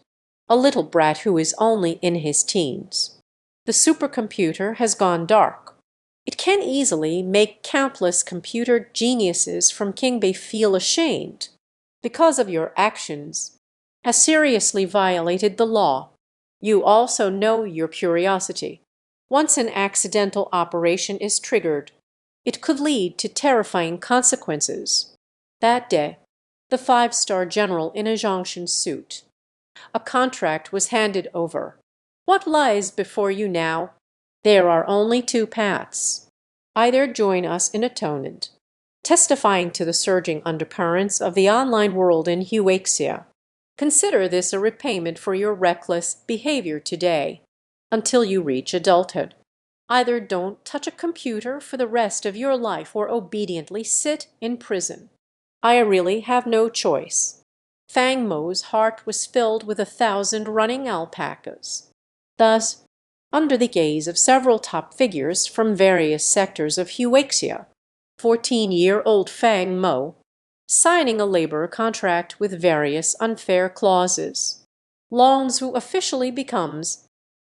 Speaker 1: A little brat who is only in his teens. The supercomputer has gone dark. It can easily make countless computer geniuses from Qingbei feel ashamed. Because of your actions, has seriously violated the law. You also know your curiosity. Once an accidental operation is triggered, it could lead to terrifying consequences. That day, the 5-star general in a Zhongshan suit. A contract was handed over. What lies before you now? There are only 2 paths. Either join us in atonement, testifying to the surging undercurrents of the online world in Huaxia. Consider this a repayment for your reckless behavior today, until you reach adulthood. Either don't touch a computer for the rest of your life or obediently sit in prison. I really have no choice. Fang Mo's heart was filled with 1,000 running alpacas. Thus, under the gaze of several top figures from various sectors of Huaxia, 14-year-old Fang Mo, signing a labor contract with various unfair clauses. Long Zhu officially becomes